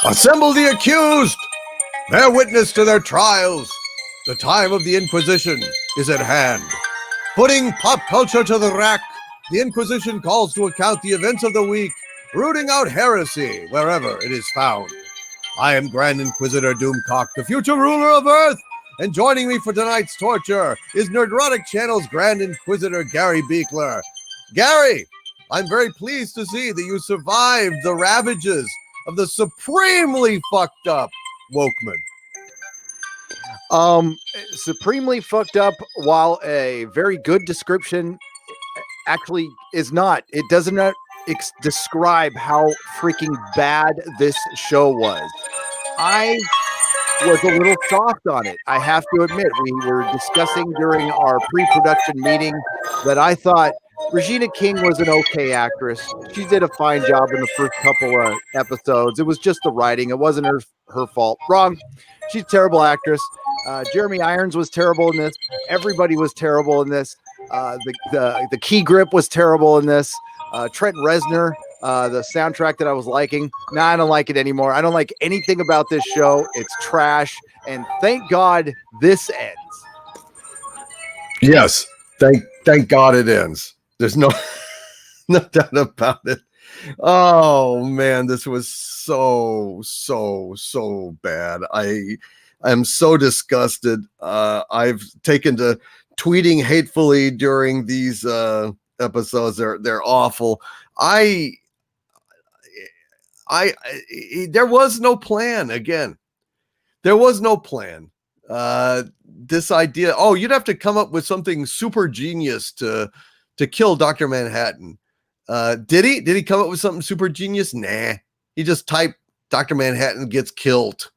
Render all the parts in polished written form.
Assemble the accused! Bear witness to their trials. The time of the Inquisition is at hand. Putting pop culture to the rack, the Inquisition calls to account the events of the week, rooting out heresy wherever it is found. I am Grand Inquisitor Doomcock, the future ruler of Earth, and joining me for tonight's torture is Nerdrotic Channel's Grand Inquisitor Gary Beekler. Gary, I'm very pleased to see that you survived the ravages of the supremely fucked up Wokemen. Supremely fucked up, while a very good description actually is not. It does not describe how freaking bad this show was. I was a little soft on it. I have to admit, we were discussing during our pre-production meeting that I thought Regina King was an okay actress. She did a fine job in the first couple of episodes. It was just the writing. It wasn't her fault. Wrong. She's a terrible actress. Jeremy Irons was terrible in this. Everybody was terrible in this. The key grip was terrible in this. Trent Reznor, the soundtrack that I was liking. I don't like it anymore. I don't like anything about this show. It's trash. And thank God this ends. Yes. Thank God it ends. There's no doubt about it. Oh man, this was so bad. I am so disgusted. I've taken to tweeting hatefully during these episodes. They're awful. There was no plan. Again, there was no plan. This idea, you'd have to come up with something super genius to kill Dr. Manhattan. Did he come up with something super genius? Nah. He just typed Dr. Manhattan gets killed.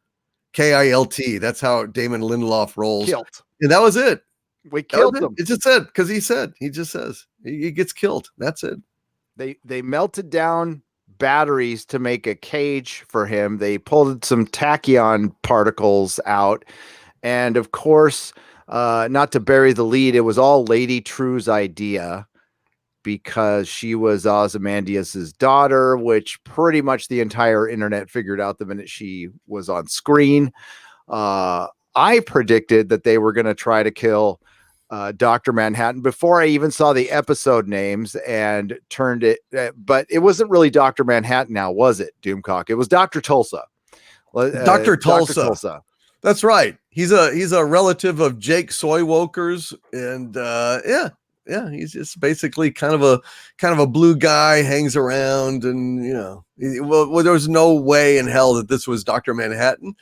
Kilt. That's how Damon Lindelof rolls. Killed. And that was it. We killed him. It just said, because he just says he gets killed. That's it. They melted down batteries to make a cage for him. They pulled some tachyon particles out. And of course, not to bury the lead, it was all Lady True's idea, because she was Ozymandias's daughter, which pretty much the entire internet figured out the minute she was on screen. I predicted that they were going to try to kill Dr. Manhattan before I even saw the episode names and turned it. But it wasn't really Dr. Manhattan now, was it, Doomcock? It was Dr. Tulsa. Dr. Tulsa. That's right. He's a relative of Jake Soywoker's, and yeah, he's just basically kind of a blue guy, hangs around, and well, there was no way in hell that this was Dr. Manhattan.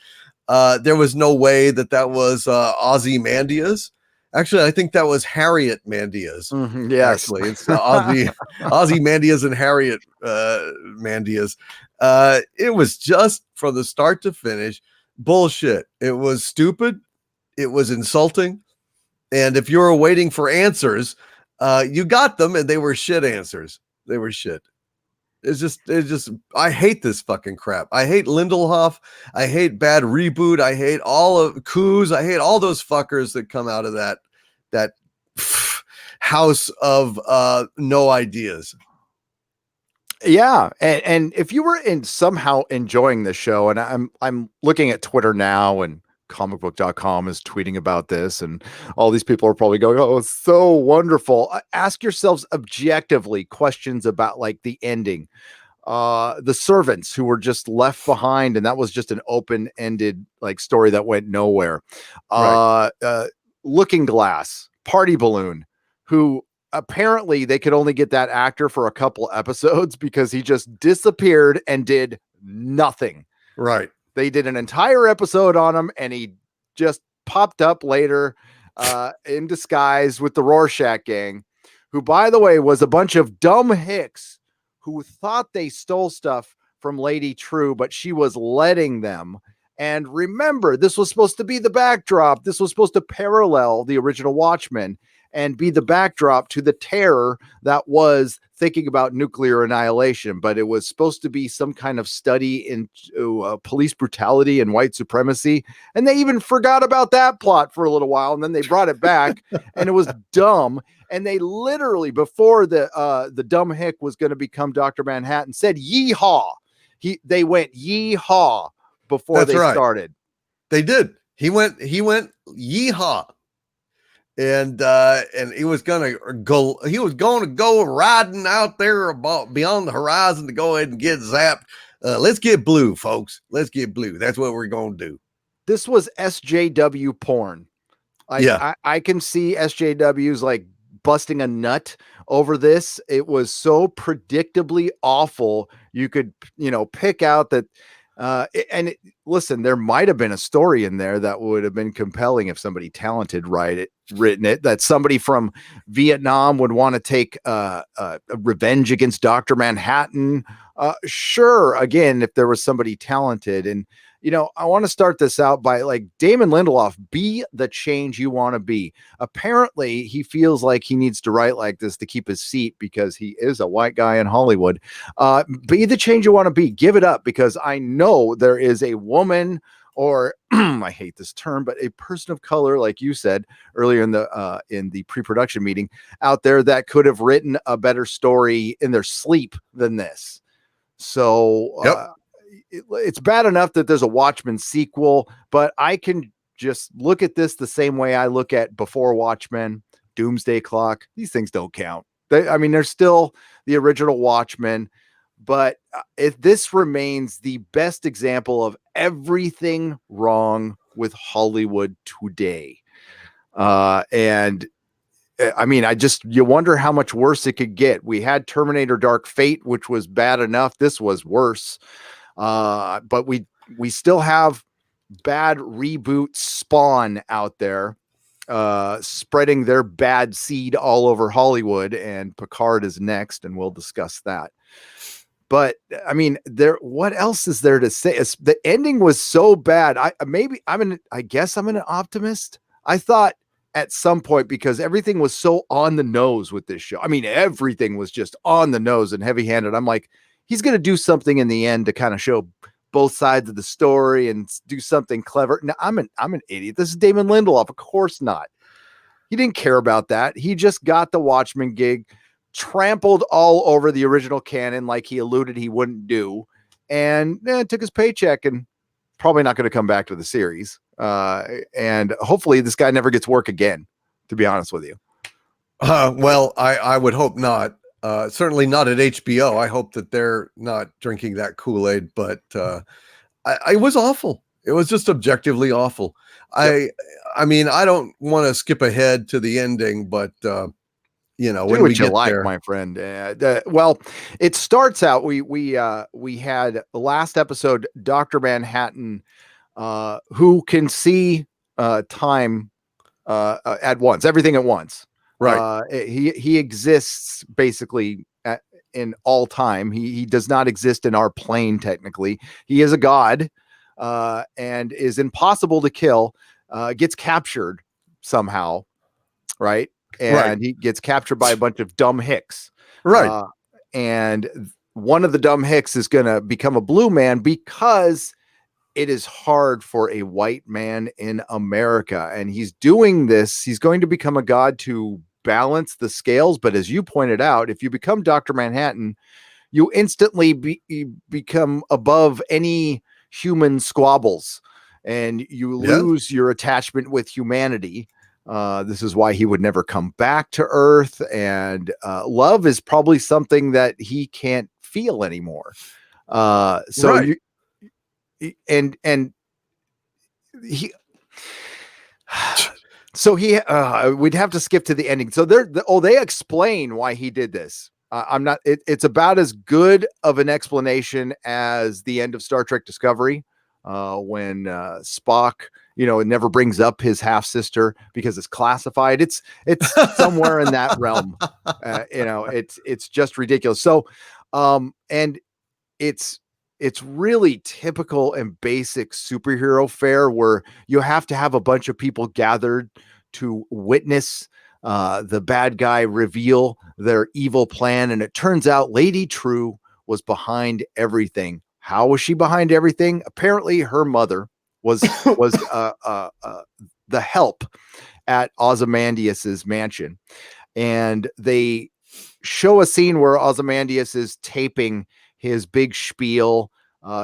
There was no way that was Ozymandias. Actually, I think that was Harriet Mandias. Mm-hmm, yes, actually, it's Ozymandias and Harriet Mandias. It was just from the start to finish bullshit. It was stupid. It was insulting. And if you were waiting for answers, you got them, and they were shit answers. They were shit. It's just, I hate this fucking crap. I hate Lindelof. I hate bad reboot. I hate all of Coos. I hate all those fuckers that come out of that house of no ideas. Yeah, and if you were somehow enjoying the show, and I'm looking at Twitter now, and comicbook.com is tweeting about this, and all these people are probably going, oh, it's so wonderful. Ask yourselves objectively questions about like the ending, the servants who were just left behind, and that was just an open-ended like story that went nowhere. Right. Looking Glass, Party Balloon, who apparently they could only get that actor for a couple episodes because he just disappeared and did nothing. Right. They did an entire episode on him, and he just popped up later in disguise with the Rorschach gang, who, by the way, was a bunch of dumb hicks who thought they stole stuff from Lady True, but she was letting them. And remember, this was supposed to be the backdrop. This was supposed to parallel the original Watchmen and be the backdrop to the terror that was thinking about nuclear annihilation. But it was supposed to be some kind of study into police brutality and white supremacy. And they even forgot about that plot for a little while. And then they brought it back and it was dumb. And they literally, before the dumb hick was going to become Dr. Manhattan, said yeehaw. They went yeehaw before That's they right. started. They did. He went yeehaw. And he was going to go riding out there beyond the horizon to go ahead and get zapped. Let's get blue, folks. Let's get blue. That's what we're going to do. This was SJW porn. Like, Yeah. I can see SJWs like busting a nut over this. It was so predictably awful. You could, pick out that. Listen, there might have been a story in there that would have been compelling if somebody talented written it, that somebody from Vietnam would want to take a revenge against Dr. Manhattan. Sure. Again, if there was somebody talented. And, I want to start this out by like Damon Lindelof, be the change you want to be. Apparently he feels like he needs to write like this to keep his seat because he is a white guy in Hollywood. Be the change you want to be. Give it up, because I know there is a woman, or I hate this term, but a person of color, like you said earlier in the pre-production meeting, out there that could have written a better story in their sleep than this. So Yep. it's bad enough that there's a Watchmen sequel, but I can just look at this the same way I look at Before Watchmen, Doomsday Clock. These things don't count. They're still the original Watchmen, but if this remains the best example of everything wrong with Hollywood today. You wonder how much worse it could get. We had Terminator Dark Fate, which was bad enough. This was worse. But we still have bad reboot Spawn out there, spreading their bad seed all over Hollywood, and Picard is next, and we'll discuss that. But what else is there to say? The ending was so bad. I guess I'm an optimist. I thought at some point, because everything was so on the nose with this show. Everything was just on the nose and heavy handed. I'm like, he's going to do something in the end to kind of show both sides of the story and do something clever. No, I'm an idiot. This is Damon Lindelof. Of course not. He didn't care about that. He just got the Watchmen gig, trampled all over the original canon like he alluded he wouldn't do, and took his paycheck and probably not going to come back to the series. And hopefully this guy never gets work again, to be honest with you. Well, I would hope not. Certainly not at HBO. I hope that they're not drinking that Kool-Aid, but I was awful. It was just objectively awful. Yep. I don't want to skip ahead to the ending, but when we get there, my friend. Well, it starts out. We had the last episode, Dr. Manhattan, who can see time at once, everything at once. Right. He exists basically in all time. He does not exist in our plane. Technically, he is a god, and is impossible to kill. Gets captured somehow, right? And he gets captured by a bunch of dumb hicks. Right. And one of the dumb hicks is going to become a blue man because it is hard for a white man in America. And he's doing this. He's going to become a god to balance the scales. But as you pointed out, if you become Dr. Manhattan, you instantly become above any human squabbles, and you lose your attachment with humanity. This is why he would never come back to Earth. And love is probably something that he can't feel anymore. We'd have to skip to the ending. So they explain why he did this. It's about as good of an explanation as the end of Star Trek Discovery, when Spock, it never brings up his half sister because it's classified. It's somewhere in that realm. It's just ridiculous. So, and it's really typical and basic superhero fare where you have to have a bunch of people gathered to witness the bad guy reveal their evil plan. And it turns out Lady True was behind everything. How was she behind everything? Apparently her mother was the help at Ozymandias's mansion. And they show a scene where Ozymandias is taping his big spiel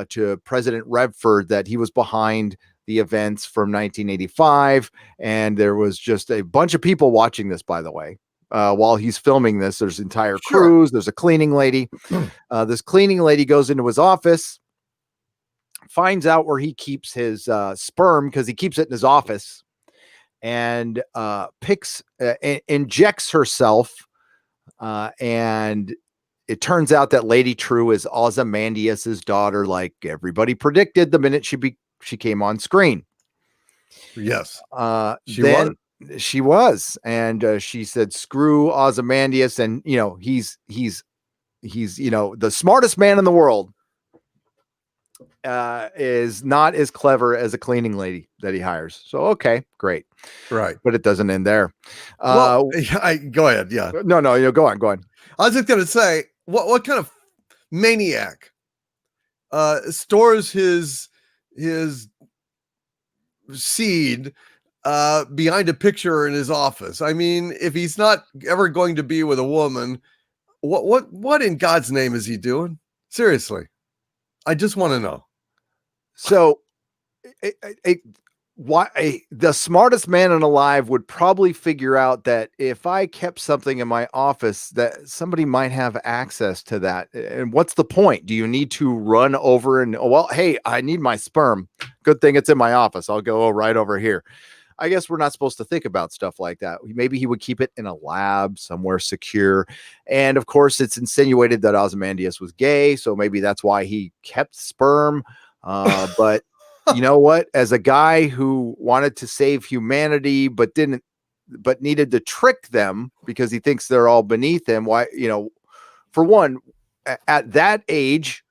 to President Redford that he was behind the events from 1985. And there was just a bunch of people watching this, by the way. While he's filming this, there's entire crews. There's a cleaning lady. This cleaning lady goes into his office, finds out where he keeps his sperm, because he keeps it in his office, and injects herself. And it turns out that Lady True is Ozymandias's daughter, like everybody predicted the minute she came on screen. Yes. She was. And she said, screw Ozymandias. And, he's the smartest man in the world, is not as clever as a cleaning lady that he hires. So, okay, great. Right. But it doesn't end there. Go ahead. Yeah. No, go on. I was just going to say, what kind of maniac stores his seed behind a picture in his office? I mean, if he's not ever going to be with a woman, what in God's name is he doing? Seriously, I just want to know. So, the smartest man alive would probably figure out that if I kept something in my office, that somebody might have access to that. And what's the point? Do you need to run over and, hey, I need my sperm. Good thing it's in my office. I'll go right over here. I guess we're not supposed to think about stuff like that. Maybe he would keep it in a lab somewhere secure. And of course, it's insinuated that Ozymandias was gay. So maybe that's why he kept sperm. But you know what? As a guy who wanted to save humanity, but needed to trick them because he thinks they're all beneath him. Why, for one, at that age,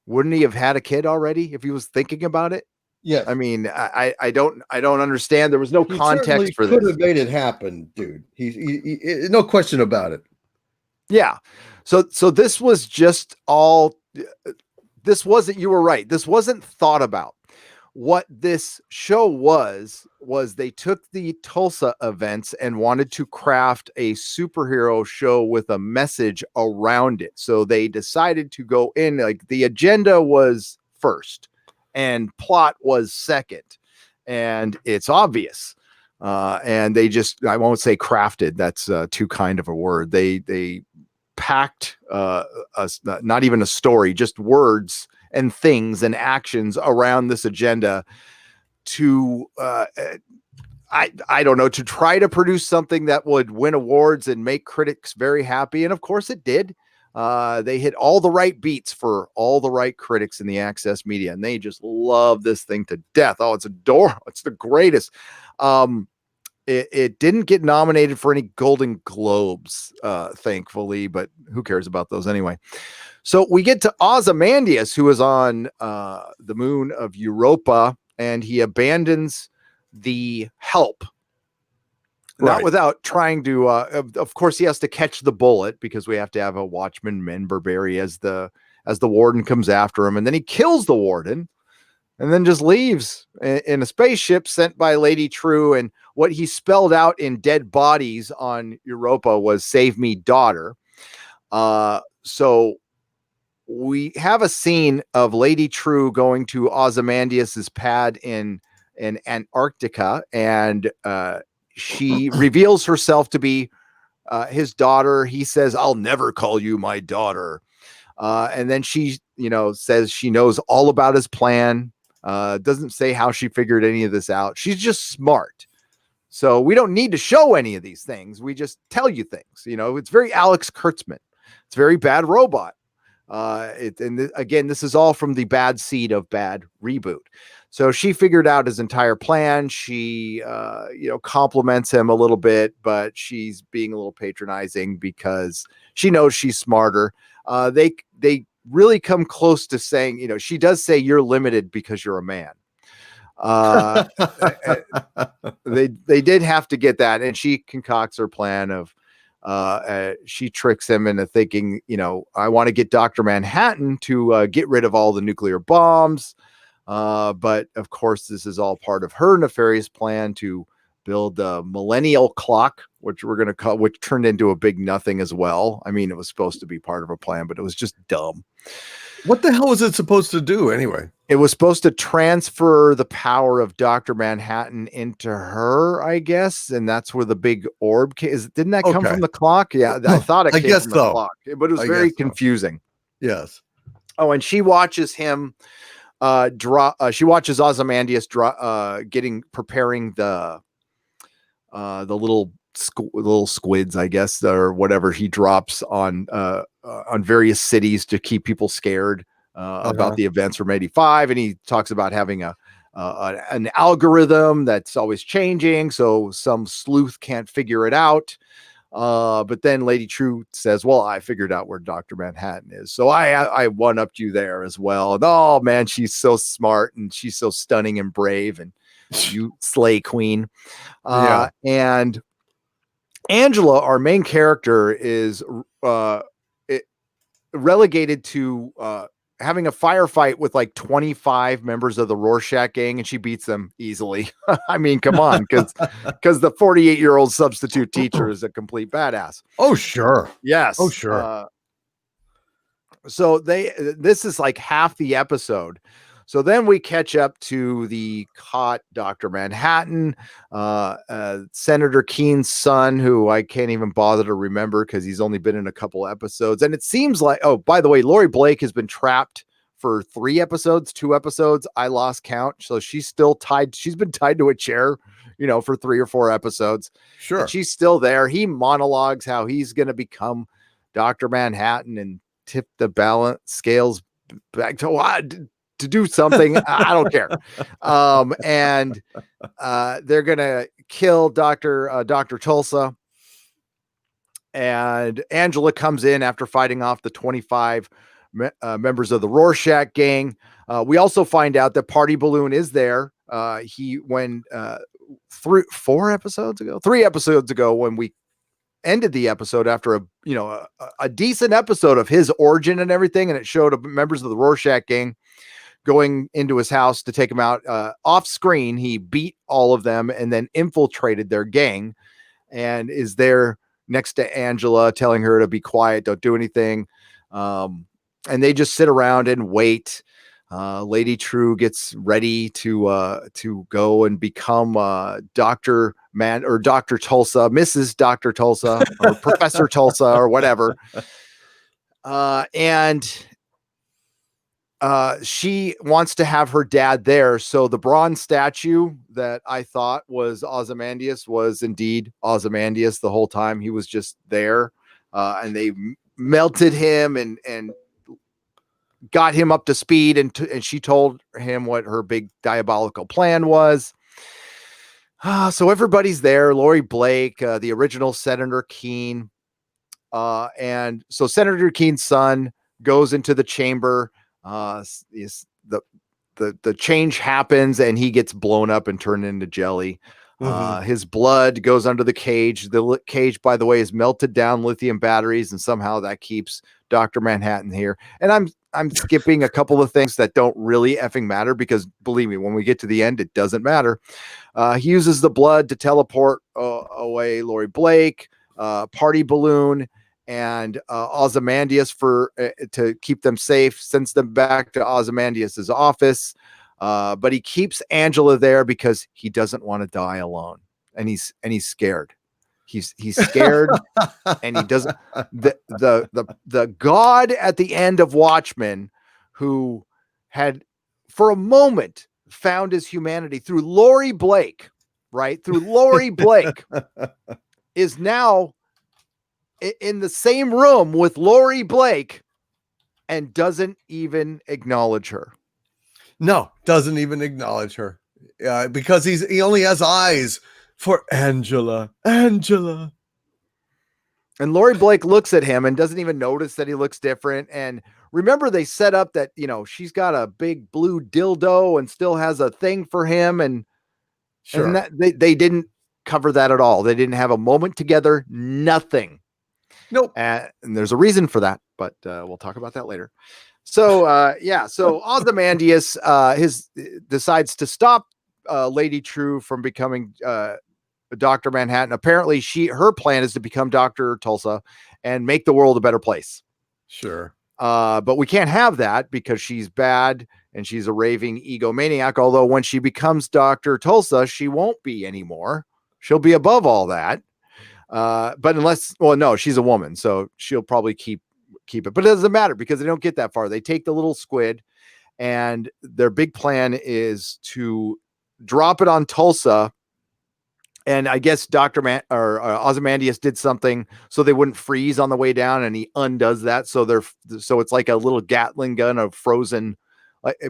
wouldn't he have had a kid already if he was thinking about it? Yeah. I mean, I don't understand. There was no context for this. Could have made it happen, dude. He no question about it. Yeah. So this was just all. This wasn't. You were right. This wasn't thought about. What this show was they took the Tulsa events and wanted to craft a superhero show with a message around it. So they decided to go in, like, the agenda was first and plot was second. And it's obvious. And they just, I won't say crafted. That's too kind of a word. They packed not even a story, just words and things and actions around this agenda to, I don't know, to try to produce something that would win awards and make critics very happy. And of course it did. They hit all the right beats for all the right critics in the access media, and they just love this thing to death. Oh, it's adorable. It's the greatest. It didn't get nominated for any Golden Globes, thankfully, but who cares about those anyway? So we get to Ozymandias, who is on the moon of Europa, and he abandons the help. Not Right. without trying to, of course, he has to catch the bullet because we have to have a Watchmen Menberberry as the warden comes after him, and then he kills the warden and then just leaves in a spaceship sent by Lady True. And what he spelled out in dead bodies on Europa was "Save me, daughter." So we have a scene of Lady True going to Ozymandias's pad in Antarctica, and she reveals herself to be his daughter. He says, "I'll never call you my daughter." And then she, says she knows all about his plan. Doesn't say how she figured any of this out. She's just smart. So we don't need to show any of these things. We just tell you things. It's very Alex Kurtzman. It's very Bad Robot. Again, this is all from the bad seed of Bad Reboot. So she figured out his entire plan. She, compliments him a little bit, but she's being a little patronizing because she knows she's smarter. They really come close to saying, she does say, "You're limited because you're a man." They did have to get that, and she concocts her plan of, she tricks him into thinking, I want to get Dr. Manhattan to get rid of all the nuclear bombs. But of course, this is all part of her nefarious plan to build the millennial clock, which we're going to call, which turned into a big nothing as well. I mean, it was supposed to be part of a plan, but it was just dumb. What the hell was it supposed to do anyway? It was supposed to transfer the power of Dr. Manhattan into her, I guess. And that's where the big orb came. Didn't that come from the clock? Yeah, I thought it came from the clock, but it was very confusing. Yes. Oh, and she watches him she watches Ozymandias preparing the little squids, I guess, or whatever he drops on various cities to keep people scared about the events from 85. And he talks about having an algorithm that's always changing, so some sleuth can't figure it out. But then Lady True says, well, I figured out where Dr. Manhattan is. So I one-upped you there as well. And oh man, she's so smart and she's so stunning and brave, and you slay queen. And Angela, our main character, is relegated to having a firefight with like 25 members of the Rorschach gang, and she beats them easily. I mean, come on, because the 48-year-old substitute teacher is a complete badass. Oh, sure. Yes. Oh, sure. So this is like half the episode. So then we catch up to the caught Dr. Manhattan, Senator Keene's son, who I can't even bother to remember because he's only been in a couple episodes. And it seems like, oh, by the way, Laurie Blake has been trapped for 2 episodes. I lost count. So she's still tied. She's been tied to a chair, for 3 or 4 episodes. Sure. And she's still there. He monologues how he's going to become Dr. Manhattan and tip the balance scales back to do something. I don't care. And they're going to kill Dr. Tulsa. And Angela comes in after fighting off the 25 members of the Rorschach gang. We also find out that Party Balloon is there. When 3 episodes ago, when we ended the episode after a decent episode of his origin and everything, and it showed members of the Rorschach gang going into his house to take him out. Off screen, he beat all of them and then infiltrated their gang, and is there next to Angela, telling her to be quiet, don't do anything. And they just sit around and wait. Lady True gets ready to go and become Dr. Tulsa, Mrs. Dr. Tulsa, or Professor Tulsa, or whatever. And she wants to have her dad there. So the bronze statue that I thought was Ozymandias was indeed Ozymandias the whole time. He was just there. And they melted him and got him up to speed. And she told him what her big diabolical plan was. So everybody's there. Laurie Blake, the original Senator Keene. And so Senator Keene's son goes into the chamber. The change happens and he gets blown up and turned into jelly. His blood goes under the cage. The cage, by the way, is melted down lithium batteries, and somehow that keeps Dr. Manhattan here. And I'm skipping a couple of things that don't really effing matter, because believe me, when we get to the end, it doesn't matter. He uses the blood to teleport away Laurie Blake, Party Balloon, and Ozymandias to keep them safe, sends them back to Ozymandias's office. But he keeps Angela there because he doesn't want to die alone, and he's scared. He's scared, and he doesn't. The god at the end of Watchmen, who had for a moment found his humanity through Laurie Blake, right? Through Laurie Blake, is now in the same room with Laurie Blake and doesn't even acknowledge her. No, doesn't even acknowledge her. Because he only has eyes for Angela. And Laurie Blake looks at him and doesn't even notice that he looks different. And remember, they set up that, she's got a big blue dildo and still has a thing for him. And, sure. And that, they didn't cover that at all. They didn't have a moment together. Nothing. Nope. And there's a reason for that, but we'll talk about that later. So, so Ozymandias decides to stop Lady True from becoming Dr. Manhattan. Apparently her plan is to become Dr. Tulsa and make the world a better place. Sure. But we can't have that because she's bad and she's a raving egomaniac. Although when she becomes Dr. Tulsa, she won't be anymore. She'll be above all that. But no, she's a woman, so she'll probably keep it. But it doesn't matter because they don't get that far. They take the little squid, and their big plan is to drop it on Tulsa. And I guess Ozymandias did something so they wouldn't freeze on the way down, and he undoes that. So it's like a little Gatling gun of frozen,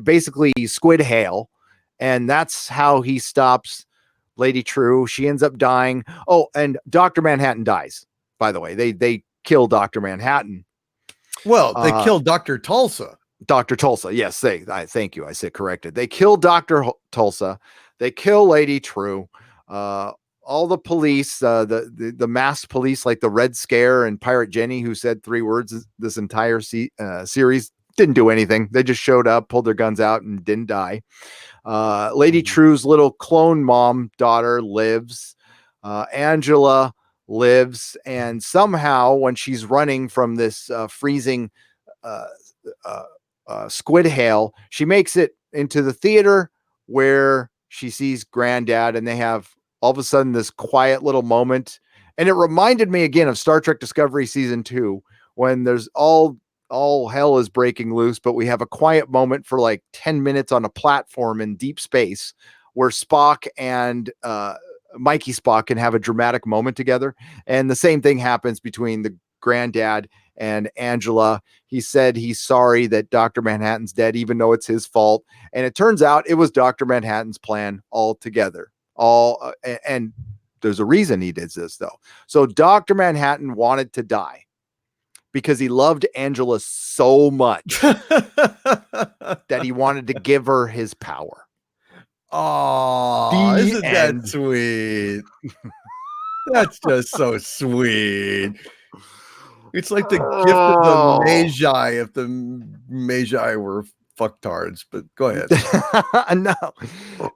basically squid hail, and that's how he stops Lady True. She ends up dying. Oh, and Dr. Manhattan dies. By the way, they kill Dr. Manhattan. Well, they killed Dr. Tulsa. Dr. Tulsa, yes. Thank you. I said corrected. They kill Dr. Tulsa. They kill Lady True. All the police, the masked police, like the Red Scare and Pirate Jenny, who said 3 words this entire series, didn't do anything. They just showed up, pulled their guns out, and didn't die. Lady True's little clone mom daughter lives. Angela lives, and somehow when she's running from this freezing squid hail, she makes it into the theater where she sees Granddad, and they have all of a sudden this quiet little moment. And it reminded me again of Star Trek Discovery season 2, when there's all hell is breaking loose, but we have a quiet moment for like 10 minutes on a platform in deep space where Spock and Mikey Spock can have a dramatic moment together. And the same thing happens between the Granddad and Angela. He said he's sorry that Dr. Manhattan's dead, even though it's his fault. And it turns out it was Dr. Manhattan's plan altogether. And there's a reason he did this, though. So Dr. Manhattan wanted to die because he loved Angela so much that he wanted to give her his power. Oh, isn't that sweet? That's just so sweet. It's like the gift of the Magi if the Magi were fucktards, but go ahead. No.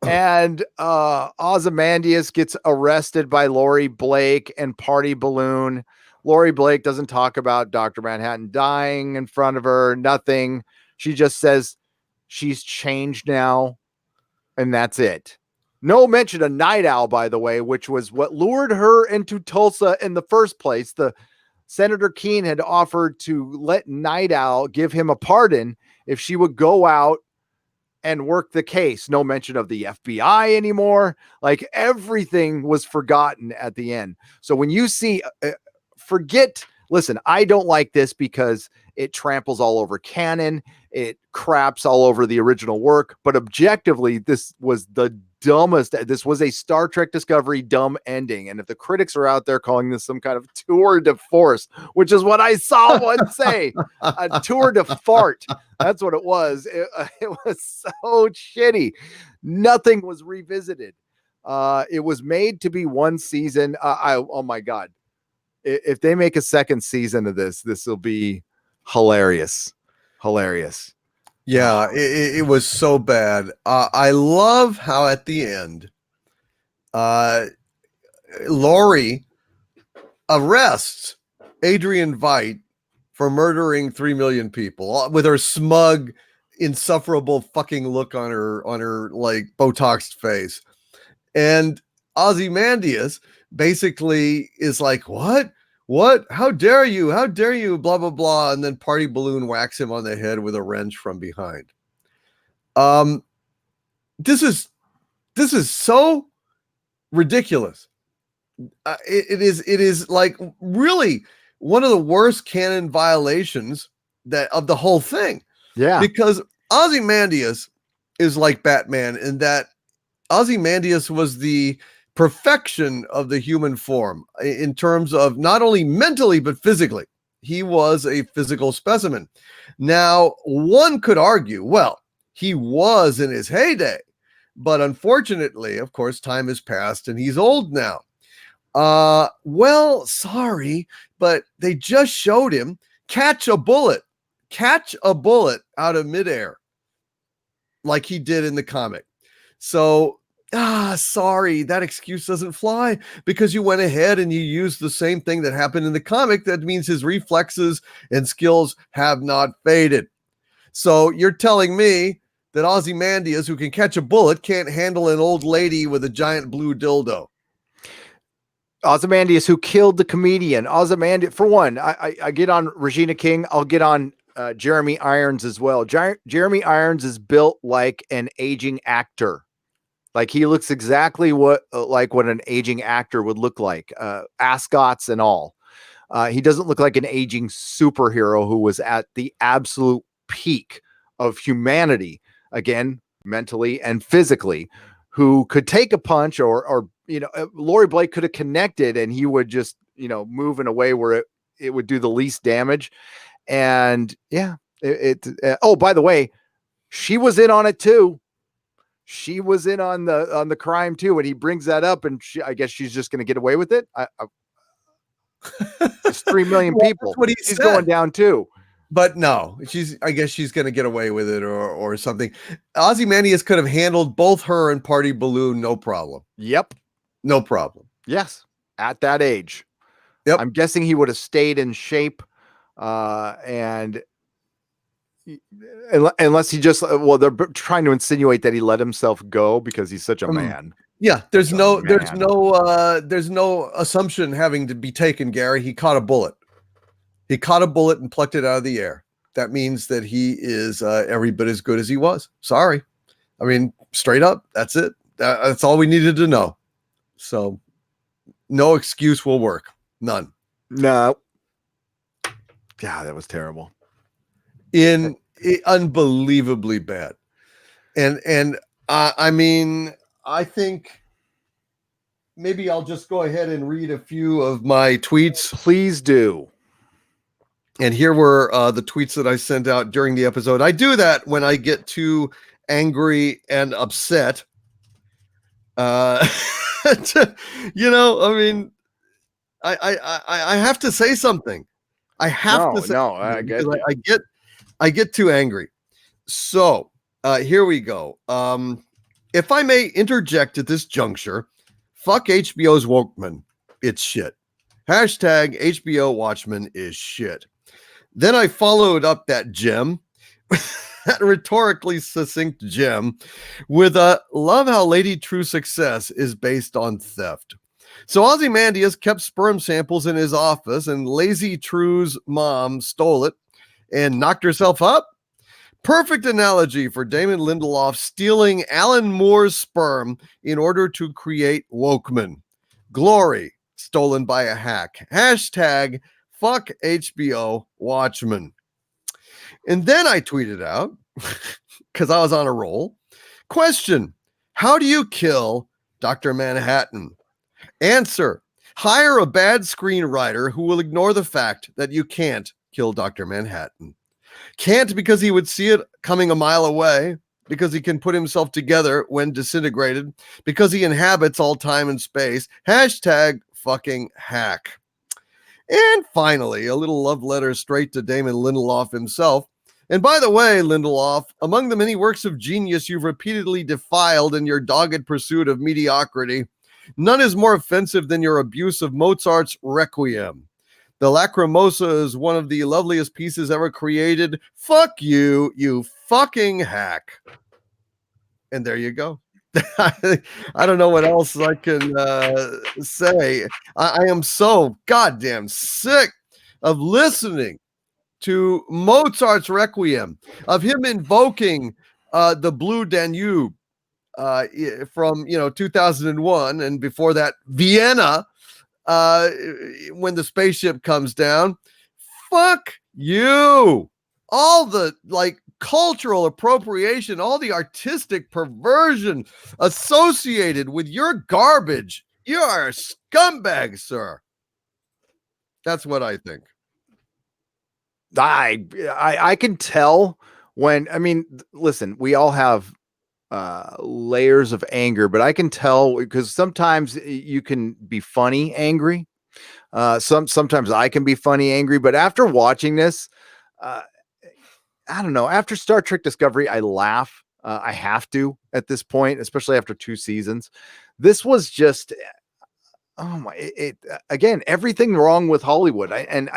And Ozymandias gets arrested by Laurie Blake and Party Balloon. Laurie Blake doesn't talk about Dr. Manhattan dying in front of her, nothing. She just says she's changed now, and that's it. No mention of Night Owl, by the way, which was what lured her into Tulsa in the first place. The Senator Keene had offered to let Night Owl give him a pardon if she would go out and work the case. No mention of the FBI anymore. Like, everything was forgotten at the end. So when you see, listen, I don't like this because it tramples all over canon. It craps all over the original work. But objectively, this was the dumbest. This was a Star Trek Discovery dumb ending. And if the critics are out there calling this some kind of tour de force, which is what I saw one say, a tour de fart. That's what it was. It was so shitty. Nothing was revisited. It was made to be one season. Oh my God. If they make a second season of this will be hilarious. Hilarious. Yeah, it was so bad. I love how at the end, Laurie arrests Adrian Veidt for murdering 3 million people with her smug, insufferable fucking look on her like Botoxed face. And Ozymandias basically is like, what? How dare you? How dare you? Blah, blah, blah. And then Party Balloon whacks him on the head with a wrench from behind. This is so ridiculous. It is like really one of the worst canon violations of the whole thing. Yeah. Because Ozymandias is like Batman in that Ozymandias was the perfection of the human form in terms of not only mentally, but physically. He was a physical specimen. Now, one could argue, well, he was in his heyday, but unfortunately, of course, time has passed and he's old now. Well, sorry, but they just showed him catch a bullet out of midair like he did in the comic. So Sorry, that excuse doesn't fly because you went ahead and you used the same thing that happened in the comic. That means his reflexes and skills have not faded. So you're telling me that Ozymandias, who can catch a bullet, can't handle an old lady with a giant blue dildo. Ozymandias, who killed the comedian. Ozymandias, for one, I get on Regina King. I'll get on Jeremy Irons as well. Jeremy Irons is built like an aging actor. Like he looks exactly what an aging actor would look like, ascots and all. He doesn't look like an aging superhero who was at the absolute peak of humanity, again, mentally and physically, who could take a punch or Laurie Blake could have connected and he would just, move in a way where it would do the least damage. And yeah, oh, by the way, she was in on it too. She was in on the crime too. And he brings that up and I guess she's just going to get away with it. It's 3 million people. That's what he She's said. going down too. But no, I guess she's going to get away with it or something. Ozymandias could have handled both her and Party Balloon, no problem. Yep. No problem. Yes. At that age. Yep. I'm guessing he would have stayed in shape. And unless he just, they're trying to insinuate that he let himself go because he's such a man. Yeah. There's no assumption having to be taken, Gary. He caught a bullet. He caught a bullet and plucked it out of the air. That means that he is every bit as good as he was. Sorry. I mean, straight up, that's it. That's all we needed to know. So no excuse will work. None. No. Yeah, that was terrible. Unbelievably bad. And I mean, I think maybe I'll just go ahead and read a few of my tweets. Please do. And here were the tweets that I sent out during the episode. I do that when I get too angry and upset. I mean, I have to say something. I have to say I get too angry. So here we go. If I may interject at this juncture, fuck HBO's Wokemen. It's shit. Hashtag HBO Watchmen is shit. Then I followed up that gem, that rhetorically succinct gem, with a love how Lady True Success is based on theft. So Ozymandias kept sperm samples in his office and Lazy True's mom stole it and knocked herself up. Perfect analogy for Damon Lindelof stealing Alan Moore's sperm in order to create Wokemen. Glory stolen by a hack. Hashtag fuck HBO Watchmen. And then I tweeted out, because I was on a roll, question, how do you kill Dr. Manhattan? Answer, hire a bad screenwriter who will ignore the fact that you can't kill Dr. Manhattan. Can't because he would see it coming a mile away, because he can put himself together when disintegrated, because he inhabits all time and space. Hashtag fucking hack. And finally, a little love letter straight to Damon Lindelof himself. And by the way, Lindelof, among the many works of genius you've repeatedly defiled in your dogged pursuit of mediocrity, none is more offensive than your abuse of Mozart's Requiem. The Lacrimosa is one of the loveliest pieces ever created. Fuck you, you fucking hack. And there you go. I don't know what else I can say. I am so goddamn sick of listening to Mozart's Requiem, of him invoking the Blue Danube from 2001, and before that Vienna, when the spaceship comes down. Fuck you. All the cultural appropriation, all the artistic perversion associated with your garbage. You are a scumbag, sir. That's what I think. I can tell when, listen, we all have layers of anger, but I can tell because sometimes you can be funny angry. Sometimes I can be funny angry, but after watching this, I don't know. After Star Trek Discovery, I laugh. I have to at this point, especially after 2 seasons. This was just, oh my, again, everything wrong with Hollywood. I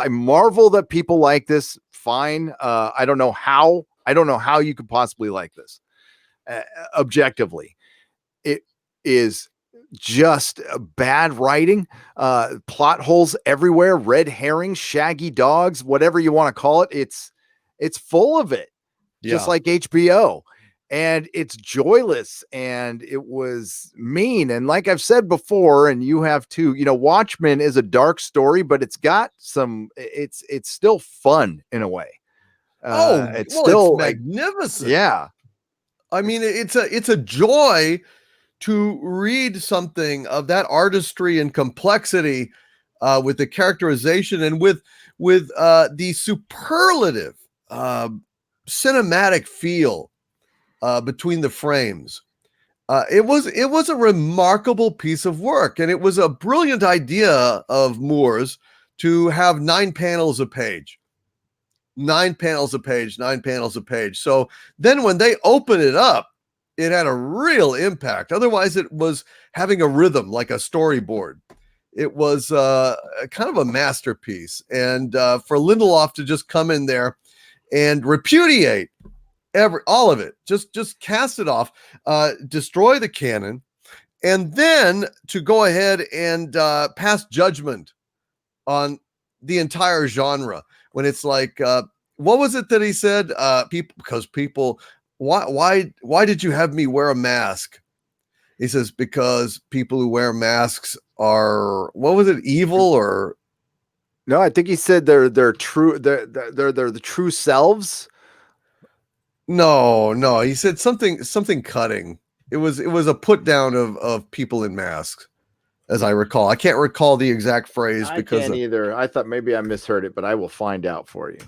marvel that people like this. Fine. I don't know how you could possibly like this. Objectively, it is just bad writing, plot holes everywhere, red herrings, shaggy dogs, whatever you want to call it. It's full of it, just like HBO. And it's joyless, and it was mean. And like I've said before, and you have too, Watchmen is a dark story, but it's got it's still fun in a way. It's magnificent. Yeah. I mean, it's a joy to read something of that artistry and complexity, with the characterization and with the superlative cinematic feel between the frames. It was a remarkable piece of work, and it was a brilliant idea of Moore's to have 9 panels a page. 9 panels a page, 9 panels a page. So then when they open it up, it had a real impact. Otherwise, it was having a rhythm like a storyboard. It was kind of a masterpiece. And for Lindelof to just come in there and repudiate all of it, just cast it off, destroy the canon, and then to go ahead and pass judgment on the entire genre, when it's like, what was it that he said? People, why did you have me wear a mask? He says, because people who wear masks are, what was it, evil? Or no, I think he said they're true, they're the true selves. No, he said something cutting. It was a put down of people in masks, as I recall. I can't recall the exact phrase because I can't either. I thought maybe I misheard it, but I will find out for you.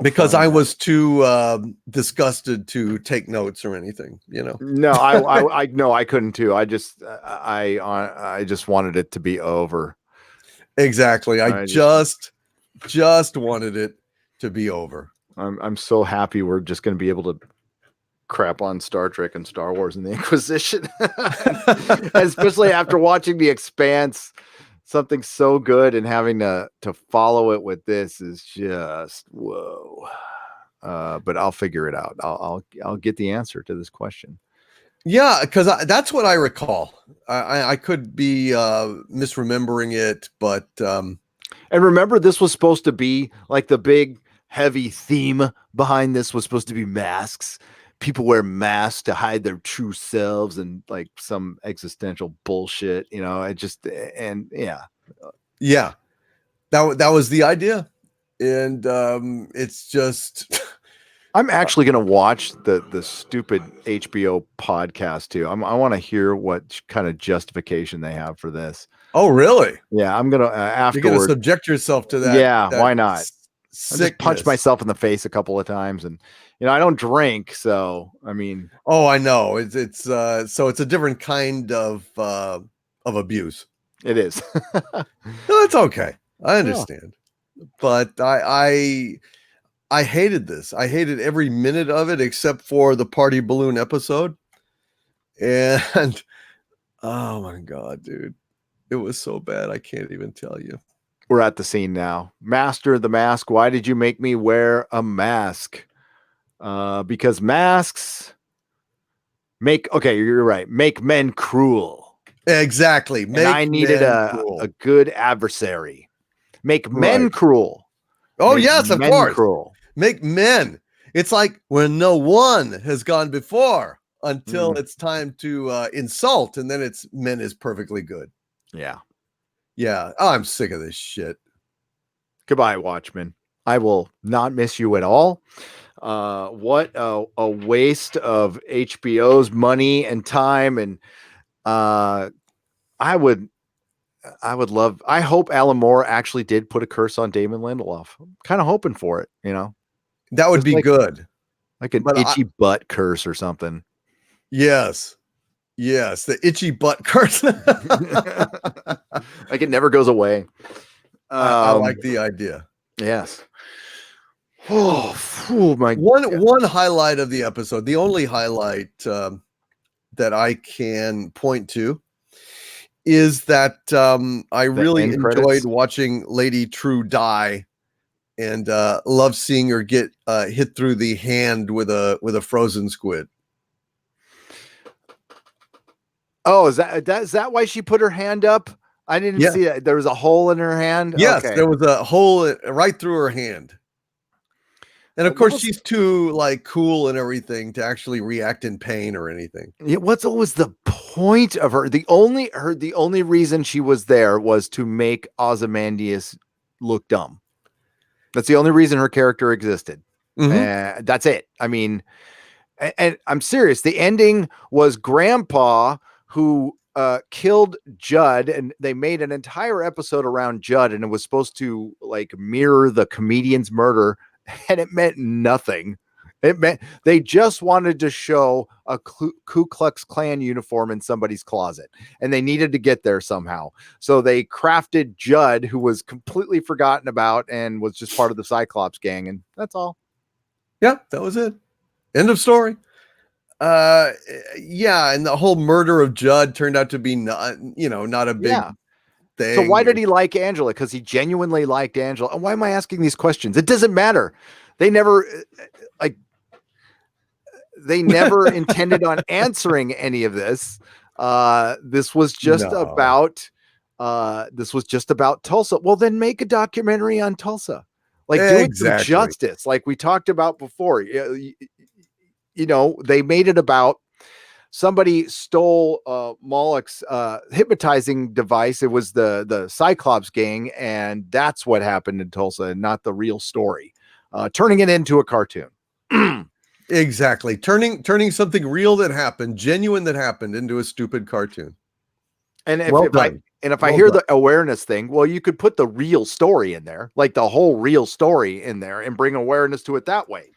Because I was too disgusted to take notes or anything, No, I couldn't too. I just wanted it to be over. Exactly. I just wanted it to be over. I'm so happy we're just going to be able to crap on Star Trek and Star Wars and the Inquisition, especially after watching The Expanse. Something so good, and having to follow it with this is just whoa. But I'll figure it out. I'll get the answer to this question. Yeah, because that's what I recall. I could be misremembering it, but and remember, this was supposed to be like the big heavy theme behind this was supposed to be masks. People wear masks to hide their true selves, and like some existential bullshit, yeah, that was the idea. And it's just I'm actually going to watch the stupid HBO podcast too. I want to hear what kind of justification they have for this. Oh, really? Yeah, I'm going to afterward. You're going to subject yourself to that. Yeah, why not? I just punched myself in the face a couple of times, and I don't drink, so I mean. Oh, I know. It's so it's a different kind of abuse. It is. No, it's okay. I understand, but I hated this. I hated every minute of it except for the party balloon episode, and oh my god, dude, it was so bad. I can't even tell you. We're at the scene now. Master of the Mask, why did you make me wear a mask? Because masks you're right. Make men cruel. Exactly. I needed a good adversary. Make men cruel. Oh, yes, of course. Cruel. Make men. It's like when no one has gone before until it's time to insult, and then men is perfectly good. Yeah. Yeah. Oh, I'm sick of this shit. Goodbye, Watchmen. I will not miss you at all. What a waste of HBO's money and time. And I hope Alan Moore actually did put a curse on Damon Lindelof. I'm kind of hoping for it, That would be good. Like an itchy butt curse or something. Yes. Yes, the itchy butt curse. Like it never goes away. I like the idea. Yes. Oh my one highlight of the episode, the only highlight that I can point to, is that I really enjoyed credits? watching Lady True die, and love seeing her get hit through the hand with a frozen squid. Oh, is that why she put her hand up? I didn't see it. There was a hole in her hand. Yes, Okay. there was a hole right through her hand. And of course, she's too like cool and everything to actually react in pain or anything. Yeah, what was the point of her? The only reason she was there was to make Ozymandias look dumb. That's the only reason her character existed. That's it. I mean, and I'm serious. The ending was Grandpa who killed Judd, and they made an entire episode around Judd, and it was supposed to like mirror the comedian's murder, and it meant nothing. It meant they just wanted to show a Ku Klux Klan uniform in somebody's closet, and they needed to get there somehow. So they crafted Judd, who was completely forgotten about and was just part of the Cyclops gang, and that's all. Yeah, that was it. End of story. Yeah, and the whole murder of Judd turned out to be not a big thing. So why did he like Angela? Because he genuinely liked Angela. And why am I asking these questions? It doesn't matter. They never intended on answering any of this. This was just about Tulsa. Well, then make a documentary on Tulsa. Like, do it some justice, like we talked about before. You know, they made it about somebody stole Moloch's hypnotizing device. It was the Cyclops gang, and that's what happened in Tulsa, and not the real story. Turning it into a cartoon. Exactly. Turning something real that happened, genuine that happened, into a stupid cartoon. And if I hear the awareness thing, well, you could put the real story in there, like the whole real story in there, and bring awareness to it that way.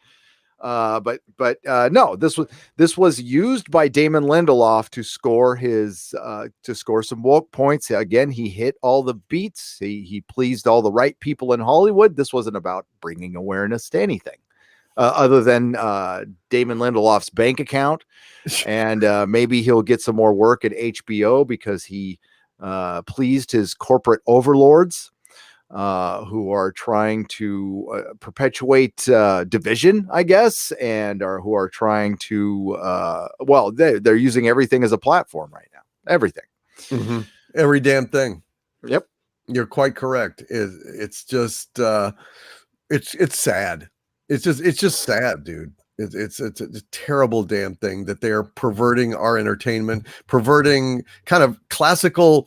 But no, this was used by Damon Lindelof to score some woke points. Again, he hit all the beats. He pleased all the right people in Hollywood. This wasn't about bringing awareness to anything other than Damon Lindelof's bank account, and maybe he'll get some more work at HBO because he pleased his corporate overlords. Who are trying to perpetuate division, I guess, and who are trying to, they're using everything as a platform right now. Everything. Mm-hmm. Every damn thing. Yep. You're quite correct. It's just, it's sad. It's just sad, dude. It's a terrible damn thing that they're perverting our entertainment, perverting kind of classical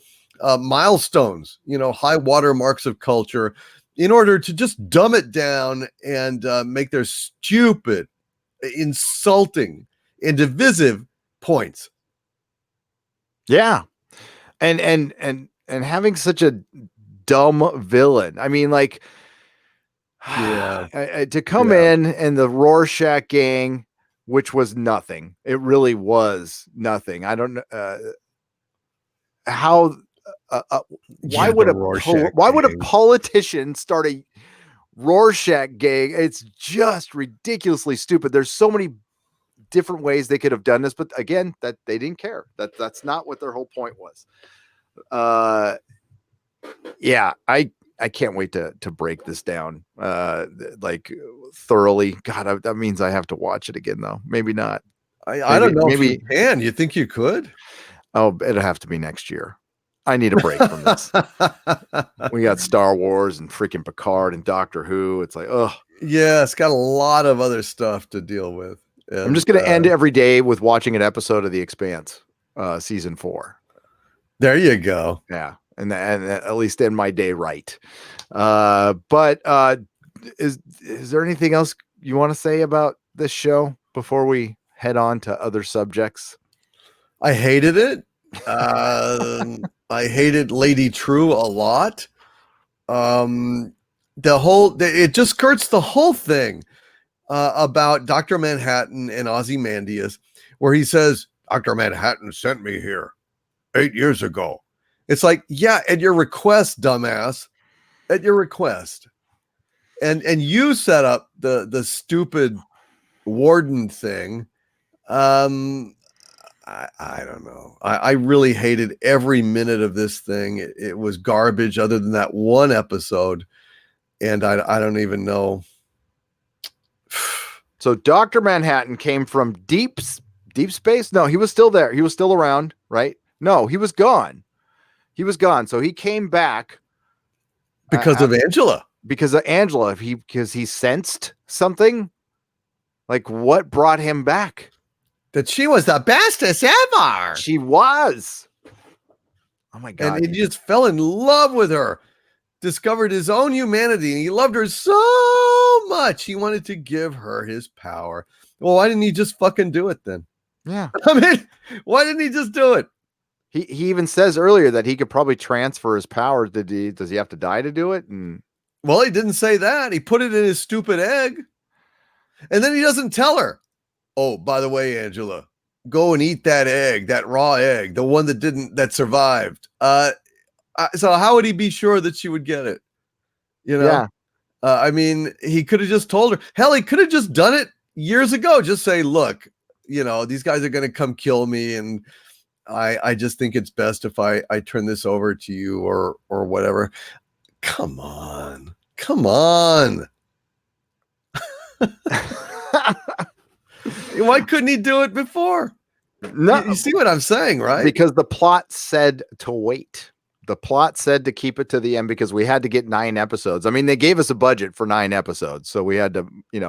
milestones, high water marks of culture, in order to just dumb it down and make their stupid, insulting, and divisive points. Yeah, and having such a dumb villain. I mean, like, to come in and the Rorschach gang, which was nothing. It really was nothing. I don't know how. Why would a politician start a Rorschach gang? It's just ridiculously stupid. There's so many different ways they could have done this, but again, that they didn't care. That's not what their whole point was. Yeah, I can't wait to break this down like thoroughly. God, that means I have to watch it again, though. Maybe not. I don't know. Maybe if you can. You think you could? Oh, it'll have to be next year. I need a break from this. We got Star Wars and freaking Picard and Doctor Who. It's like, oh yeah, it's got a lot of other stuff to deal with. And, I'm just going to end every day with watching an episode of The Expanse, season 4. There you go. Yeah, and at least end my day right. But is there anything else you want to say about this show before we head on to other subjects? I hated it. I hated Lady True a lot. It just skirts the whole thing about Dr. Manhattan and Ozymandias, where he says, Dr. Manhattan sent me here 8 years ago. It's like, yeah, at your request, dumbass, at your request. and you set up the stupid warden thing. I don't know. I really hated every minute of this thing. It was garbage other than that one episode. And I don't even know. So Dr. Manhattan came from deep space. No, he was still there. He was still around, right? No, he was gone. He was gone. So he came back Because of Angela. Because of Angela. Because he sensed something. Like, what brought him back? That she was the bestest ever. She was. Oh my God. And he just fell in love with her. Discovered his own humanity, and he loved her so much. He wanted to give her his power. Well, why didn't he just fucking do it then? Yeah. I mean, why didn't he just do it? He even says earlier that he could probably transfer his power. Does he have to die to do it? And well, he didn't say that. He put it in his stupid egg. And then he doesn't tell her. Oh, by the way, Angela, go and eat that egg, that raw egg, the one that survived. So how would he be sure that she would get it? You know? Yeah. I mean, he could have just told her. Hell, he could have just done it years ago. Just say, look, these guys are going to come kill me. And I just think it's best if I turn this over to you or whatever. Come on. Why couldn't he do it before? No, you see what I'm saying, right? Because the plot said to wait. The plot said to keep it to the end because we had to get 9 episodes. I mean, they gave us a budget for 9 episodes, so we had to,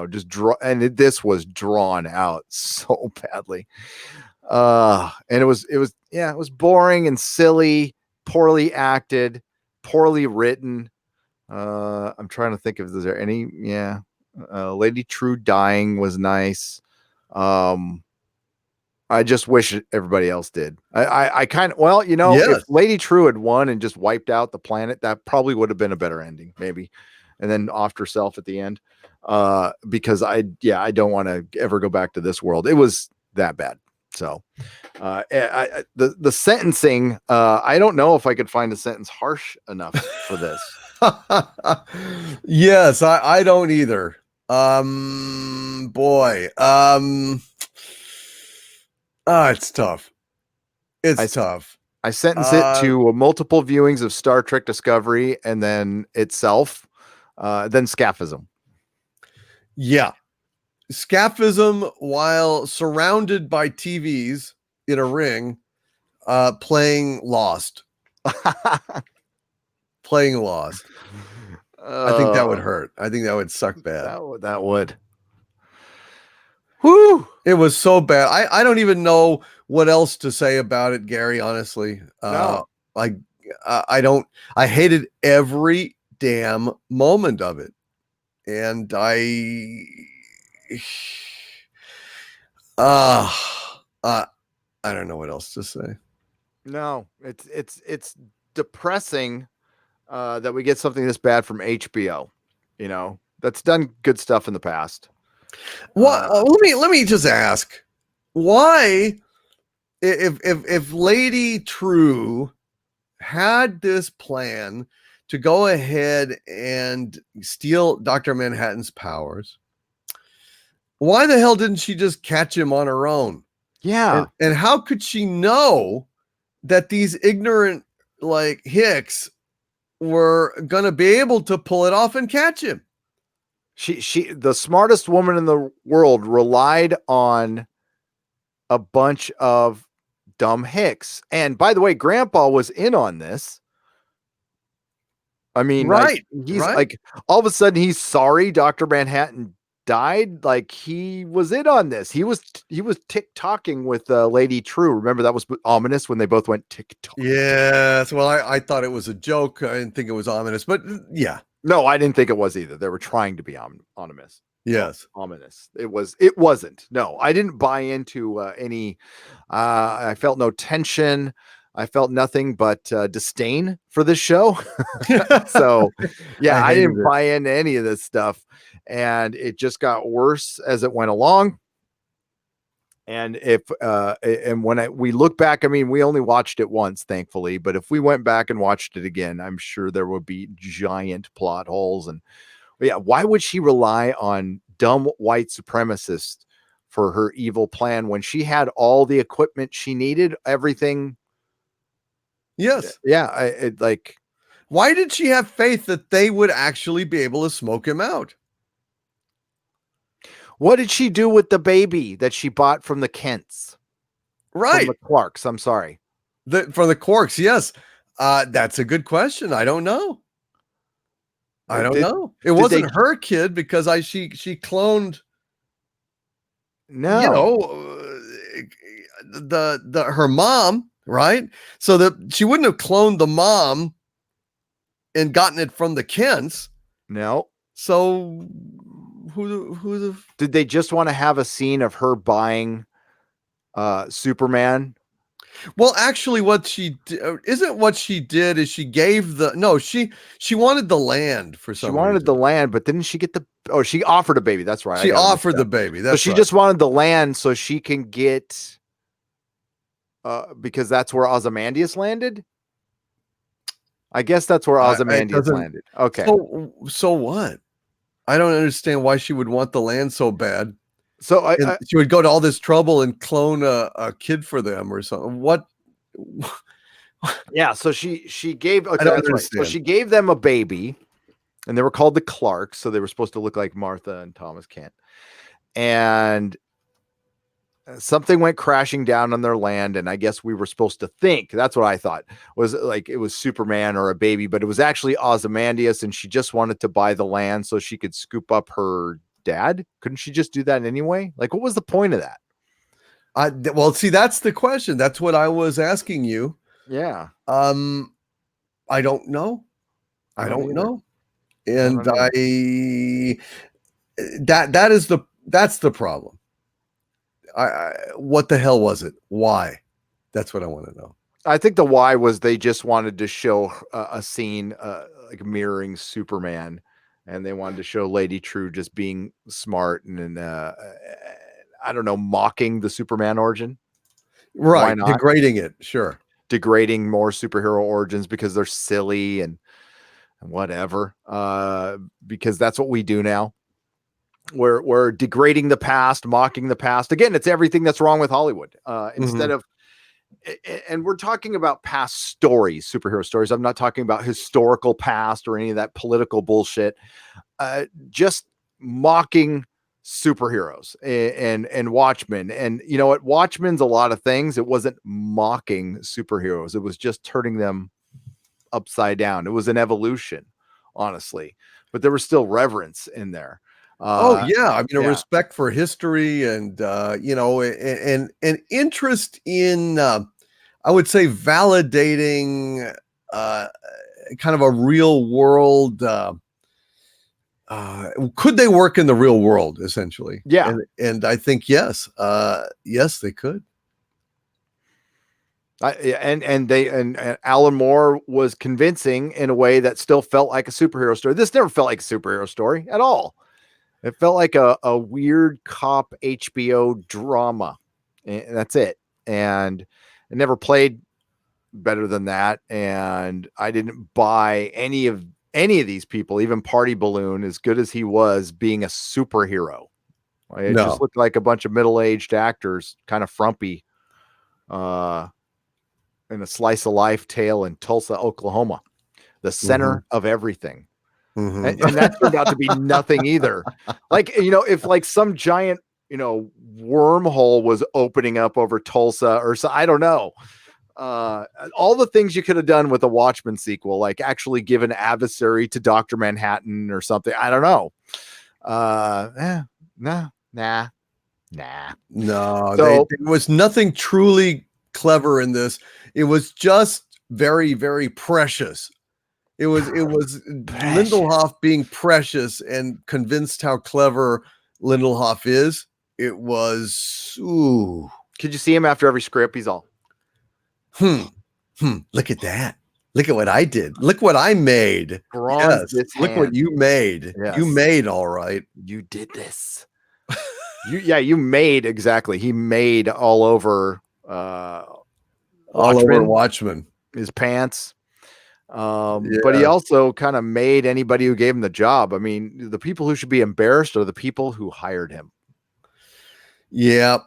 just draw. And this was drawn out so badly. And it was boring and silly, poorly acted, poorly written. I'm trying to think if there's any. Yeah, Lady True dying was nice. I just wish everybody else did. I kind of, yes. If Lady True had won and just wiped out the planet, that probably would have been a better ending, maybe. And then offed herself at the end. Because I don't want to ever go back to this world. It was that bad. So, the sentencing, I don't know if I could find a sentence harsh enough for this. Yes, I don't either. Boy. It's tough. It's tough. I sentence it to multiple viewings of Star Trek Discovery and then itself, then scaphism. Yeah. Scaphism while surrounded by TVs in a ring, playing Lost. Playing Lost. I think that would hurt. I think that would suck bad. That would. Whew. It was so bad. I don't even know what else to say about it, Gary, honestly. No. I hated every damn moment of it. And I don't know what else to say. No, it's depressing that we get something this bad from HBO. That's done good stuff in the past. Well, let me just ask, why, if Lady True had this plan to go ahead and steal Dr. Manhattan's powers, why the hell didn't she just catch him on her own? Yeah. And how could she know that these ignorant hicks were going to be able to pull it off and catch him? She the smartest woman in the world relied on a bunch of dumb hicks. And by the way, Grandpa was in on this. I mean, right. He's like, all of a sudden he's sorry Dr. Manhattan died. Like, he was in on this. He was tick-tocking with Lady True. Remember, that was ominous when they both went tick-tock. Yes. Well, I thought it was a joke. I didn't think it was ominous, but yeah. No, I didn't think it was either. They were trying to be ominous. Yes. Ominous. It wasn't. No, I didn't buy into any. I felt no tension. I felt nothing but disdain for this show. So, yeah, I didn't buy into any of this stuff. And it just got worse as it went along. And we look back, I mean, we only watched it once, thankfully, but if we went back and watched it again, I'm sure there would be giant plot holes and But yeah, why would she rely on dumb white supremacists for her evil plan when she had all the equipment she needed, everything? Yes. Yeah, Why did she have faith that they would actually be able to smoke him out? what did she do with the baby that she bought from the Kents? From Right. the Clarks, I'm sorry. For the Quarks, yes. That's a good question. I don't know. I don't know. It wasn't her kid because she cloned, no, her mom, right? So that she wouldn't have cloned the mom and gotten it from the Kents. no. So who Did they just want to have a scene of her buying Superman? Well, actually, what she isn't what she did is she gave she wanted the land for some She wanted reason. the land, but didn't she get she offered a baby. That's right. She offered the baby. That's so she right. just wanted the land so she can get because that's where Ozymandias landed. I guess that's where Ozymandias landed. Okay. So what? I don't understand why she would want the land so bad. So she would go to all this trouble and clone a kid for them or something. What? Yeah. So she gave. Okay, I don't that's right. understand. So she gave them a baby, and they were called the Clarks. So they were supposed to look like Martha and Thomas Kent. And something went crashing down on their land, and I guess we were supposed to think, that's what I thought, was like it was Superman or a baby, but it was actually Ozymandias, and she just wanted to buy the land so she could scoop up her dad. Couldn't she just do that anyway? Like, what was the point of that? Well, see, that's the question. That's what I was asking you. Yeah. I don't know. I don't know. And that's the problem. What the hell was it? Why? That's what I want to know. I think the why was they just wanted to show a scene like mirroring Superman, and they wanted to show Lady True just being smart and I don't know, mocking the Superman origin. Right. Degrading it. Sure. Degrading more superhero origins because they're silly and whatever. Because that's what we do now. We're degrading the past, mocking the past. Again, it's everything that's wrong with Hollywood. Instead of, and we're talking about past stories, superhero stories. I'm not talking about historical past or any of that political bullshit. Just mocking superheroes and Watchmen. And you know what? Watchmen's a lot of things. It wasn't mocking superheroes. It was just turning them upside down. It was an evolution, honestly, but there was still reverence in there. I mean, a respect for history and and an interest in I would say validating kind of a real world could they work in the real world essentially? Yeah. And I think yes they could. And Alan Moore was convincing in a way that still felt like a superhero story. This never felt like a superhero story at all. It felt like a weird cop HBO drama. And that's it. And it never played better than that. And I didn't buy any of these people, even Party Balloon, as good as he was, being a superhero. It just looked like a bunch of middle-aged actors, kind of frumpy, in a slice of life tale in Tulsa, Oklahoma, the center of everything. And that turned out to be nothing either. Like, if like some giant, wormhole was opening up over Tulsa or so, I don't know. All the things you could have done with a Watchmen sequel, like actually give an adversary to Dr. Manhattan or something. I don't know. Nah. No, So, there was nothing truly clever in this. It was just very, very precious. It was Lindelof being precious and convinced how clever Lindelof is. It was, ooh. Could you see him after every script? He's all, look at that. Look at what I did. Look what I made. Yes. Look what you made. Yes. You made all right. You did this. You made, exactly. He made all over Watchmen. His pants. But he also kind of made anybody who gave him the job. I mean, the people who should be embarrassed are the people who hired him. Yeah.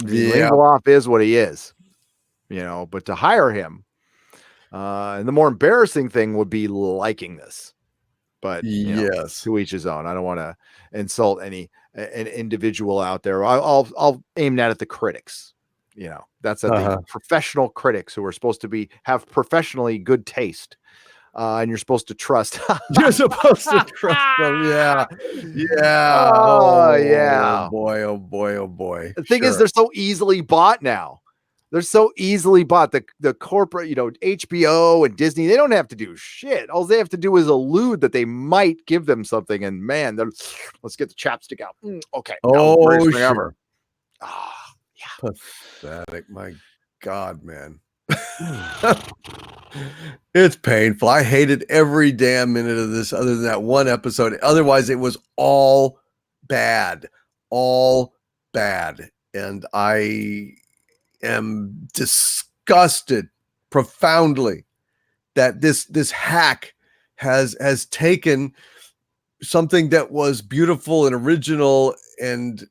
I mean, Lindelof is what he is, but to hire him, and the more embarrassing thing would be liking this. But yes, to each his own. I don't want to insult an individual out there. I'll aim that at the critics. That's at the professional critics who are supposed to have professionally good taste. And you're supposed to trust. You're supposed to trust them. Yeah. Oh, yeah. Oh boy. Oh boy. Oh boy. The thing is, they're so easily bought now. They're so easily bought. The corporate, HBO and Disney, they don't have to do shit. All they have to do is allude that they might give them something. And man, let's get the chapstick out. Okay. Oh, sure. Ever. Oh, yeah. Pathetic. My God, man. It's painful. I hated every damn minute of this other than that one episode. Otherwise, it was all bad. And I am disgusted profoundly that this hack has taken something that was beautiful and original and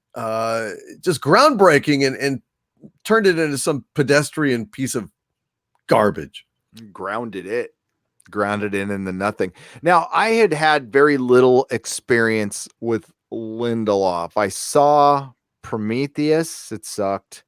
just groundbreaking and turned it into some pedestrian piece of garbage. Grounded in the nothing. Now, I had very little experience with Lindelof. I saw Prometheus. It sucked,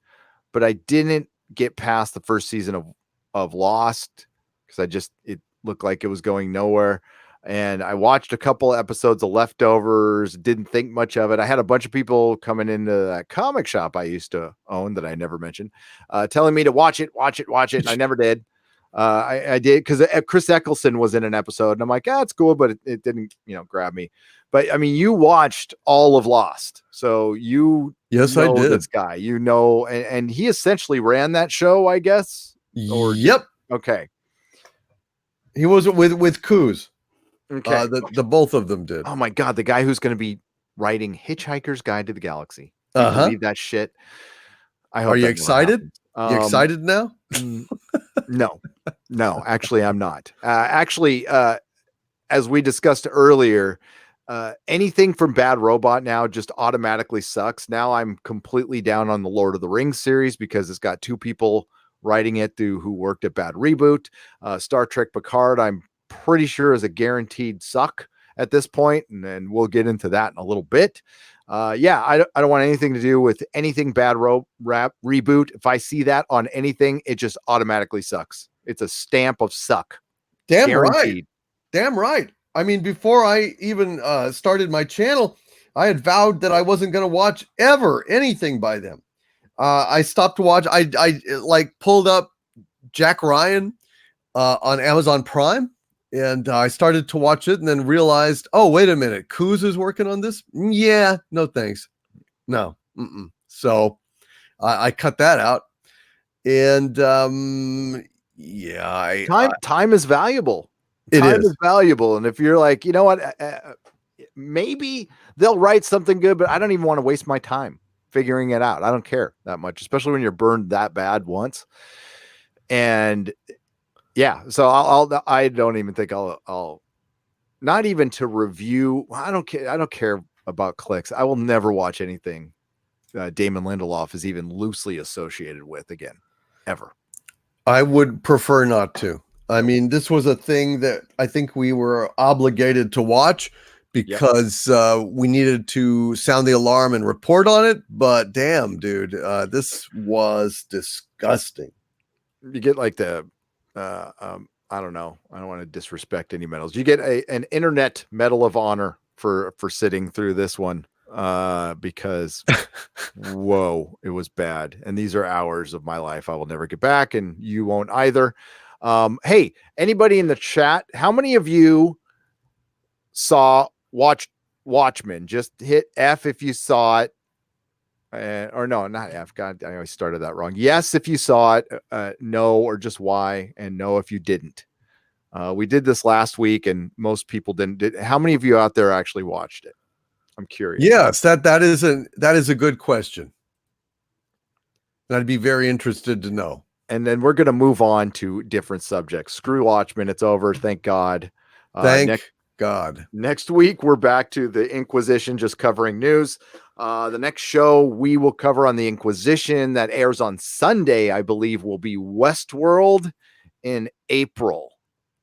but I didn't get past the first season of Lost because it looked like it was going nowhere. And I watched a couple episodes of Leftovers, didn't think much of it. I had a bunch of people coming into that comic shop I used to own that I never mentioned, telling me to watch it. And I never did. I did because Chris Eccleston was in an episode and I'm like, it's cool, but it didn't, grab me. But I mean, you watched all of Lost. So yes, I did. This guy, and he essentially ran that show, I guess. Yep. Okay. He was with Coos. Okay. The both of them did. Oh my God. The guy who's going to be writing Hitchhiker's Guide to the Galaxy. Believe that shit. I hope. Are you excited? You excited now? No, actually, I'm not. As we discussed earlier, anything from Bad Robot now just automatically sucks. Now I'm completely down on the Lord of the Rings series because it's got two people writing it who worked at Bad Reboot. Star Trek Picard, I'm pretty sure is a guaranteed suck at this point, and then we'll get into that in a little bit. I don't want anything to do with anything Bad Reboot. If I see that on anything, it just automatically sucks. It's a stamp of suck. Damn guaranteed. Right. Damn right. I mean, before I even started my channel, I had vowed that I wasn't going to watch ever anything by them. I stopped to watch. I pulled up Jack Ryan on Amazon Prime. And I started to watch it and then realized, oh, wait a minute. Coos is working on this? Yeah, no thanks. No. So I cut that out. And time is valuable. Time is valuable. And if you're like, you know what, maybe they'll write something good, but I don't even want to waste my time figuring it out. I don't care that much, especially when you're burned that bad once. And yeah, so I don't even think I'll not even to review. I don't care about clicks. I will never watch anything Damon Lindelof is even loosely associated with again, ever. I would prefer not to. I mean, this was a thing that I think we were obligated to watch because we needed to sound the alarm and report on it. But damn, dude, this was disgusting. You get like I don't know. I don't want to disrespect any medals. You get an internet medal of honor for sitting through this one because whoa, it was bad. And these are hours of my life I will never get back, and you won't either. Hey, anybody in the chat, how many of you saw Watchmen? Just hit F if you saw it. Or no, not F. God, I always started that wrong. Yes, if you saw it, no, or just Y, and no if you didn't. We did this last week, and most people didn't. How many of you out there actually watched it? I'm curious. Yes, that is a good question. And I'd be very interested to know. And then we're going to move on to different subjects. Screw Watchmen. It's over. Thank God. Thank God. Next week, we're back to the Inquisition, just covering news. The next show we will cover on the Inquisition that airs on Sunday, I believe, will be Westworld in April.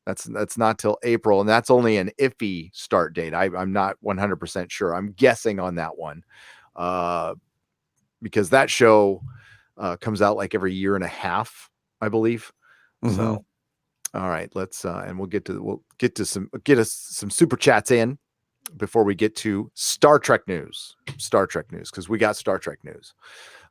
That's not till April, and that's only an iffy start date. I'm not 100% sure. I'm guessing on that one because that show comes out like every year and a half, I believe. Mm-hmm. So, all right, let's and we'll get us some super chats in before we get to Star Trek news, because we got Star Trek news.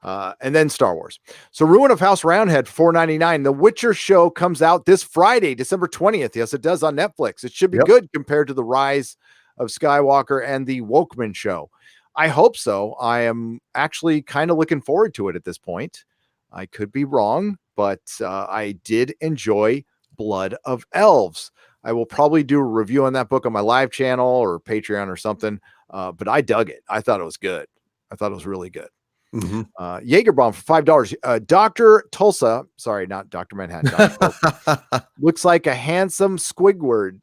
And then Star Wars. So Ruin of House Roundhead, $4.99. The Witcher show comes out this Friday, December 20th. Yes, it does on Netflix. It should be good compared to the Rise of Skywalker and the Wokemen show. I hope so. I am actually kind of looking forward to it at this point. I could be wrong, but I did enjoy Blood of Elves. I will probably do a review on that book on my live channel or Patreon or something. But I dug it. I thought it was good. I thought it was really good. Mm-hmm. Jaeger bomb for $5. Dr. Tulsa, sorry, not Dr. Manhattan. Dr. Tulsa, looks like a handsome Squidward.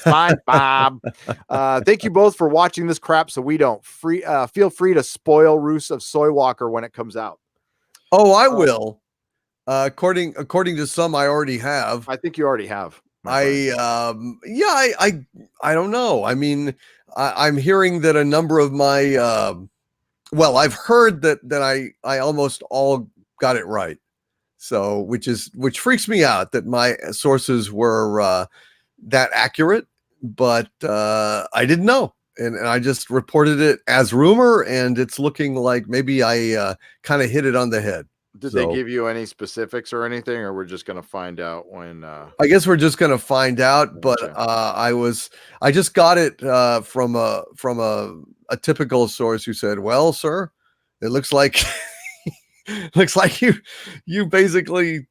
SpongeBob. Thank you both for watching this crap so we don't feel free to spoil Roos of Soywalker when it comes out. Oh, I will. According to some, I already have. I think you already have. I don't know. I mean, I'm hearing that a number of my well, I've heard that I almost all got it right. So, which freaks me out that my sources were that accurate, but I didn't know. And I just reported it as rumor, and it's looking like maybe I kind of hit it on the head. Did they give you any specifics or anything, or we're just going to find out when? I guess we're just going to find out. But I just got it from a typical source who said, "Well, sir, it looks like you basically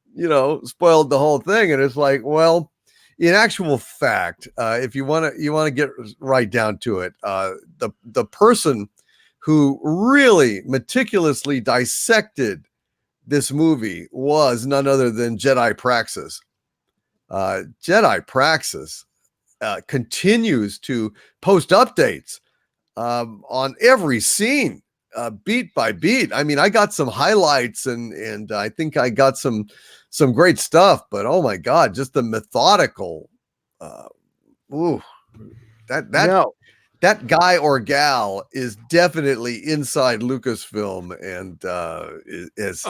spoiled the whole thing." And it's like, well, in actual fact, if you want to get right down to it, the person who really meticulously dissected this movie was none other than Jedi Praxis. Jedi Praxis continues to post updates on every scene, beat by beat. I mean, I got some highlights and I think I got some great stuff, but oh my God, just the methodical. That guy or gal is definitely inside Lucasfilm and is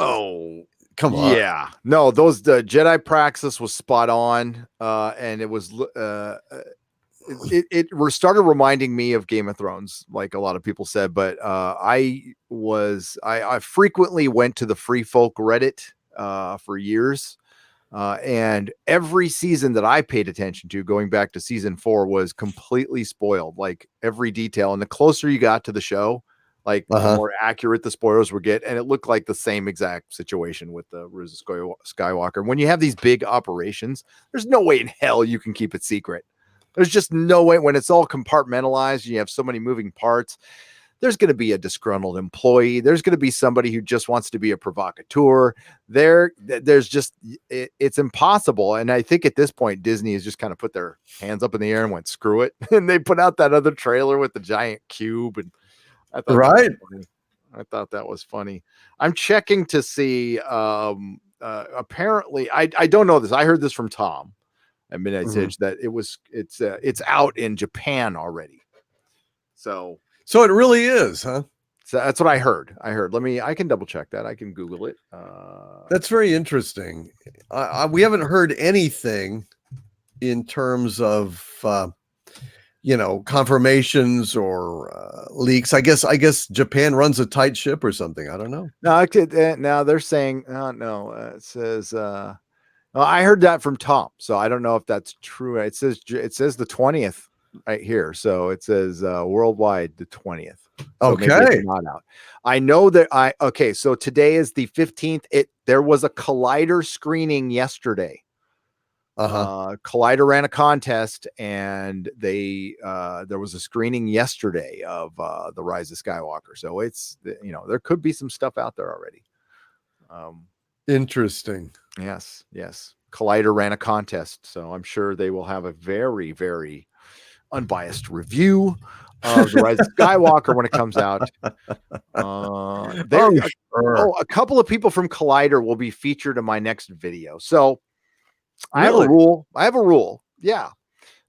come on. Yeah, no, the Jedi Praxis was spot on, and it was it started reminding me of Game of Thrones, like a lot of people said. But I frequently went to the Free Folk Reddit for years. And every season that I paid attention to, going back to season 4, was completely spoiled, like every detail. And the closer you got to the show, like the more accurate the spoilers would get. And it looked like the same exact situation with the Rise of Skywalker. When you have these big operations, there's no way in hell you can keep it secret. There's just no way. When it's all compartmentalized and you have so many moving parts, there's going to be a disgruntled employee. There's going to be somebody who just wants to be a provocateur. There's just, it's impossible. And I think at this point, Disney has just kind of put their hands up in the air and went, screw it. And they put out that other trailer with the giant cube. And I thought that was funny. I'm checking to see, apparently, I don't know this. I heard this from Tom at Midnight Edge that it's out in Japan already. So it really is, huh? So that's what I heard. I can double check that. I can Google it. That's very interesting. We haven't heard anything in terms of, confirmations or leaks. I guess Japan runs a tight ship or something. I don't know. No, now they're saying, no, it says, I heard that from Tom. So I don't know if that's true. It says the 20th. Right here, so it says worldwide the 20th. So maybe it's not out. I know that so today is the 15th. There was a Collider screening yesterday. Collider ran a contest, and there was a screening yesterday of the Rise of Skywalker. So it's there could be some stuff out there already. Interesting. Yes. Collider ran a contest, so I'm sure they will have a very, very unbiased review of The Rise of Skywalker when it comes out. A couple of people from Collider will be featured in my next video. So I have a rule. Yeah.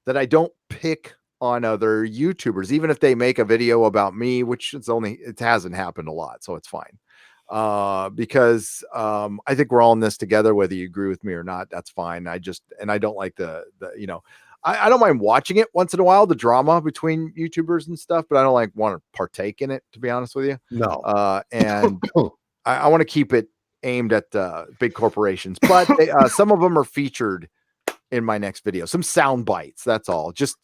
That I don't pick on other YouTubers, even if they make a video about me, which it hasn't happened a lot. So it's fine. Because I think we're all in this together, whether you agree with me or not, that's fine. I don't like I don't mind watching it once in a while, the drama between YouTubers and stuff, but I don't want to partake in it, to be honest with you. No. And I want to keep it aimed at big corporations, but some of them are featured in my next video, some sound bites. That's all. Just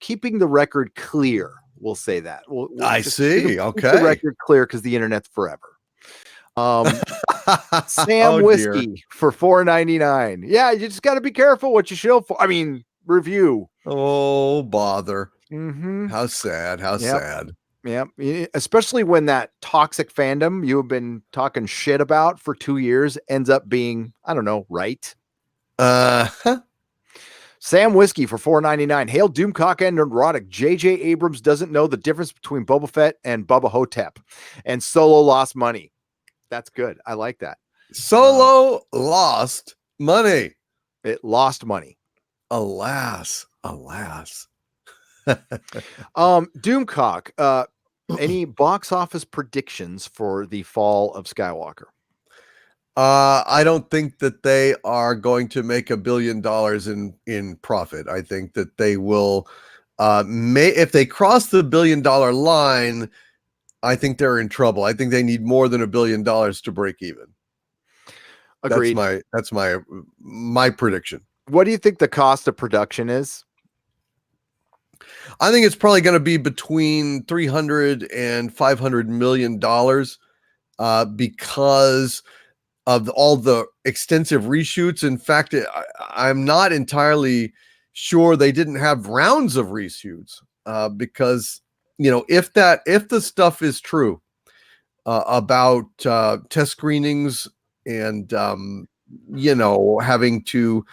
keeping the record clear. We'll say that. I see. Okay. Keep the record clear because the internet's forever. Sam Whiskey for $4.99. Yeah, you just got to be careful what you show for. I mean, review. Oh, bother. Mm-hmm. How sad. How sad. Yeah. Especially when that toxic fandom you have been talking shit about for 2 years ends up being, I don't know, right? Sam Whiskey for $4.99. Hail Doomcock and Nerdrotic. J.J. Abrams doesn't know the difference between Boba Fett and Bubba Hotep, and Solo lost money. That's good. I like that. Solo lost money. It lost money. Alas. Doomcock. Any box office predictions for the fall of Skywalker? I don't think that they are going to make $1 billion in profit. I think that they will, if they cross the $1 billion line, I think they're in trouble. I think they need more than $1 billion to break even. Agreed. That's my prediction. What do you think the cost of production is? I think it's probably going to be between $300 and $500 million, because of all the extensive reshoots. In fact, I'm not entirely sure they didn't have rounds of reshoots, because if the stuff is true about test screenings and having to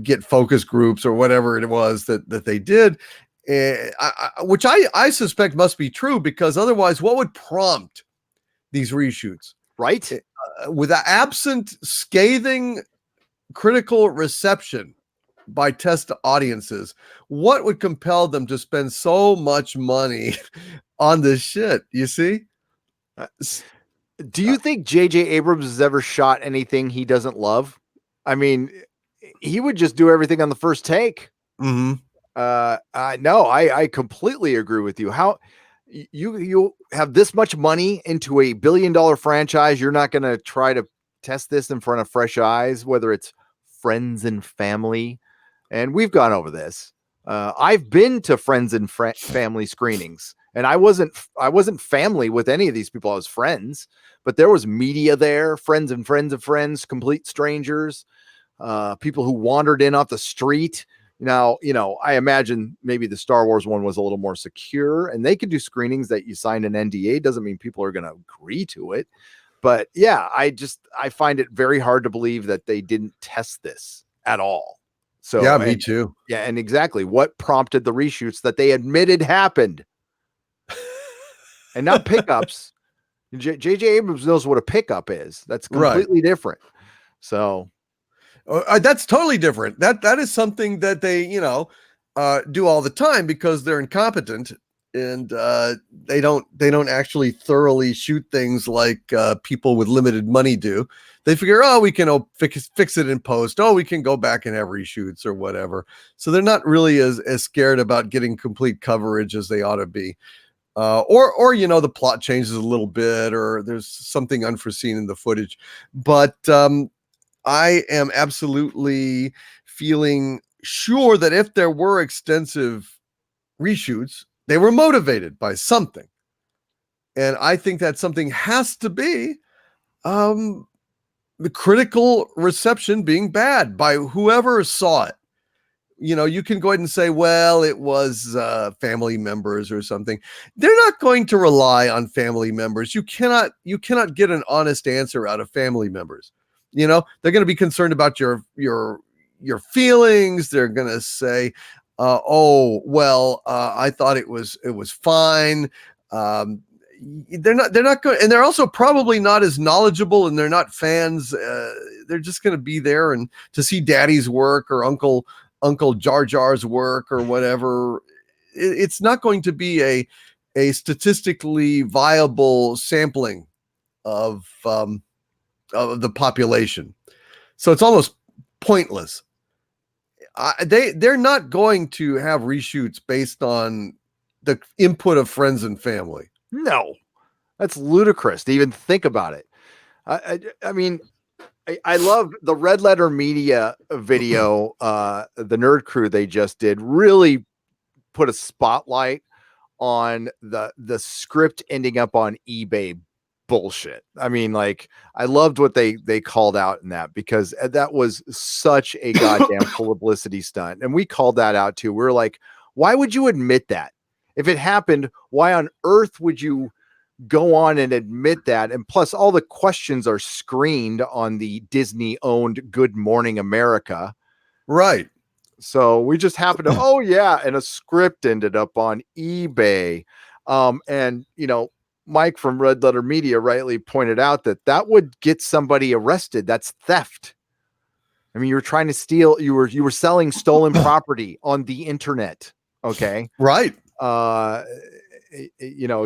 get focus groups or whatever it was that they did, which I suspect must be true, because otherwise what would prompt these reshoots? Right. With absent scathing critical reception by test audiences, what would compel them to spend so much money on this shit? You see? Do you think J.J. Abrams has ever shot anything he doesn't love? I mean, he would just do everything on the first take. Mm-hmm. No, I completely agree with you. How you have this much money into a $1 billion franchise, you're not going to try to test this in front of fresh eyes, whether it's friends and family. And we've gone over this. I've been to friends and family screenings, and I wasn't family with any of these people. I was friends, but there was media there, friends and friends of friends, complete strangers, people who wandered in off the street. Now, I imagine maybe the Star Wars one was a little more secure, and they could do screenings that you signed an NDA. Doesn't mean people are going to agree to it. But yeah, I find it very hard to believe that they didn't test this at all. So yeah, me too. Yeah, and exactly what prompted the reshoots that they admitted happened, and not pickups. J.J. Abrams knows what a pickup is. That's completely different. So. That's totally different. That is something that they, do all the time, because they're incompetent, and they don't actually thoroughly shoot things like people with limited money do. They figure, we can fix it in post. We can go back and have reshoots or whatever. So they're not really as scared about getting complete coverage as they ought to be. Or the plot changes a little bit, or there's something unforeseen in the footage. But I am absolutely feeling sure that if there were extensive reshoots, they were motivated by something. And I think that something has to be the critical reception being bad by whoever saw it. you can go ahead and say, well, it was family members or something. They're not going to rely on family members. You cannot get an honest answer out of family members. They're going to be concerned about your feelings. They're going to say, oh, well, I thought it was fine. They're not good, and they're also probably not as knowledgeable, and they're not fans. They're just going to be there and to see Daddy's work or Uncle Jar Jar's work or whatever. It's not going to be a statistically viable sampling of the population, so it's almost pointless. They're not going to have reshoots based on the input of friends and family. No, that's ludicrous to even think about it. I mean, I love the Red Letter Media video. The Nerd Crew they just did really put a spotlight on the script ending up on eBay bullshit. I mean, like, I loved what they called out in that, because that was such a goddamn publicity stunt. And we called that out too. We're like, why would you admit that? If it happened, why on earth would you go on and admit that? And plus, all the questions are screened on the Disney-owned Good Morning America. Right. So we just happened to, oh yeah, and a script ended up on eBay. And Mike from Red Letter Media rightly pointed out that would get somebody arrested. That's theft. I mean, you were trying to steal, you were selling stolen property on the internet. Okay. Right.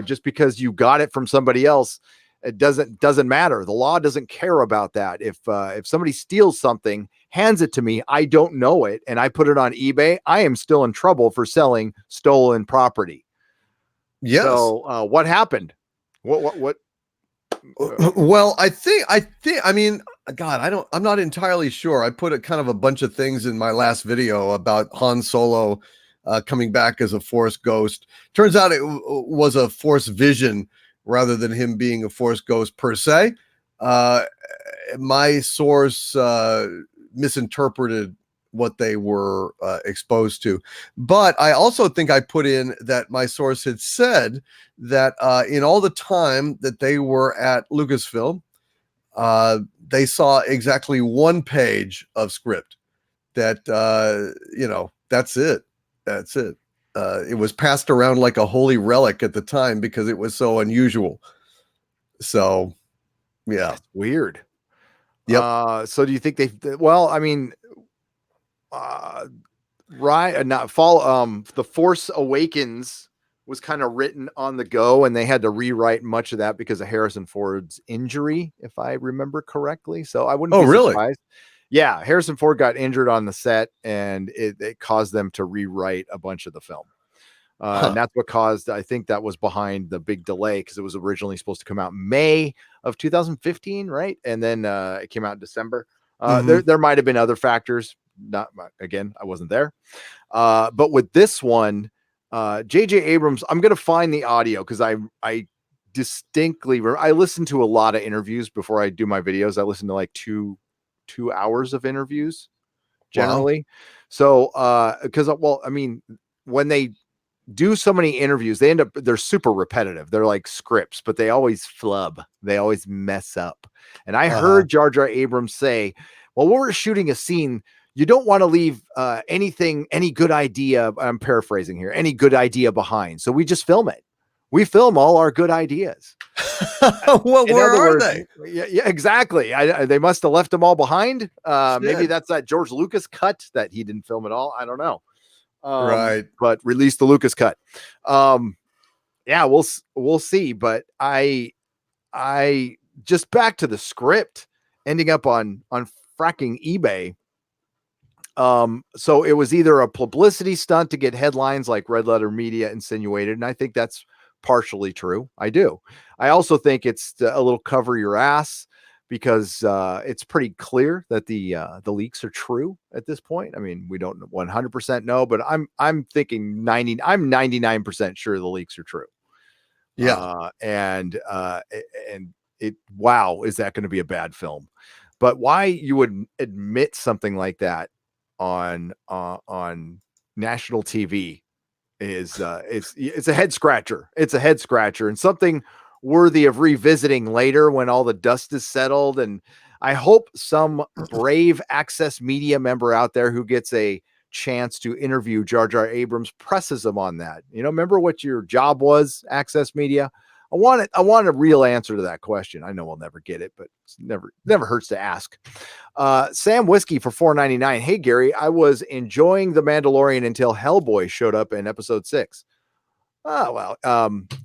Just because you got it from somebody else, it doesn't matter. The law doesn't care about that. If somebody steals something, hands it to me, I don't know it, and I put it on eBay, I am still in trouble for selling stolen property. Yes. So what happened? What? Well, I mean, God, I'm not entirely sure. I put a kind of a bunch of things in my last video about Han Solo coming back as a Force ghost. Turns out it was a Force vision rather than him being a Force ghost per se. My source misinterpreted what they were exposed to. But I also think I put in that my source had said that in all the time that they were at Lucasfilm, they saw exactly one page of script that, that's it. That's it. It was passed around like a holy relic at the time because it was so unusual. So, yeah. That's weird. Yep. So do you think well, I mean, The Force Awakens was kind of written on the go, and they had to rewrite much of that because of Harrison Ford's injury, if I remember correctly. So I wouldn't be surprised. Yeah, Harrison Ford got injured on the set, and it caused them to rewrite a bunch of the film. And that's what caused, I think that was behind the big delay, because it was originally supposed to come out May of 2015, right? And then it came out in December. There might have been other factors. Again, I wasn't there. But with this one, J.J. Abrams, I'm going to find the audio, because I distinctly, I listen to a lot of interviews before I do my videos. I listen to like two hours of interviews generally. Wow. So, because, well, I mean, when they do so many interviews, they're super repetitive. They're like scripts, but they always flub. They always mess up. And I heard Jar Jar Abrams say, well, when we're shooting a scene, you don't want to leave any good idea. I'm paraphrasing here, any good idea behind. So we just film it. We film all our good ideas. Well, where are they? Yeah, exactly. They must have left them all behind. Maybe that's that George Lucas cut that he didn't film at all. I don't know. Right. But release the Lucas cut. Yeah, we'll see. But I just back to the script ending up on fracking eBay. So it was either a publicity stunt to get headlines like Red Letter Media insinuated, and I think that's partially true. I do. I also think it's a little cover your ass, because it's pretty clear that the leaks are true at this point. I mean, we don't 100% know, but I'm thinking 99% sure the leaks are true. Yeah. And wow, is that going to be a bad film? But why you would admit something like that on national TV is it's a head scratcher. It's a head scratcher and something worthy of revisiting later when all the dust is settled. And I hope some brave Access Media member out there who gets a chance to interview Jar Jar Abrams presses him on that. Remember what your job was, Access Media? I want a real answer to that question. I know we'll never get it, but it's never hurts to ask. Sam Whiskey for $4.99. Hey Gary, I was enjoying The Mandalorian until Hellboy showed up in episode 6. Oh well,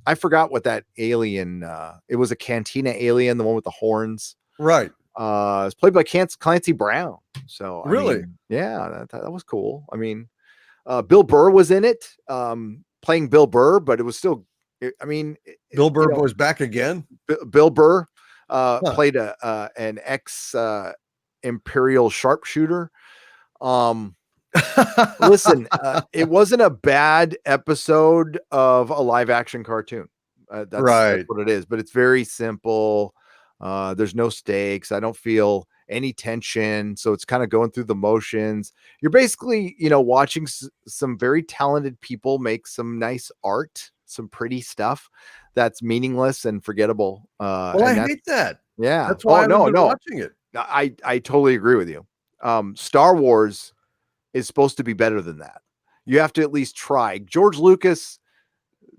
I forgot what that alien. It was a Cantina alien, the one with the horns. Right. It's played by Clancy Brown. So really, yeah, that was cool. Bill Burr was in it, playing Bill Burr, but it was still. Bill Burr was back again. Bill Burr played an ex Imperial sharpshooter. Listen, it wasn't a bad episode of a live action cartoon. That's what it is, but it's very simple. There's no stakes. I don't feel any tension. So it's kind of going through the motions. You're basically, watching some very talented people make some nice art, some pretty stuff that's meaningless and forgettable. Well, I hate that. Yeah. That's why I'm watching it. I totally agree with you. Star Wars is supposed to be better than that. You have to at least try. George Lucas's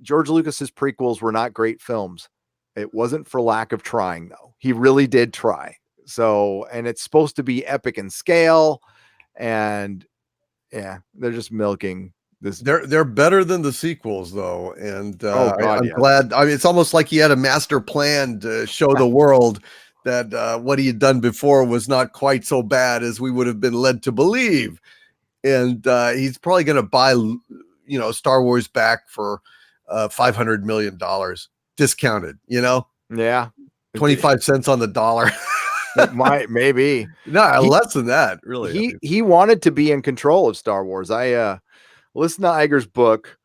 prequels were not great films. It wasn't for lack of trying though. He really did try. So, and it's supposed to be epic in scale, and yeah, they're just milking this. They're better than the sequels though. And I'm yeah. glad. It's almost like he had a master plan to show the world that what he had done before was not quite so bad as we would have been led to believe. And he's probably going to buy, Star Wars back for $500 million discounted, Yeah. 25 cents on the dollar. It might, maybe. No, less than that, really. He wanted to be in control of Star Wars. I listened to Iger's book,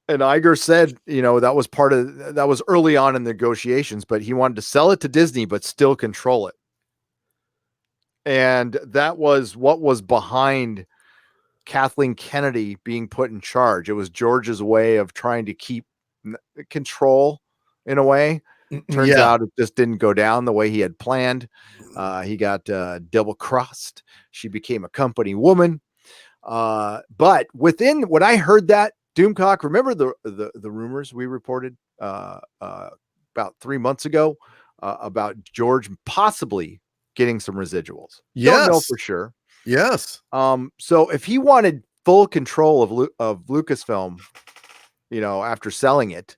and Iger said, that was early on in the negotiations, but he wanted to sell it to Disney, but still control it. And that was what was behind Kathleen Kennedy being put in charge. It was George's way of trying to keep control in a way. Turns out it just didn't go down the way he had planned. He got double crossed. She became a company woman. But within when I heard that, Doomcock, remember the rumors we reported about 3 months ago about George possibly getting some residuals? Yes. Don't know for sure. Yes. So if he wanted full control of Lucasfilm, after selling it,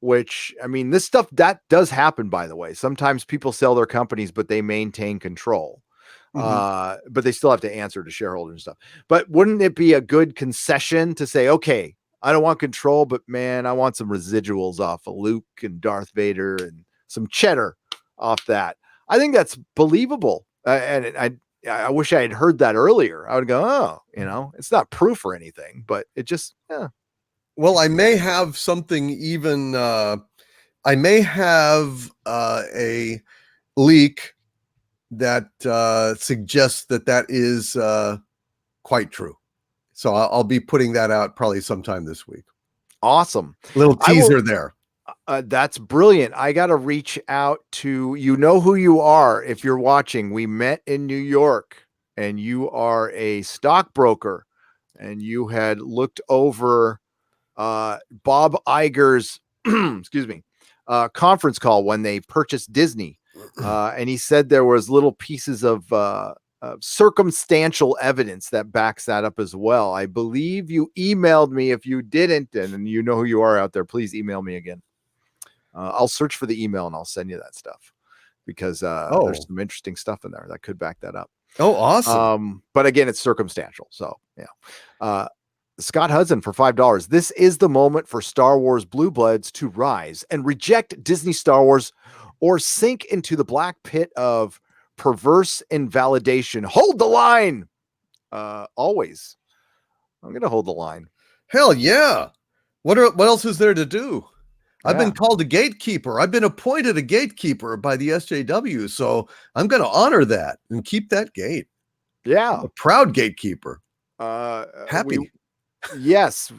which, this stuff that does happen, by the way. Sometimes people sell their companies, but they maintain control. But they still have to answer to shareholders and stuff. But wouldn't it be a good concession to say, okay, I don't want control, but man, I want some residuals off of Luke and Darth Vader and some cheddar off that. I think that's believable. And I wish I had heard that earlier. I would go, it's not proof or anything, but it just, yeah. Well, I may have something even, I may have a leak that suggests that is quite true. So I'll be putting that out probably sometime this week. Awesome. Little teaser there. That's brilliant. I got to reach out to, who you are. If you're watching, we met in New York and you are a stockbroker and you had looked over Bob Iger's, conference call when they purchased Disney. And he said there was little pieces of circumstantial evidence that backs that up as well. I believe you emailed me. If you didn't, and you know who you are out there, please email me again. I'll search for the email and I'll send you that stuff because there's some interesting stuff in there that could back that up. Oh, awesome. But again, it's circumstantial. So yeah. Scott Hudson for $5. This is the moment for Star Wars blue bloods to rise and reject Disney Star Wars or sink into the black pit of perverse invalidation. Hold the line. Always. I'm going to hold the line. Hell yeah. What else is there to do? I've been called a gatekeeper. I've been appointed a gatekeeper by the SJW. So I'm going to honor that and keep that gate. Yeah. A proud gatekeeper. Uh, we Happy. yes.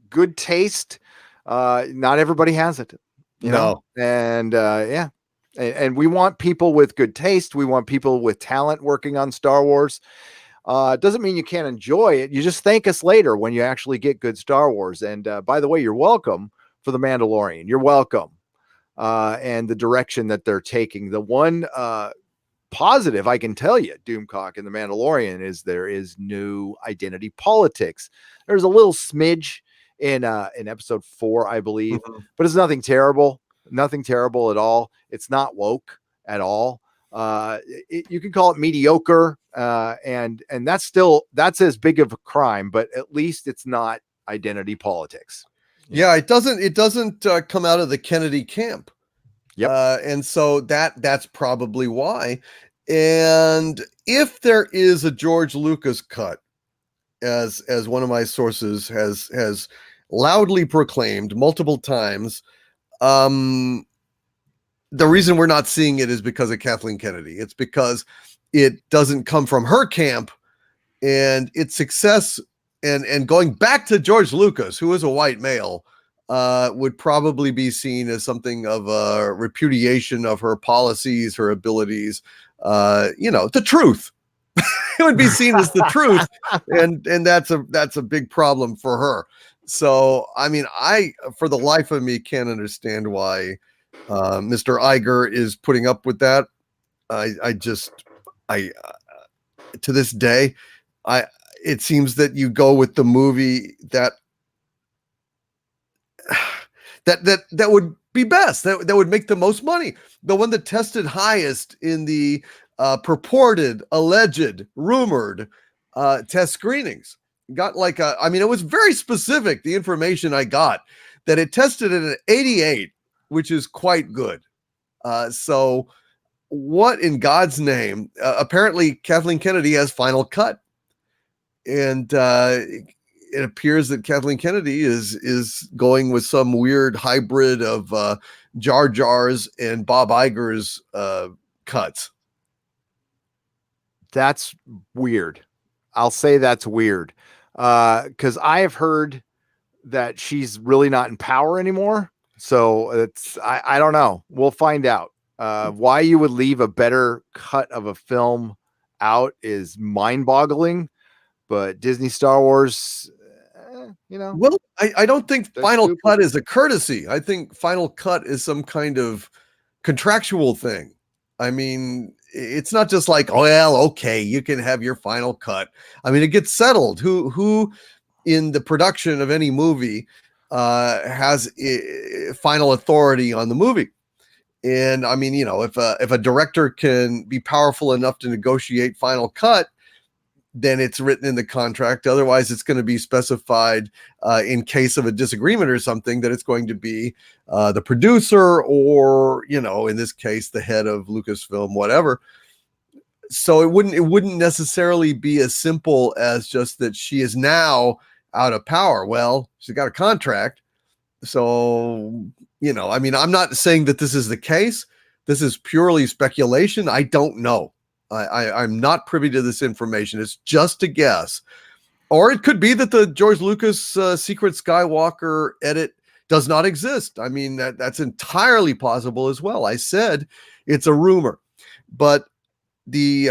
Good taste. Not everybody has it, No. and yeah. And we want people with good taste. We want people with talent working on Star Wars. It doesn't mean you can't enjoy it. You just thank us later when you actually get good Star Wars. And by the way, you're welcome for The Mandalorian. You're welcome. And the direction that they're taking. The one positive I can tell you, Doomcock and The Mandalorian, is there is new identity politics. There's a little smidge in episode 4, I believe, Mhm. but it's nothing terrible. Nothing terrible at all. It's not woke at all. You can call it mediocre, and that's as big of a crime, but at least it's not identity politics. Yeah, it doesn't come out of the Kennedy camp. Yep. And so that's probably why. And if there is a George Lucas cut, as one of my sources has loudly proclaimed multiple times, the reason we're not seeing it is because of Kathleen Kennedy. It's because it doesn't come from her camp, and its success and going back to George Lucas, who is a white male, would probably be seen as something of a repudiation of her policies, her abilities, the truth. It would be seen as the truth, and that's a big problem for her. So, I mean, I for the life of me can't understand why Mr. Iger is putting up with that. I just to this day, I it seems that you go with the movie that that would be best, that would make the most money, the one that tested highest in the purported, alleged, rumored test screenings. Got like I mean, it was very specific, the information I got, that it tested at an 88, which is quite good. So what in God's name? Apparently Kathleen Kennedy has final cut, and it appears that Kathleen Kennedy is going with some weird hybrid of Jar Jar's and Bob Iger's cuts. That's weird. I'll say that's weird. Because I have heard that she's really not in power anymore. So I don't know. We'll find out. Why you would leave a better cut of a film out is mind-boggling. But Disney Star Wars, Well, I don't think they're final stupid. cut is a courtesy. I think final cut is some kind of contractual thing. I mean, it's not just like, oh, well, okay, you can have your final cut. I mean, it gets settled. Who in the production of any movie has final authority on the movie? And I mean, if a director can be powerful enough to negotiate final cut, then it's written in the contract. Otherwise, it's going to be specified in case of a disagreement or something that it's going to be the producer, or in this case, the head of Lucasfilm, whatever. So it wouldn't necessarily be as simple as just that she is now out of power. Well, she's got a contract. So, I mean, I'm not saying that this is the case. This is purely speculation. I don't know. I'm not privy to this information. It's just a guess. Or it could be that the George Lucas Secret Skywalker edit does not exist. I mean, that's entirely possible as well. I said it's a rumor. But the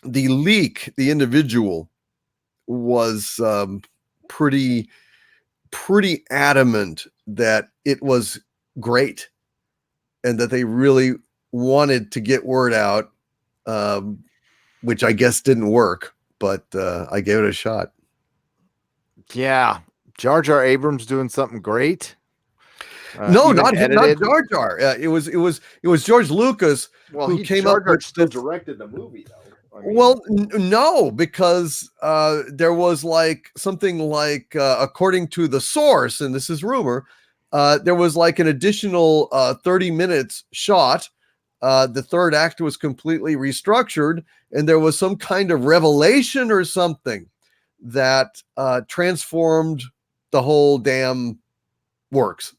leak, the individual, was pretty adamant that it was great and that they really wanted to get word out, which I guess didn't work, but I gave it a shot. Yeah, Jar Jar Abrams doing something great. No, even not edited. Jar Jar. It was George Lucas who came Jar up Jar with still this. directed the movie though. I mean, Well, no, because there was like something like, according to the source, and this is rumor, there was like an additional 30 minutes shot. The third act was completely restructured, and there was some kind of revelation or something that transformed the whole damn works.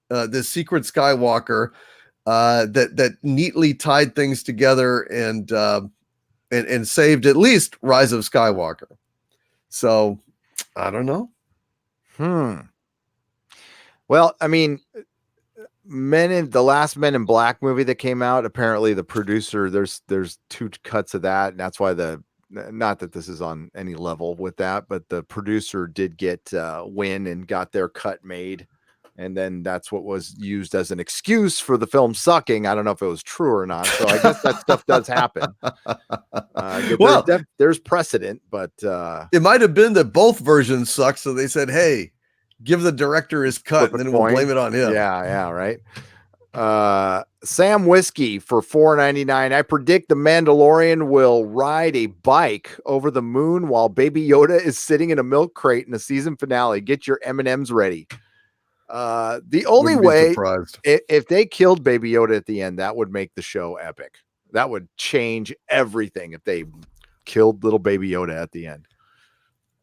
This Secret Skywalker that neatly tied things together and and saved at least Rise of Skywalker. So I don't know. Well, I mean, the last Men in Black movie that came out, apparently the producer, there's 2 cuts of that, and that's why not that this is on any level with that, but the producer did get win and got their cut made, and then that's what was used as an excuse for the film sucking. I don't know if it was true or not, so I guess that stuff does happen. Well, there's precedent, but it might have been that both versions suck, so they said, hey, give the director his cut and then we'll blame it on him. Yeah, right. Sam Whiskey for $4.99. I predict the Mandalorian will ride a bike over the moon while Baby Yoda is sitting in a milk crate in the season finale. Get your M&Ms ready. The only way, if they killed Baby Yoda at the end, that would make the show epic. That would change everything if they killed little Baby Yoda at the end.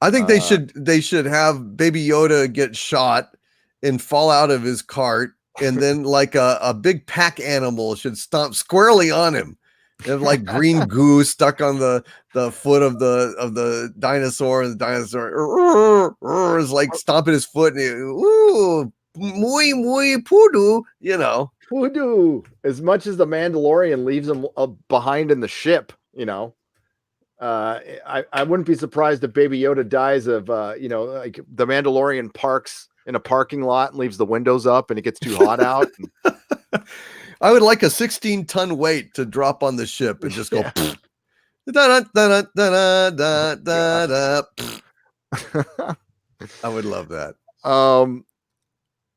I think they should have Baby Yoda get shot and fall out of his cart, and then like a big pack animal should stomp squarely on him. And like green goo stuck on the foot of the dinosaur, and the dinosaur is like stomping his foot, and ooh, muy poodoo, you know. Poodoo. As much as the Mandalorian leaves him behind in the ship, you know. I wouldn't be surprised if Baby Yoda dies of, like the Mandalorian parks in a parking lot and leaves the windows up and it gets too hot out. I would like a 16-ton weight to drop on the ship and just go. I would love that.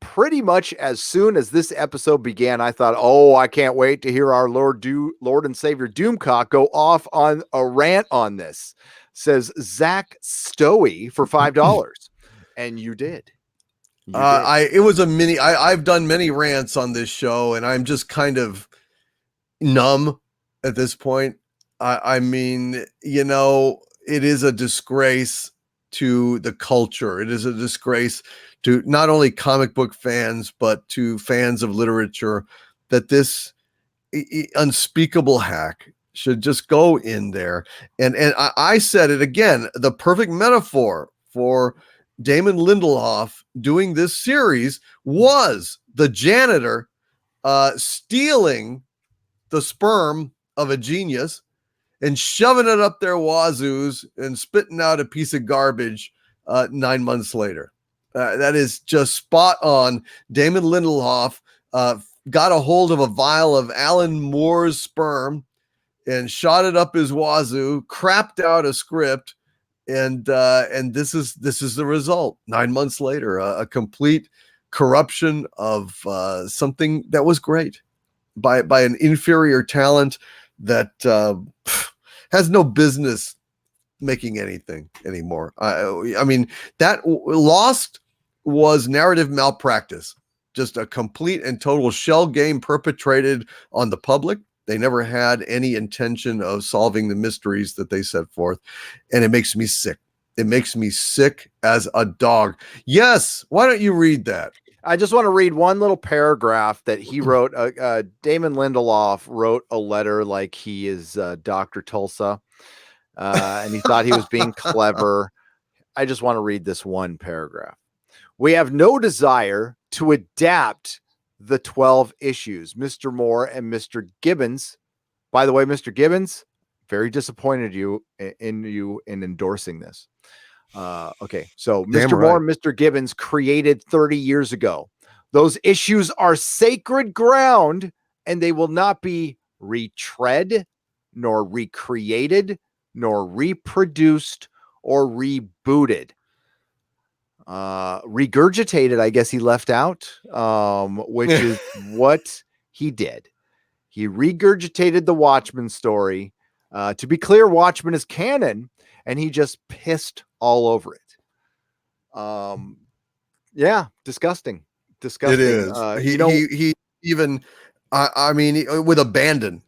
Pretty much as soon as this episode began, I thought, oh, I can't wait to hear our Lord and Savior Doomcock go off on a rant on this, says Zach Stowey for $5. And you did. It was a mini. I've done many rants on this show, and I'm just kind of numb at this point. I mean, it is a disgrace to the culture. It is a disgrace to not only comic book fans, but to fans of literature, that this unspeakable hack should just go in there. And I said it again, the perfect metaphor for Damon Lindelof doing this series was the janitor stealing the sperm of a genius and shoving it up their wazoos and spitting out a piece of garbage 9 months later. That is just spot on. Damon Lindelof got a hold of a vial of Alan Moore's sperm and shot it up his wazoo, crapped out a script, and this is the result. 9 months later, a complete corruption of something that was great by an inferior talent that has no business making anything anymore. I mean, that Lost was narrative malpractice, just a complete and total shell game perpetrated on the public. They never had any intention of solving the mysteries that they set forth, and it makes me sick. It makes me sick as a dog. Yes, why don't you read that? I just want to read one little paragraph that he wrote. Damon Lindelof wrote a letter like he is Dr. Tulsa, and he thought he was being clever. I just want to read this one paragraph. We have no desire to adapt the 12 issues. Mr. Moore and Mr. Gibbons, by the way, Mr. Gibbons, very disappointed in endorsing this. Okay, so Mr. Moore and Mr. Gibbons created 30 years ago. Those issues are sacred ground, and they will not be retread, nor recreated, nor reproduced, or rebooted. Regurgitated, I guess he left out, which is what he did. He regurgitated the Watchmen story. To be clear, Watchmen is canon, and he just pissed all over it. Yeah, disgusting. It is. He even, I mean, with abandon,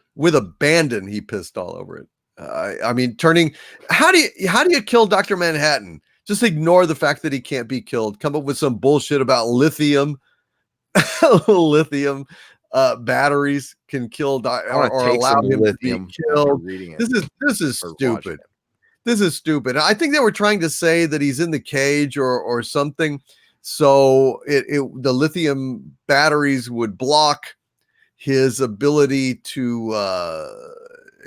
he pissed all over it. I mean, how do you kill Dr. Manhattan? Just ignore the fact that he can't be killed. Come up with some bullshit about lithium. Lithium. batteries can kill I want to or take allow some him to be lithium after killed. reading it. This is or watching stupid. it. This is stupid. I think they were trying to say that he's in the cage or something, so the lithium batteries would block his ability to.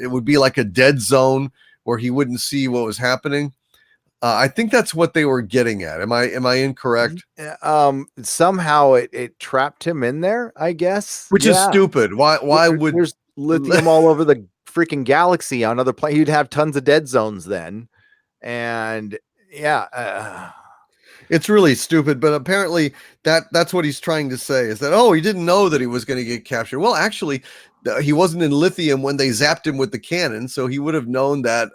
It would be like a dead zone where he wouldn't see what was happening. I think that's what they were getting at. Am I incorrect? Somehow it trapped him in there, I guess. Which is stupid. Why would there's lithium all over the freaking galaxy on other planets? You'd have tons of dead zones then. And it's really stupid, but apparently that's what he's trying to say is that, oh, he didn't know that he was going to get captured. Well, actually, he wasn't in lithium when they zapped him with the cannon, so he would have known that,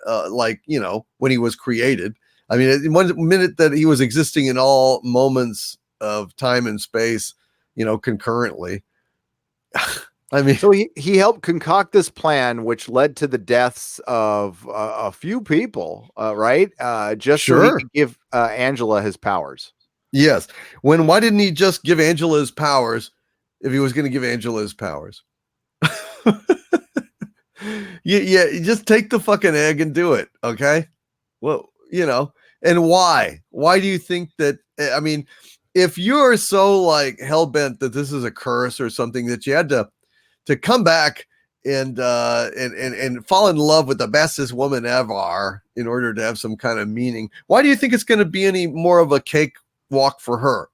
when he was created. I mean, in 1 minute that he was existing in all moments of time and space, concurrently. I mean, so he helped concoct this plan, which led to the deaths of a few people, right? Just so he could give Angela his powers. Yes. Why didn't he just give Angela his powers if he was going to give Angela his powers? Yeah, you just take the fucking egg and do it, okay? Well, and why? Why do you think that? I mean, if you're so like hell bent that this is a curse or something that you had to come back and fall in love with the bestest woman ever in order to have some kind of meaning, why do you think it's going to be any more of a cakewalk for her?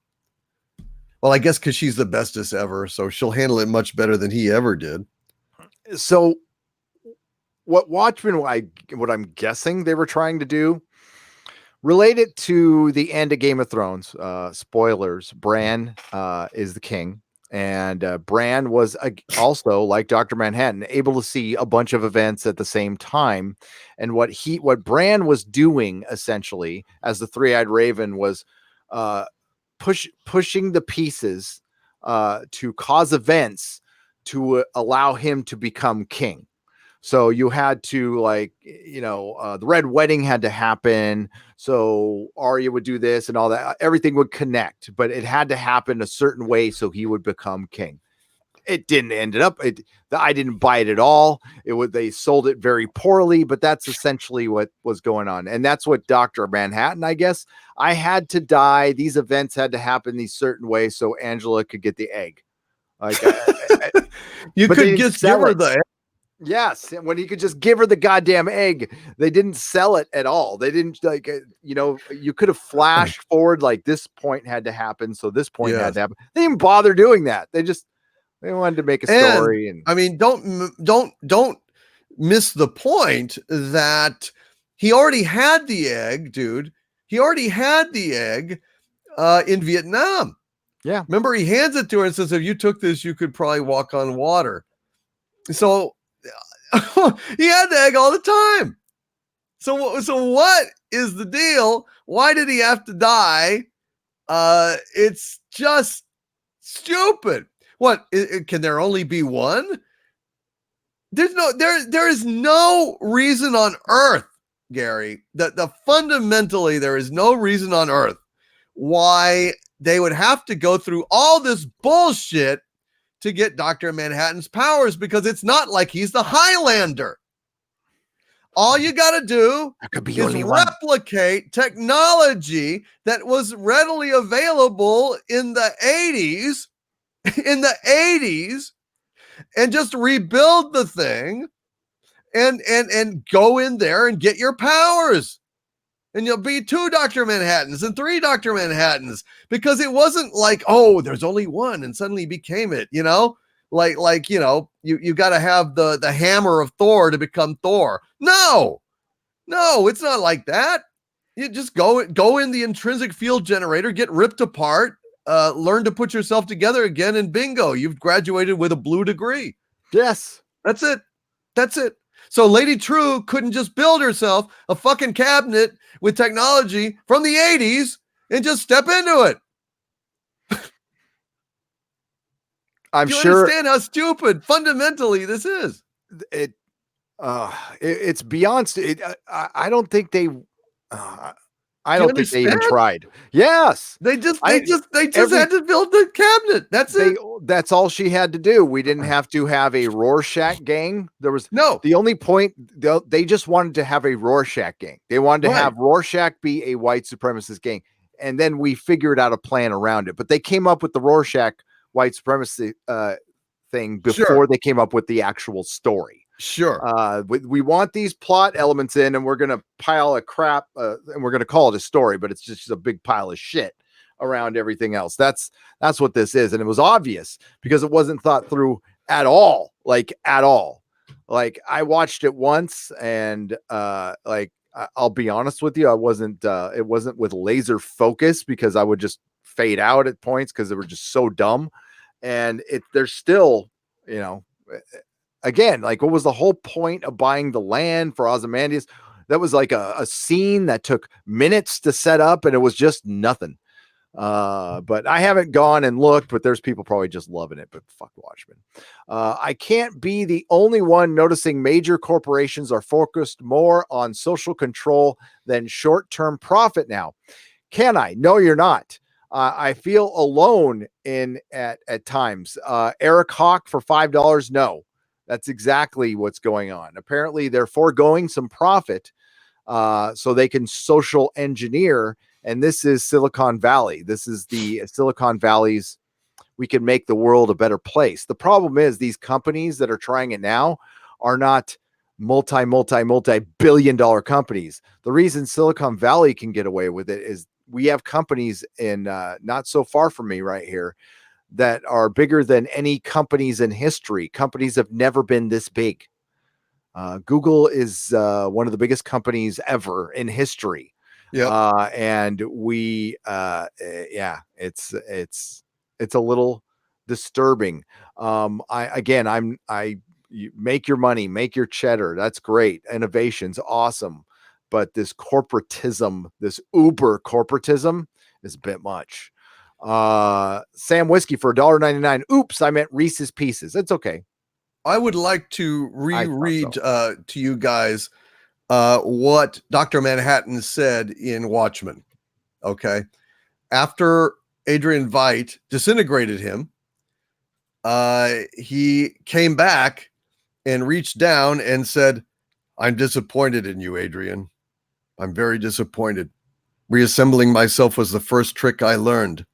Well, I guess because she's the bestest ever, so she'll handle it much better than he ever did. So what Watchmen, what I'm guessing they were trying to do, related to the end of Game of Thrones, spoilers, Bran is the king. And Bran was also, like Dr. Manhattan, able to see a bunch of events at the same time. And what Bran was doing essentially as the three-eyed raven was pushing the pieces to cause events to allow him to become king. So you had to the Red Wedding had to happen. So Arya would do this and all that. Everything would connect, but it had to happen a certain way so he would become king. It didn't end up. I didn't buy it at all. They sold it very poorly, but that's essentially what was going on. And that's what Dr. Manhattan, I guess. I had to die. These events had to happen these certain ways so Angela could get the egg. You could just give her the egg. Yes, when he could just give her the goddamn egg. They didn't sell it at all. They didn't you could have flashed forward like this point had to happen, so this point had to happen. They didn't bother doing that. They wanted to make a story. And I mean, don't miss the point that he already had the egg, dude. He already had the egg in Vietnam. Yeah. Remember, he hands it to her and says, if you took this, you could probably walk on water. So he had the egg all the time. So what is the deal? Why did he have to die? It's just stupid. What, can there only be one? There is no reason on earth, Gary, that fundamentally there is no reason on earth why they would have to go through all this bullshit to get Dr. Manhattan's powers, because it's not like he's the Highlander. All you got to do is replicate technology that was readily available in the 80s, and just rebuild the thing and go in there and get your powers. And you'll be 2 Dr. Manhattans and 3 Dr. Manhattans, because it wasn't like, oh, there's only one and suddenly became it, you got to have the hammer of Thor to become Thor. No, it's not like that. You just go in the intrinsic field generator, get ripped apart, learn to put yourself together again, and bingo, you've graduated with a blue degree. Yes. That's it. So Lady True couldn't just build herself a fucking cabinet with technology from the 80s and just step into it. I'm Do you sure understand how stupid fundamentally this is? It's beyond. I don't think they. I Do you don't think they even understand? tried. Yes. They just I every had to build the cabinet. That's they it. that's all she had to do. We didn't have to have a Rorschach gang. There was No, the only point they just wanted to have a Rorschach gang. They wanted to right. have Rorschach be a white supremacist gang. And then we figured out a plan around it. But they came up with the Rorschach white supremacy thing before Sure. they came up with the actual story. Sure. We want these plot elements in, and we're going to pile of crap, and we're going to call it a story, but it's just a big pile of shit around everything else. That's what this is. And it was obvious because it wasn't thought through at all. Like at all. Like I watched it once and I'll be honest with you, it wasn't with laser focus because I would just fade out at points because they were just so dumb. And there's still, again, like what was the whole point of buying the land for Ozymandias? That was like a scene that took minutes to set up and it was just nothing. But I haven't gone and looked, but there's people probably just loving it, but fuck Watchmen. I can't be the only one noticing major corporations are focused more on social control than short-term profit now. Can I? No, you're not. I feel alone at times. Eric Hawk for $5. No, that's exactly what's going on. Apparently they're foregoing some profit so they can social engineer. And this is Silicon Valley. This is the Silicon Valley's, we can make the world a better place. The problem is these companies that are trying it now are not multi-billion dollar companies. The reason Silicon Valley can get away with it is we have companies in not so far from me right here that are bigger than any companies in history. Companies have never been this big. Google is one of the biggest companies ever in history. Yeah. And we, it's a little disturbing. You make your money, make your cheddar. That's great. Innovation's awesome. But this corporatism, this uber corporatism is a bit much. Sam Whiskey for $1.99. Oops, I meant Reese's Pieces. It's okay. I would like to reread to you guys what Dr. Manhattan said in Watchmen. Okay. After Adrian Veidt disintegrated him, he came back and reached down and said, "I'm disappointed in you, Adrian. I'm very disappointed. Reassembling myself was the first trick I learned.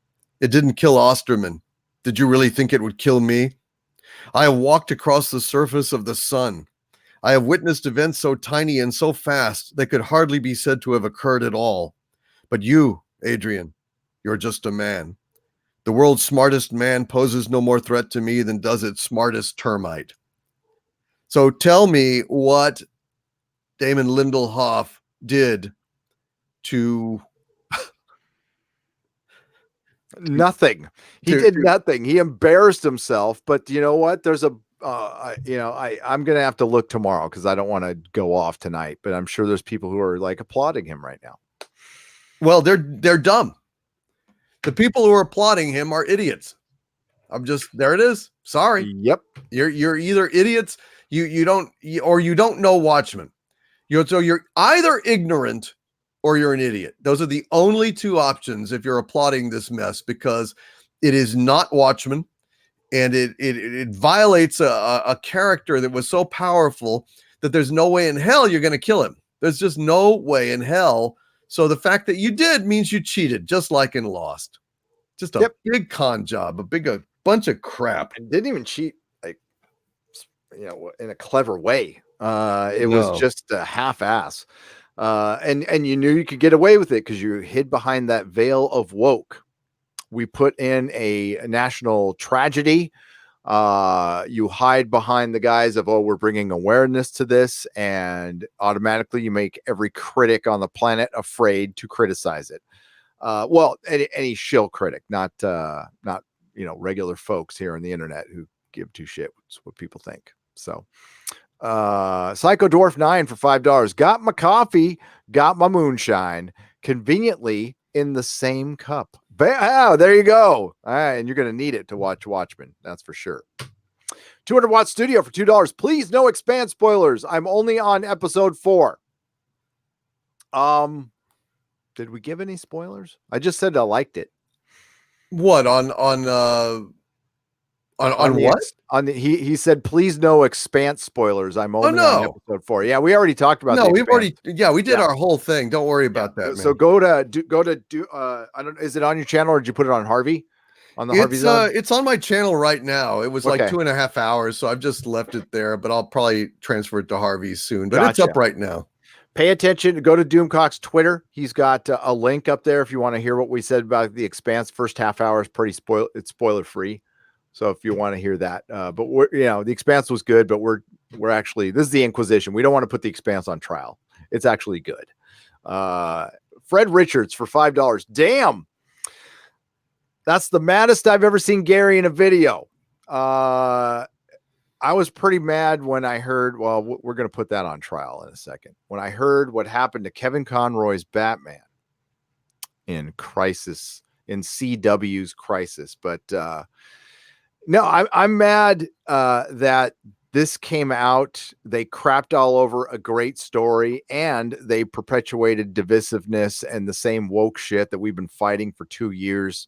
It didn't kill Osterman. Did you really think it would kill me? I have walked across the surface of the sun. I have witnessed events so tiny and so fast they could hardly be said to have occurred at all. But you, Adrian, you're just a man. The world's smartest man poses no more threat to me than does its smartest termite." So tell me what Damon Lindelof did to nothing. He did nothing. He embarrassed himself. But you know what? There's a I'm gonna have to look tomorrow because I don't want to go off tonight. But I'm sure there's people who are like applauding him right now. Well, they're dumb. The people who are applauding him are idiots. There it is. Sorry. Yep. You're either idiots, you don't know Watchmen. So you're either ignorant or you're an idiot. Those are the only two options if you're applauding this mess, because it is not Watchmen, and it violates a character that was so powerful that there's no way in hell you're going to kill him. There's just no way in hell. So the fact that you did means you cheated, just like in Lost. Just a big con job, a bunch of crap. And didn't even cheat, like, in a clever way. It was just a half-ass. And you knew you could get away with it because you hid behind that veil of woke. We put in a national tragedy. You hide behind the guise of, we're bringing awareness to this, and automatically you make every critic on the planet afraid to criticize it. Well, any shill critic, not regular folks here on the internet who give two shits what people think. So Psycho Dwarf 9 for $5. Got my coffee, got my moonshine, conveniently in the same cup. There you go. All right, and you're going to need it to watch Watchmen. That's for sure. 200 Watt Studio for $2. Please, no Expanse spoilers. I'm only on episode 4. Did we give any spoilers? I just said I liked it. What on what? He said, please no Expanse spoilers. I'm only on no. episode 4. Yeah, we already talked about. No, we did our whole thing. Don't worry about that, man. So go to I don't. Is it on your channel or did you put it on Harvey? On the Harvey Zone? It's on my channel right now. It was like 2.5 hours, so I've just left it there. But I'll probably transfer it to Harvey soon. But it's up right now. Pay attention. Go to Doomcock's Twitter. He's got a link up there if you want to hear what we said about the Expanse. First half hour is pretty it's spoiler free. So if you want to hear that, but the Expanse was good, but we're actually, this is the Inquisition. We don't want to put the Expanse on trial. It's actually good. Fred Richards for $5. Damn. That's the maddest I've ever seen Gary in a video. I was pretty mad when I heard, well, we're going to put that on trial in a second. When I heard what happened to Kevin Conroy's Batman in Crisis, in CW's Crisis. But no, I'm mad that this came out. They crapped all over a great story and they perpetuated divisiveness and the same woke shit that we've been fighting for 2 years.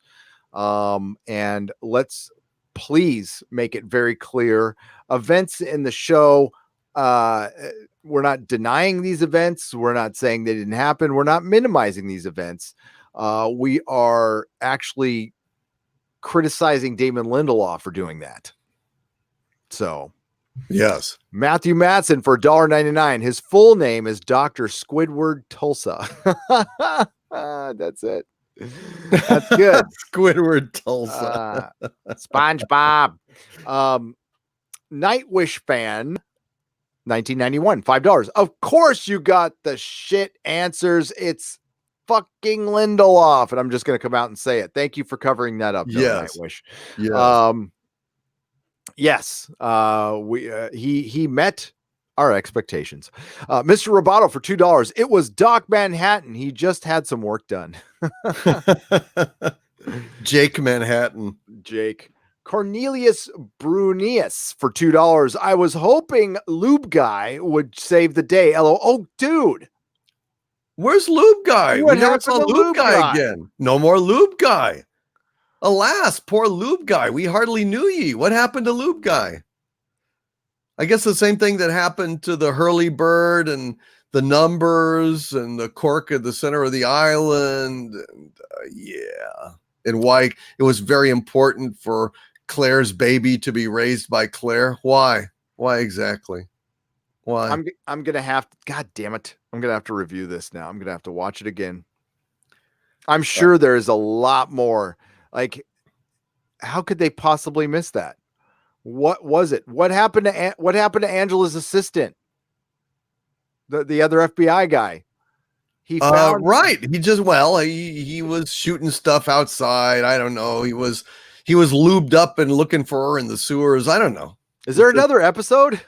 And let's please make it very clear. Events in the show, we're not denying these events. We're not saying they didn't happen. We're not minimizing these events. We are actually criticizing Damon Lindelof for doing that. So, yes, Matthew Matson for $1.99. His full name is Dr. Squidward Tulsa. That's it. That's good. Squidward Tulsa. SpongeBob. Nightwish fan, 1991, $5. Of course you got the shit answers. It's fucking Lindelof. And I'm just going to come out and say it. Thank you for covering that up. Yes. Nightwish. Yes. Yes. He met our expectations. Mr. Roboto for $2. It was Doc Manhattan. He just had some work done. Jake Manhattan. Jake. Cornelius Brunius for $2. I was hoping Lube Guy would save the day. Oh, dude. Where's Lube Guy? What we never happened saw to Lube Guy Guy? again. No more Lube Guy. Alas, poor Lube Guy. We hardly knew ye. What happened to Lube Guy? I guess the same thing that happened to the Hurley Bird and the Numbers and the Cork at the center of the island. And, yeah. And why it was very important for Claire's baby to be raised by Claire. Why? Why exactly? Why? I'm going to have to, God damn it. I'm going to have to review this now. I'm going to have to watch it again. I'm sure there is a lot more. Like, how could they possibly miss that? What was it? What happened to Angela's assistant? The other FBI guy. He found right. He just he was shooting stuff outside. I don't know. He was lubed up and looking for her in the sewers. I don't know. Is there another episode?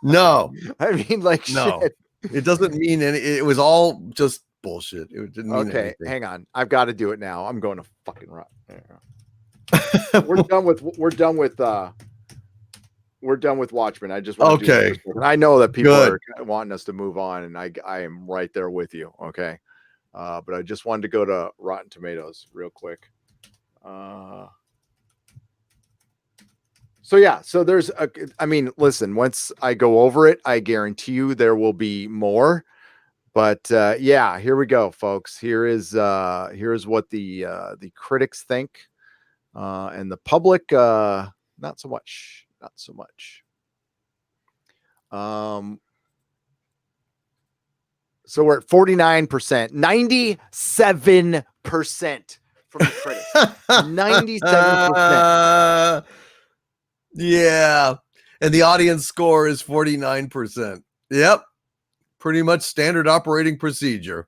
No. I mean, like, no. shit. It doesn't mean any. It was all just bullshit. It didn't mean anything. Hang on. I've got to do it now. I'm going to fucking run. We're done with Watchmen. I just want to do this. And I know that people are wanting us to move on, and I am right there with you. Okay. But I just wanted to go to Rotten Tomatoes real quick. So yeah, so there's listen, once I go over it, I guarantee you there will be more. But yeah, here we go, folks. Here's what the critics think. And the public, not so much. So we're at 49%, 97% from the critics. 97%. Yeah. And the audience score is 49%. Yep. Pretty much standard operating procedure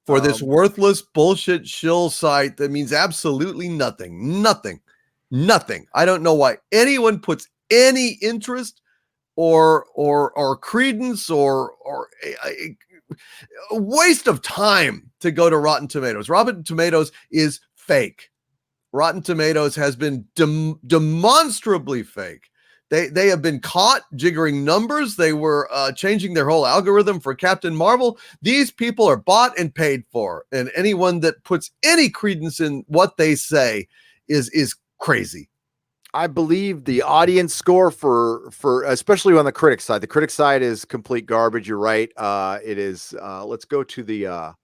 for this worthless bullshit shill site that means absolutely nothing. I don't know why anyone puts any interest or credence or a waste of time to go to Rotten Tomatoes. Rotten Tomatoes is fake. Rotten Tomatoes has been demonstrably fake. They have been caught jiggering numbers. They were changing their whole algorithm for Captain Marvel. These people are bought and paid for, and anyone that puts any credence in what they say is crazy. I believe the audience score for especially on the critic side. The critic side is complete garbage. You're right. It is. Let's go to the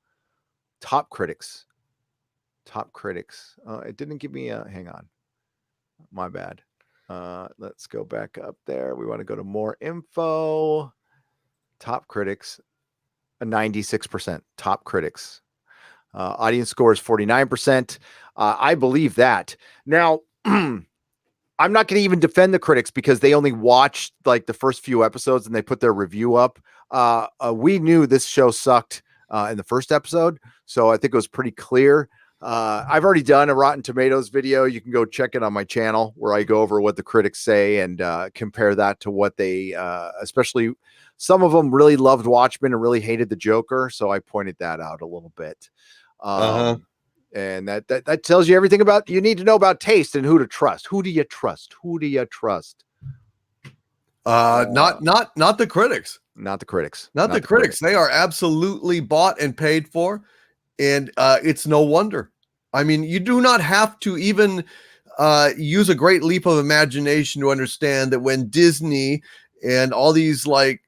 top critics. Top critics. It didn't give me a. Hang on. My bad. Let's go back up there. We want to go to more info. Top critics, a 96%. Top critics. Audience score is 49%. I believe that. Now, I'm not going to even defend the critics because they only watched like the first few episodes and they put their review up. We knew this show sucked in the first episode, so I think it was pretty clear. I've already done a Rotten Tomatoes video. You can go check it on my channel where I go over what the critics say and compare that to what they, especially some of them really loved Watchmen and really hated the Joker. So I pointed that out a little bit. And that tells you everything about you need to know about taste and who to trust. Who do you trust? Who do you trust? Not the critics. Not the critics. Not the critics. They are absolutely bought and paid for. And it's no wonder. I mean, you do not have to even use a great leap of imagination to understand that when Disney and all these like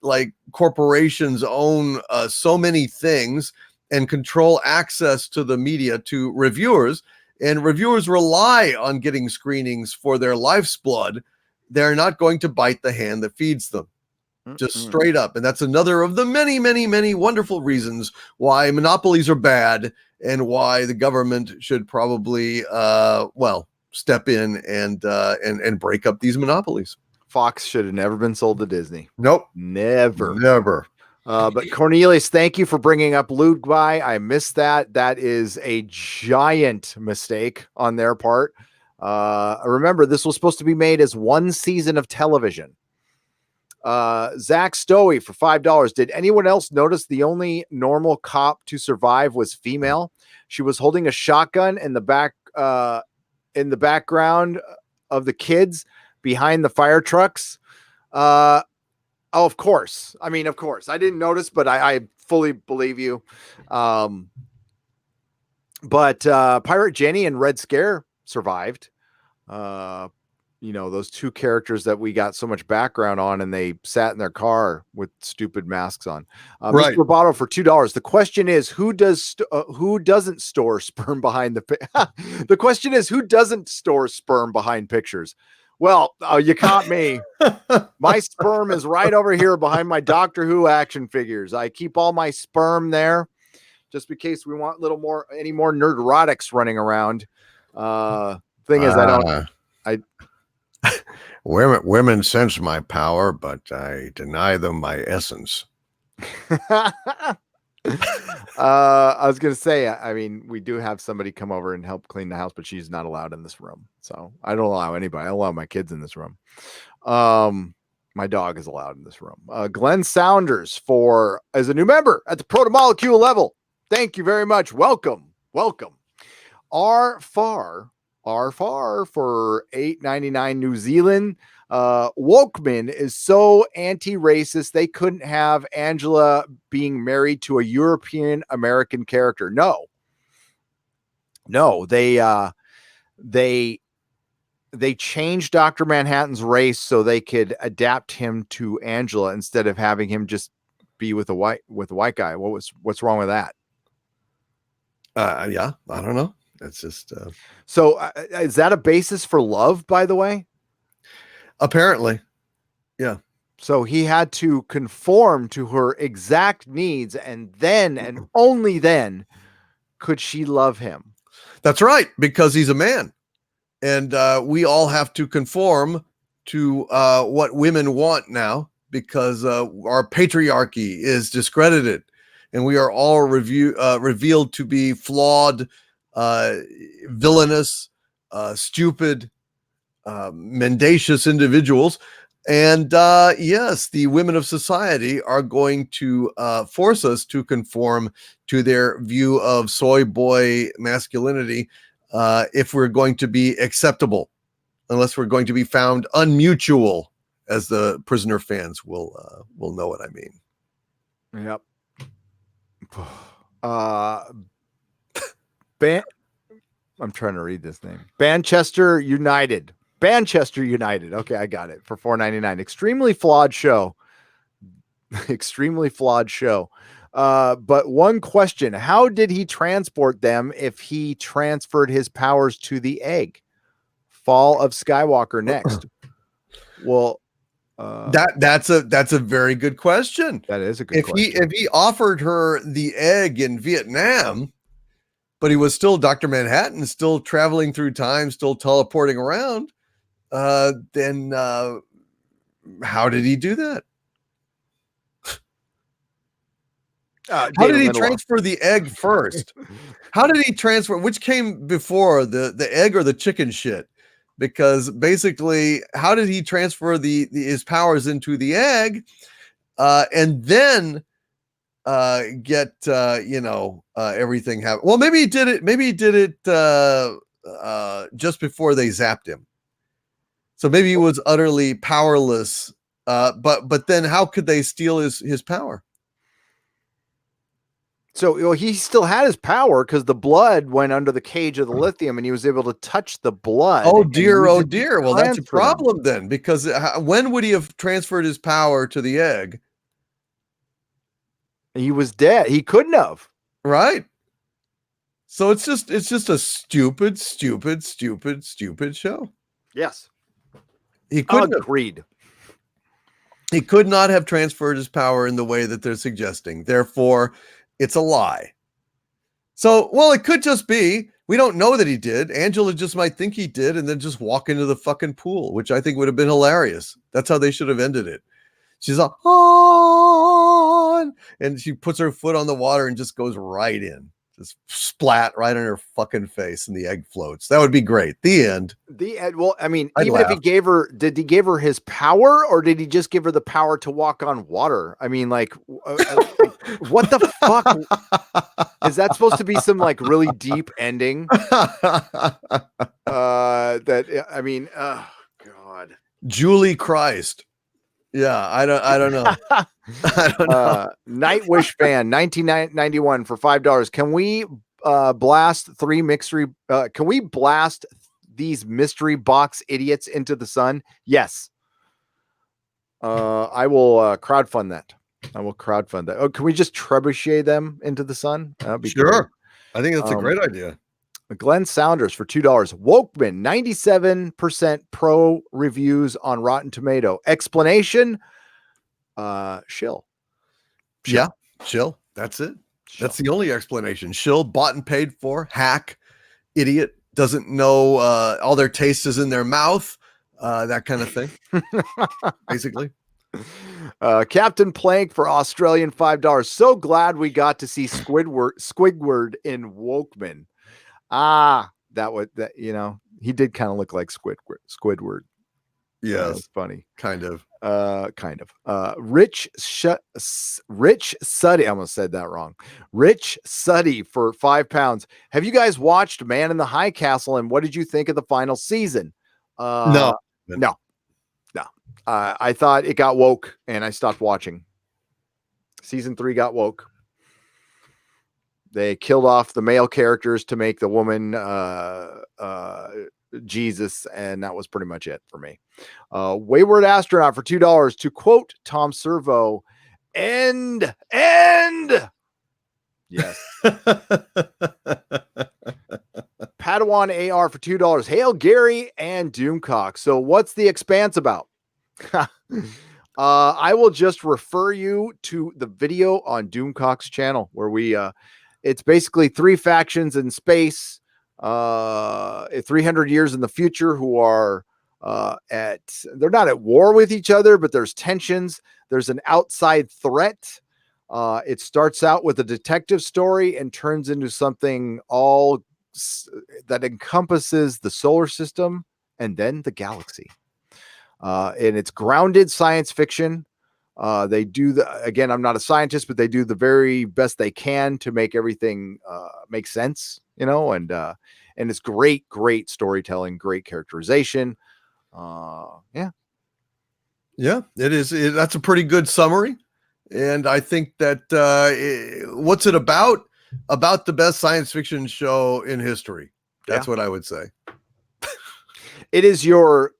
corporations own so many things and control access to the media to reviewers, and reviewers rely on getting screenings for their life's blood, they're not going to bite the hand that feeds them. Just straight up. And that's another of the many, many, many wonderful reasons why monopolies are bad and why the government should probably, step in and break up these monopolies. Fox should have never been sold to Disney. Nope. Never. But Cornelius, thank you for bringing up Ludwig. I missed that. That is a giant mistake on their part. Remember, this was supposed to be made as one season of television. Zach Stowey for $5. Did anyone else notice the only normal cop to survive was female? She was holding a shotgun in the background of the kids behind the fire trucks. Oh, of course. I mean, of course. I didn't notice, but I fully believe you. But Pirate Jenny and Red Scare survived. Those two characters that we got so much background on, and they sat in their car with stupid masks on. Right. Mr. Roboto for $2. The question is, who doesn't store sperm behind the question is, who doesn't store sperm behind pictures? Well, you caught me. My sperm is right over here behind my Doctor Who action figures. I keep all my sperm there just in case we want any more nerdrotics running around. Thing is, Women sense my power, but I deny them my essence. I was going to say, I mean, we do have somebody come over and help clean the house, but she's not allowed in this room. So I don't allow anybody. I allow my kids in this room. My dog is allowed in this room. Glenn Saunders as a new member at the proto-molecule level. Thank you very much. Welcome. R-Far for $8.99 New Zealand. Wokemen is so anti-racist they couldn't have Angela being married to a European American character. No, they changed Dr. Manhattan's race so they could adapt him to Angela instead of having him just be with a white guy. What's wrong with that? Yeah, I don't know. It's just so is that a basis for love, by the way? Apparently. Yeah. So he had to conform to her exact needs, and then and only then could she love him. That's right, because he's a man. And we all have to conform to what women want now, because our patriarchy is discredited and we are all revealed to be flawed, villainous, stupid, mendacious individuals. And yes, the women of society are going to force us to conform to their view of soy boy masculinity if we're going to be acceptable, unless we're going to be found unmutual as the Prisoner fans will know what I mean. Yep. I'm trying to read this name. Manchester United. Manchester United. Okay, I got it for $4.99. Extremely flawed show. Extremely flawed show. But one question: how did he transport them if he transferred his powers to the egg? Fall of Skywalker next. Well, that's a very good question. That is a good question. If he offered her the egg in Vietnam, but he was still Dr. Manhattan, still traveling through time, still teleporting around, then how did he do that? How did he transfer the egg first? How did he transfer? Which came before, the egg or the chicken shit? Because basically, how did he transfer his powers into the egg, and then get everything happen? Well, maybe he did it. Maybe he did it just before they zapped him. So maybe he was utterly powerless. But then how could they steal his power? So he still had his power because the blood went under the cage of the lithium, and he was able to touch the blood. Oh dear, oh dear. Well, that's a problem then, because when would he have transferred his power to the egg? He was dead. He couldn't have. Right. So it's just a stupid show. Yes. He couldn't Agreed. He could not have transferred his power in the way that they're suggesting. Therefore, it's a lie. So, well, it could just be, we don't know that he did. Angela just might think he did and then just walk into the fucking pool, which I think would have been hilarious. That's how they should have ended it. She's like, on, and she puts her foot on the water and just goes right in. Just splat right on her fucking face, and the egg floats. That would be great. The end. Well, I mean, even if he gave her, did he give her his power, or did he just give her the power to walk on water? I mean, like, what the fuck? Is that supposed to be some like really deep ending? I mean, oh God. Julie Christ. Yeah, I don't know. I don't know. Nightwish fan 1991 for $5. Can we blast can we blast these mystery box idiots into the sun? Yes. I will crowdfund that. Oh, can we just trebuchet them into the sun? That'd be sure. Great. I think that's a great idea. Glenn Saunders for $2. Wokemen, 97% pro reviews on Rotten Tomato. Explanation? Shill. Yeah, shill. That's it. Shill. That's the only explanation. Shill, bought and paid for, hack, idiot, doesn't know all their taste is in their mouth, that kind of thing. Basically. Captain Plank for Australian $5. So glad we got to see Squidward in Wokemen. He did kind of look like Squidward. Yeah, that's funny. Kind of. Rich Suddy. I almost said that wrong. Rich Suddy for £5. Have you guys watched Man in the High Castle, and what did you think of the final season? No. I thought it got woke, and I stopped watching. Season 3 got woke. They killed off the male characters to make the woman Jesus, and that was pretty much it for me. Wayward Astronaut for $2. To quote Tom Servo, end. Yes. Padawan AR for $2. Hail Gary and Doomcock. So what's The Expanse about? I will just refer you to the video on Doomcock's channel where we it's basically 3 factions in space 300 years in the future who are they're not at war with each other, but there's tensions. There's an outside threat. It starts out with a detective story and turns into something all that encompasses the solar system and then the galaxy. And it's grounded science fiction. They do again, I'm not a scientist, but they do the very best they can to make everything make sense, and it's great storytelling, great characterization. Yeah. Yeah, it is. That's a pretty good summary. And I think that what's it about? About the best science fiction show in history. That's what I would say. It is your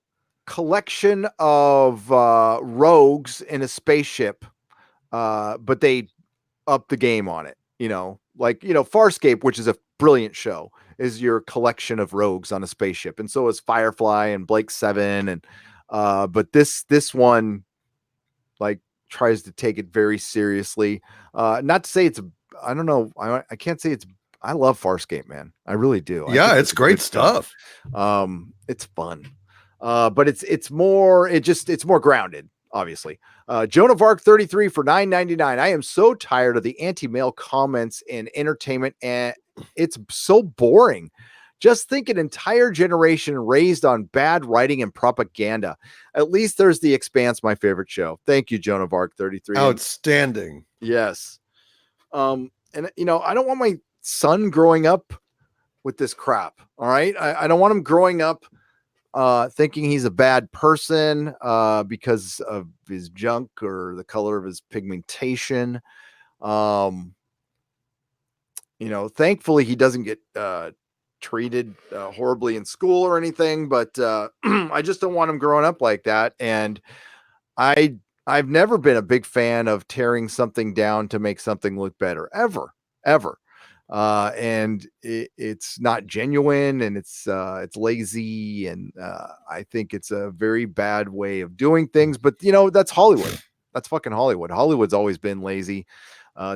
collection of rogues in a spaceship, but they up the game on it. Like Farscape, which is a brilliant show, is your collection of rogues on a spaceship, and so is Firefly and Blake Seven, and but this one like tries to take it very seriously. Not to say it's, I don't know, I can't say it's. I love Farscape, man. I really do. Yeah, it's great stuff. It's fun. But it's more grounded, obviously. Joan of Arc 33 for $9.99. I am so tired of the anti-male comments in entertainment, and it's so boring. Just think an entire generation raised on bad writing and propaganda. At least there's The Expanse, my favorite show. Thank you, Joan of Arc 33. Outstanding. Yes. And I don't want my son growing up with this crap. All right. I don't want him growing up thinking he's a bad person because of his junk or the color of his pigmentation. Thankfully he doesn't get treated horribly in school or anything, but I just don't want him growing up like that. And I've never been a big fan of tearing something down to make something look better, ever. And it's not genuine, and it's lazy, and I think it's a very bad way of doing things. But that's Hollywood. That's fucking Hollywood. Hollywood's always been lazy.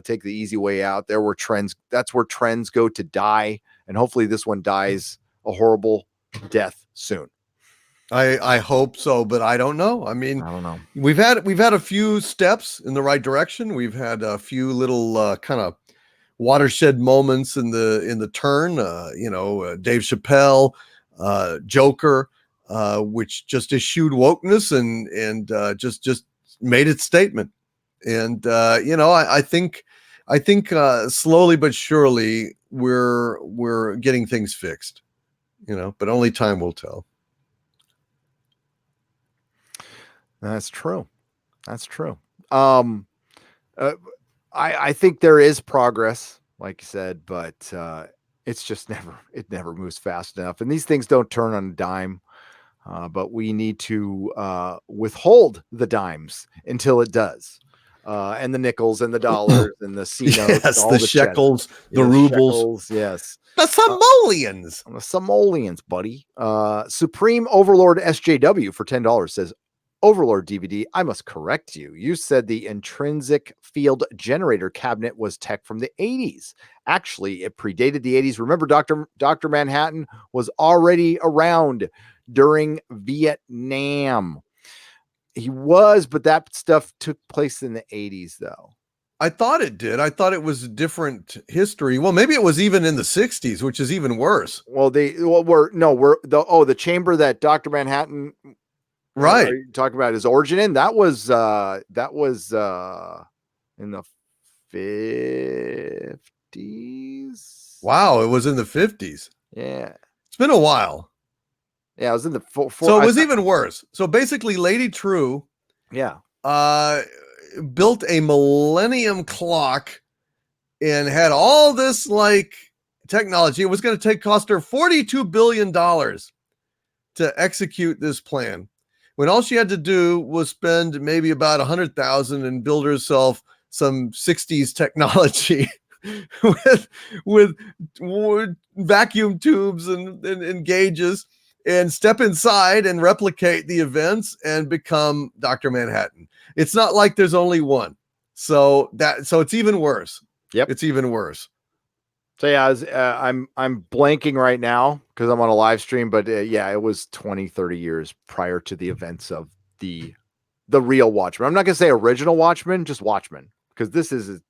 Take the easy way out. That's where trends go to die, and hopefully this one dies a horrible death soon. I hope so, but I don't know. I mean, I don't know. We've had a few steps in the right direction. We've had a few little kind of watershed moments in the turn. Dave Chappelle, Joker, which just eschewed wokeness and just made its statement. And I think slowly but surely we're getting things fixed. But only time will tell. That's true. I think there is progress, like you said, but it's just never moves fast enough. And these things don't turn on a dime, but we need to withhold the dimes until it does. And the nickels and the dollars and the C notes, yes, the shekels, the rubles, yes, the simoleons, buddy. Supreme Overlord SJW for $10 says, Overlord DVD, I must correct you. You said the intrinsic field generator cabinet was tech from the 80s. Actually, it predated the 80s. Remember, Dr. Manhattan was already around during Vietnam. He was, but that stuff took place in the 80s, though. I thought it did. I thought it was a different history. Well, maybe it was even in the 60s, which is even worse. The chamber that Dr. Manhattan... Right. Are you talking about his origin in? That was in the 50s. Wow, it was in the 50s. Yeah. It's been a while. Yeah, it was in the So it was even worse. So basically Lady True built a millennium clock and had all this like technology. It was going to cost her $42 billion to execute this plan, when all she had to do was spend maybe about 100,000 and build herself some 60s technology with vacuum tubes and gauges, and step inside and replicate the events and become Dr. Manhattan. It's not like there's only one. So it's even worse. Yep. It's even worse. So yeah, I'm blanking right now because I'm on a live stream, but it was 20, 30 years prior to the events of the real Watchmen. I'm not going to say original Watchmen, just Watchmen, because this is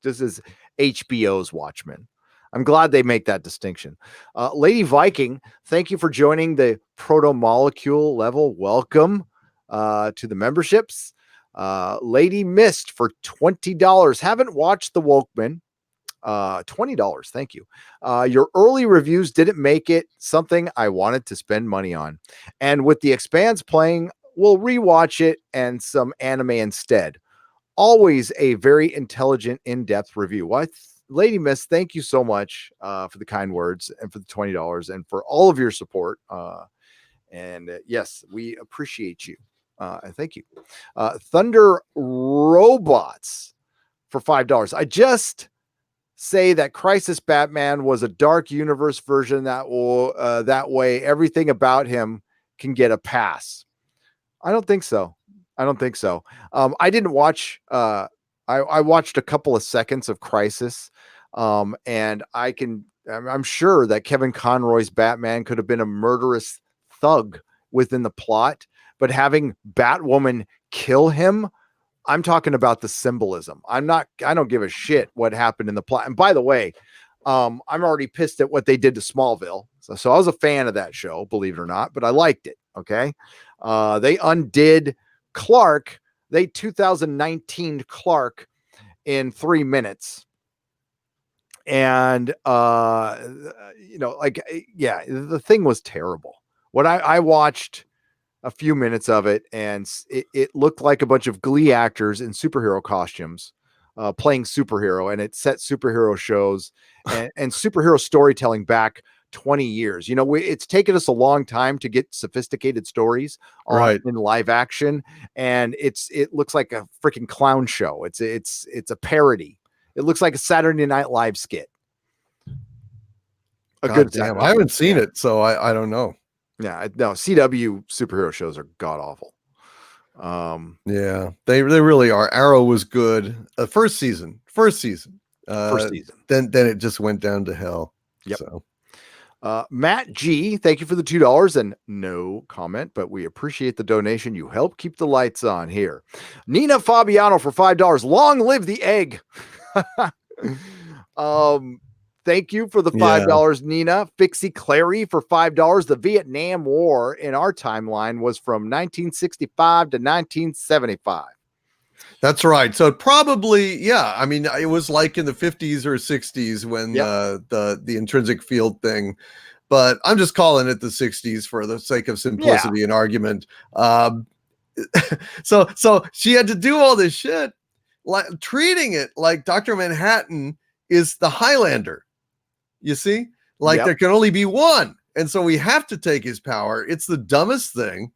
HBO's Watchmen. I'm glad they make that distinction. Lady Viking, thank you for joining the Proto Molecule level. Welcome to the memberships. Lady Mist for $20. Haven't watched the Wokemen. $20. Thank you. Your early reviews didn't make it something I wanted to spend money on. And with The Expanse playing we'll rewatch it and some anime instead. Always a very intelligent, in-depth review. Lady Miss, thank you so much for the kind words and for the $20 and for all of your support. Yes, we appreciate you. And thank you. Thunder Robots for $5. I just say that Crisis Batman was a dark universe version that way everything about him can get a pass. I don't think so. I didn't watch. I watched a couple of seconds of Crisis, and I'm sure that Kevin Conroy's Batman could have been a murderous thug within the plot, but having Batwoman kill him, I'm talking about the symbolism. I don't give a shit what happened in the plot. And by the way, I'm already pissed at what they did to Smallville. So I was a fan of that show, believe it or not, but I liked it. Okay. They undid Clark. They 2019 Clark in 3 minutes. And, the thing was terrible. What I watched a few minutes of it, and it looked like a bunch of Glee actors in superhero costumes playing superhero, and it set superhero shows and superhero storytelling back 20 years. It's taken us a long time to get sophisticated stories in live action, and it looks like a freaking clown show. It's a parody. It looks like a Saturday Night Live skit. God damn, I haven't seen it, so I don't know. Yeah, no, CW superhero shows are god awful. Yeah, they really are. Arrow was good. First season. Then it just went down to hell. Yep. So. Matt G, thank you for the $2 and no comment, but we appreciate the donation. You help keep the lights on here. Nina Fabiano for $5. Long live the egg. Thank you for the $5, Nina. Fixie Clary for $5. The Vietnam War in our timeline was from 1965 to 1975. That's right. So probably, I mean, it was like in the 50s or 60s when the intrinsic field thing, but I'm just calling it the 60s for the sake of simplicity and argument. So she had to do all this shit, like treating it like Dr. Manhattan is the Highlander. You see, like there can only be one. And so we have to take his power. It's the dumbest thing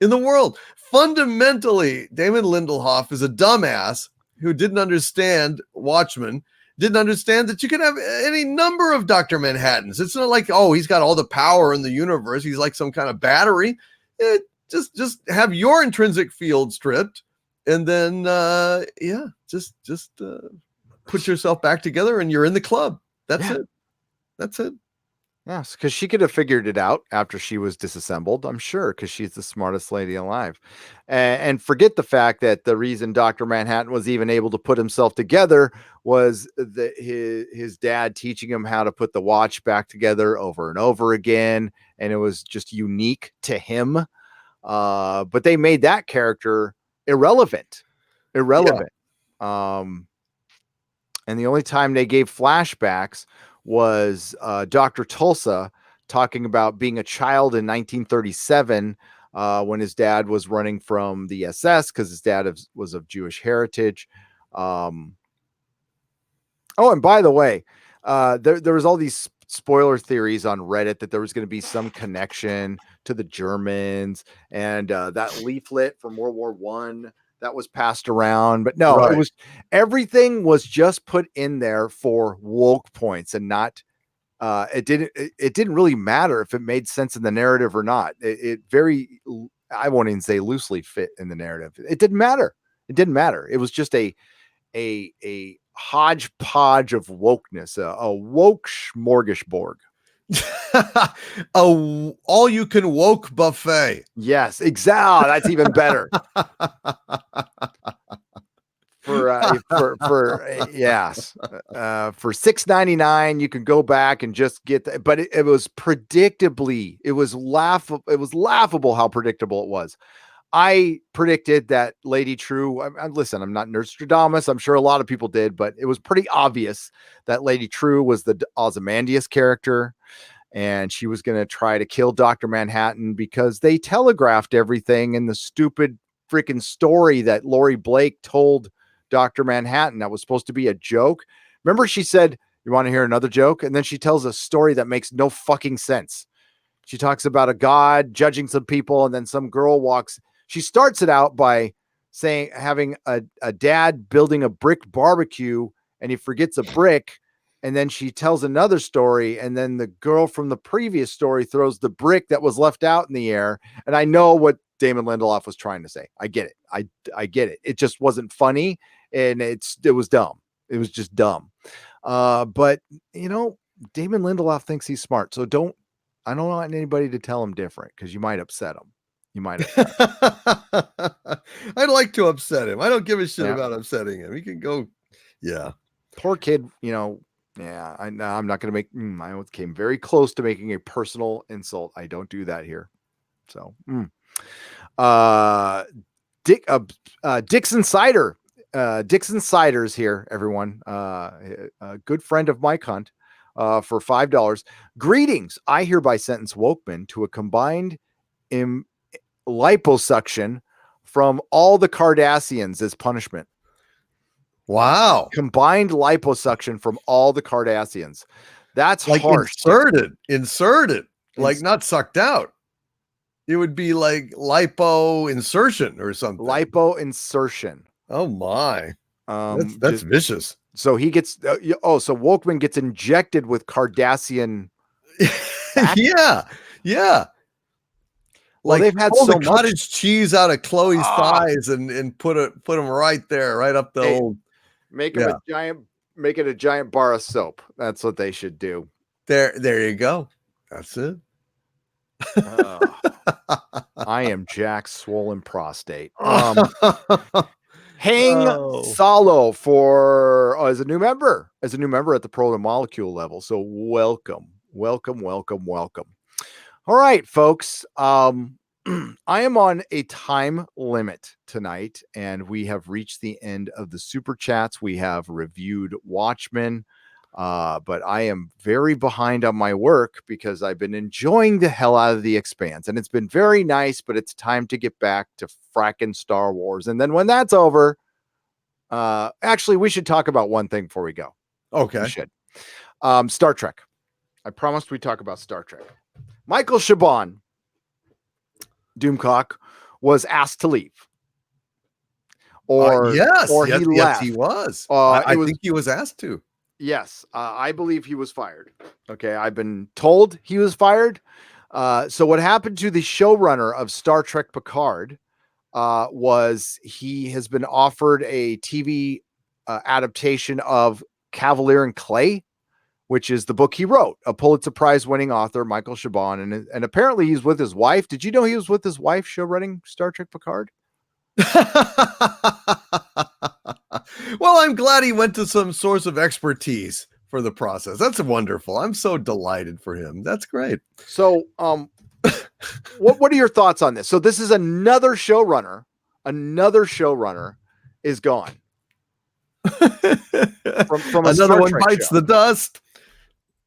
in the world. Fundamentally, Damon Lindelof is a dumbass who didn't understand Watchmen, didn't understand that you can have any number of Dr. Manhattans. It's not like, oh, he's got all the power in the universe. He's like some kind of battery. Just have your intrinsic field stripped, and then just put yourself back together, and you're in the club. That's it. That's it. Yes, because she could have figured it out after she was disassembled, I'm sure, because she's the smartest lady alive. And forget the fact that the reason Dr. Manhattan was even able to put himself together was his dad teaching him how to put the watch back together over and over again. And it was just unique to him. But they made that character irrelevant. And the only time they gave flashbacks was Dr. Tulsa talking about being a child in 1937 when his dad was running from the SS because his dad was of Jewish heritage. And by the way, there was all these spoiler theories on Reddit that there was going to be some connection to the Germans and that leaflet from World War I that was passed around, but no, everything was just put in there for woke points and not, it didn't really matter if it made sense in the narrative or not. I won't even say loosely fit in the narrative. It didn't matter. It was just a hodgepodge of wokeness, a woke smorgasbord. All you can woke buffet. Yes, exactly. That's even better. For $6.99 you can go back and just get but it was laughable how predictable it was. I predicted that Lady True, listen, I'm not Nostradamus, I'm sure a lot of people did, but it was pretty obvious that Lady True was the Ozymandias character. and she was going to try to kill Dr. Manhattan because they telegraphed everything in the stupid freaking story that Lori Blake told Dr. Manhattan that was supposed to be a joke. Remember, she said, "You want to hear another joke?" And then she tells a story that makes no fucking sense. She talks about a god judging some people, and then some girl walks. She starts it out by saying having a dad building a brick barbecue, and he forgets a brick. And then she tells another story, and then the girl from the previous story throws the brick that was left out in the air. And I know what Damon Lindelof was trying to say. I get it. I get it. It just wasn't funny, and it was dumb. It was just dumb. But you know, Damon Lindelof thinks he's smart, so I don't want anybody to tell him different because you might upset him. You might upset him. I'd like to upset him. I don't give a shit Yeah. about upsetting him. He can go. Yeah. Poor kid, you know. Yeah, I'm not going to make. I came very close to making a personal insult. I don't do that here. So, Dixon Cider. Dixon Cider's here, everyone. A good friend of Mike Hunt. For $5. Greetings. I hereby sentence Wokemen to a combined liposuction from all the Cardassians as punishment. Wow. Combined liposuction from all the Cardassians. That's like harsh. Inserted. Like not sucked out. It would be like lipo insertion or something. Lipo insertion. Oh my. That's vicious. So he gets so Wokeman gets injected with Cardassian. Yeah. Well, like they've had pull so the much cottage cheese out of Chloe's thighs and put them right there, right up the old. Make it a giant bar of soap. That's what they should do. There you go. That's it. I am Jack's swollen prostate. Hang Solo for as a new member at the Pro and Molecule level. So welcome. All right, folks. I am on a time limit tonight, and we have reached the end of the super chats. We have reviewed Watchmen, but I am very behind on my work because I've been enjoying the hell out of The Expanse, and it's been very nice, but it's time to get back to fracking Star Wars. And then when that's over, actually, we should talk about one thing before we go. Okay. We should. Star Trek. I promised we'd talk about Star Trek. Michael Chabon, Doomcock, was asked to leave. Yes, he left. Yes, he was. I think he was asked to. Yes, I believe he was fired. Okay, I've been told he was fired. So what happened to the showrunner of Star Trek Picard was he has been offered a TV adaptation of Cavalier and Clay, which is the book he wrote, a Pulitzer Prize winning author, Michael Chabon. And apparently he's with his wife. Did you know he was with his wife show running Star Trek Picard? Well, I'm glad he went to some source of expertise for the process. That's wonderful. I'm so delighted for him. That's great. So, what are your thoughts on this? So this is another showrunner. Another showrunner is gone. from another one bites the dust.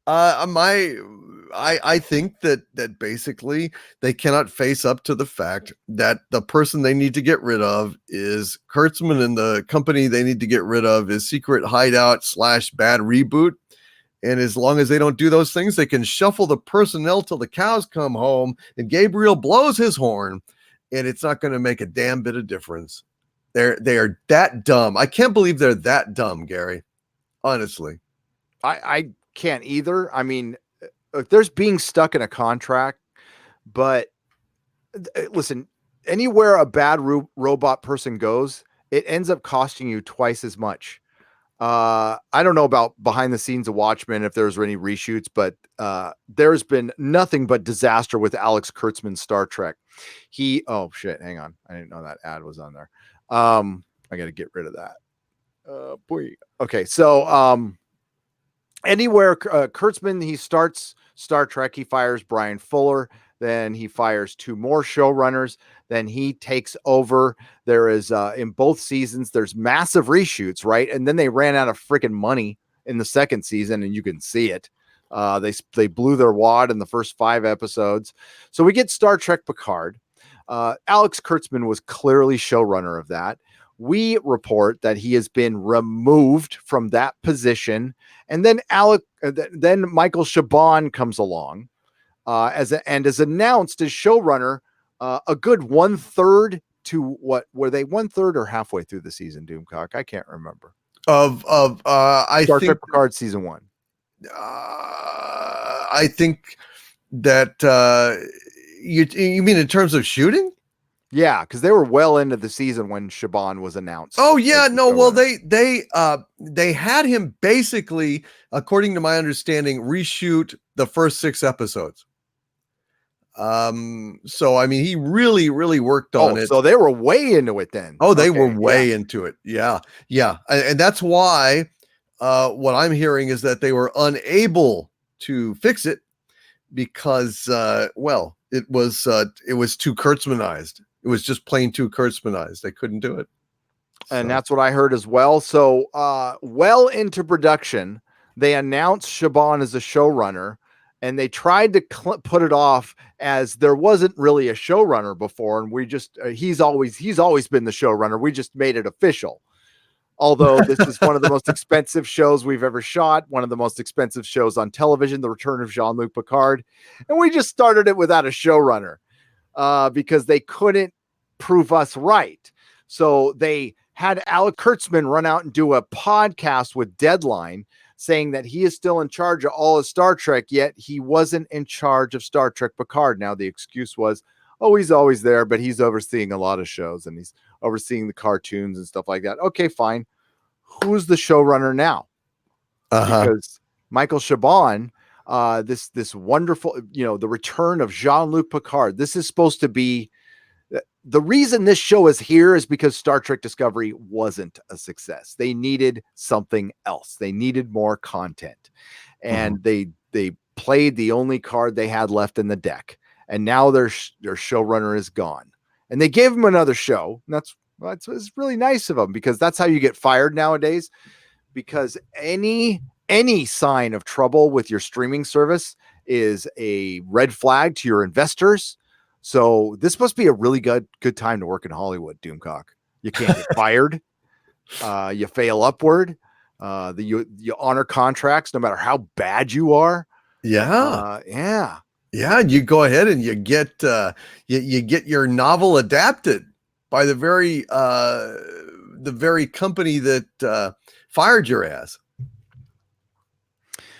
I think that basically they cannot face up to the fact that the person they need to get rid of is Kurtzman, and the company they need to get rid of is Secret Hideout / Bad Reboot. And as long as they don't do those things, they can shuffle the personnel till the cows come home and Gabriel blows his horn, and it's not going to make a damn bit of difference. They are that dumb. I can't believe they're that dumb, Gary. Honestly. I can't either. I mean, there's being stuck in a contract, but listen, anywhere a bad robot person goes, it ends up costing you twice as much. I don't know about behind the scenes of Watchmen, if there's any reshoots, but there's been nothing but disaster with Alex Kurtzman's Star Trek. Oh shit, hang on. I didn't know that ad was on there. I got to get rid of that. Okay. So, anywhere Kurtzman, he starts Star Trek, he fires Brian Fuller, then he fires 2 more showrunners, then he takes over. There is in both seasons there's massive reshoots, right? And then they ran out of freaking money in the second season, and you can see it. They blew their wad in the first 5 episodes. So we get Star Trek Picard. Alex Kurtzman was clearly showrunner of that. We report that he has been removed from that position, and then Michael Chabon comes along and is announced as showrunner. A good 1/3 to what were they 1/3 or halfway through the season? Doomcock, I can't remember. I Star think Trek Picard season 1. I think that you mean in terms of shooting? Yeah, because they were well into the season when Chabon was announced. Oh yeah, no. Well, they had him basically, according to my understanding, reshoot the first 6 episodes. So I mean, he really worked on it. So they were way into it then. Oh, they were way into it. Yeah, and that's why what I'm hearing is that they were unable to fix it because well, it was too Kurtzmanized. It was just plain too Kurtzmanized. They couldn't do it. And that's what I heard as well. So well into production, they announced Chabon as a showrunner, and they tried to put it off as there wasn't really a showrunner before, and we just he's always been the showrunner. We just made it official. Although this is one of the most expensive shows we've ever shot, one of the most expensive shows on television, The Return of Jean-Luc Picard, and we just started it without a showrunner because they couldn't prove us right. So they had Alex Kurtzman run out and do a podcast with Deadline saying that he is still in charge of all of Star Trek, yet he wasn't in charge of Star Trek Picard. Now, the excuse was, oh, he's always there, but he's overseeing a lot of shows and he's overseeing the cartoons and stuff like that. Okay, fine. Who's the showrunner now? Because Michael Chabon, this wonderful, the return of Jean-Luc Picard. This is supposed to be the reason this show is here is because Star Trek Discovery wasn't a success. They needed something else. They needed more content, and they played the only card they had left in the deck. And now their showrunner is gone, and they gave him another show. And that's really nice of them, because that's how you get fired nowadays. Because any sign of trouble with your streaming service is a red flag to your investors. So this must be a really good time to work in Hollywood, Doomcock. You can't get fired. You fail upward. You honor contracts no matter how bad you are. Yeah. Yeah, you go ahead and you get your novel adapted by the very company that fired your ass.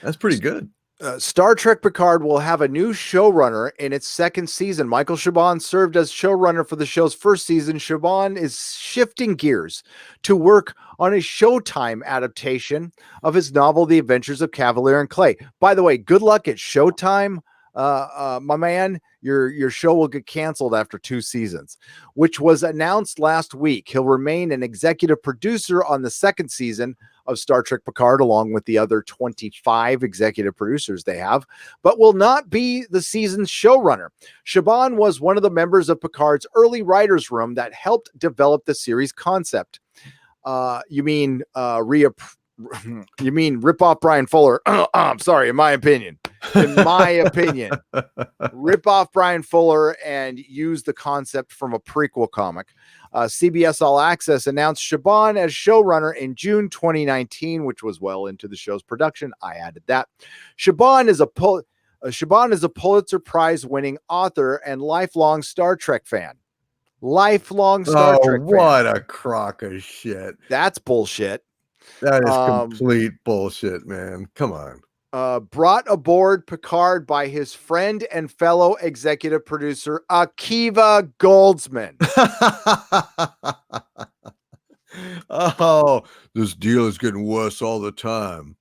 That's pretty good. Star Trek Picard will have a new showrunner in its 2nd season. Michael Chabon served as showrunner for the show's 1st season. Chabon is shifting gears to work on a Showtime adaptation of his novel, The Adventures of Cavalier and Clay. By the way, good luck at Showtime. My man, your show will get canceled after 2 seasons, which was announced last week. He'll remain an executive producer on the 2nd season of Star Trek Picard, along with the other 25 executive producers they have, but will not be the season's showrunner. Chabon was one of the members of Picard's early writers' room that helped develop the series concept. You mean rip off Brian Fuller? I'm sorry, in my opinion, rip off Brian Fuller and use the concept from a prequel comic. CBS All Access announced Chabon as showrunner in June 2019, which was well into the show's production. I added that. Chabon is a Pulitzer Prize-winning author and lifelong Star Trek fan. What a crock of shit. That's bullshit. That is complete bullshit, man. Come on. Brought aboard Picard by his friend and fellow executive producer Akiva Goldsman. Oh, this deal is getting worse all the time.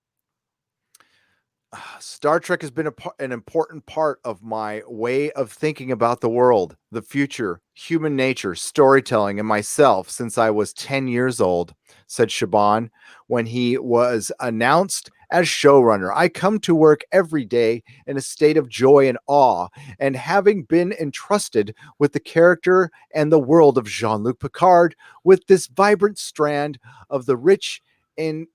Star Trek has been an important part of my way of thinking about the world, the future, human nature, storytelling, and myself since I was 10 years old, said Chabon when he was announced as showrunner. I come to work every day in a state of joy and awe, and having been entrusted with the character and the world of Jean-Luc Picard, with this vibrant strand of the rich and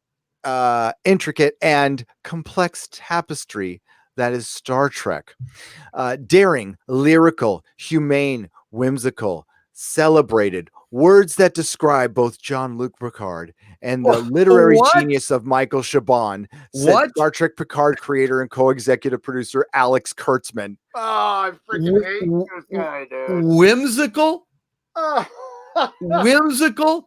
intricate and complex tapestry that is Star Trek. Daring, lyrical, humane, whimsical, celebrated. Words that describe both Jean-Luc Picard and the literary What? genius of Michael Chabon, said What? Star Trek Picard creator and co-executive producer Alex Kurtzman. Oh, I freaking hate this guy, dude. Whimsical? Whimsical?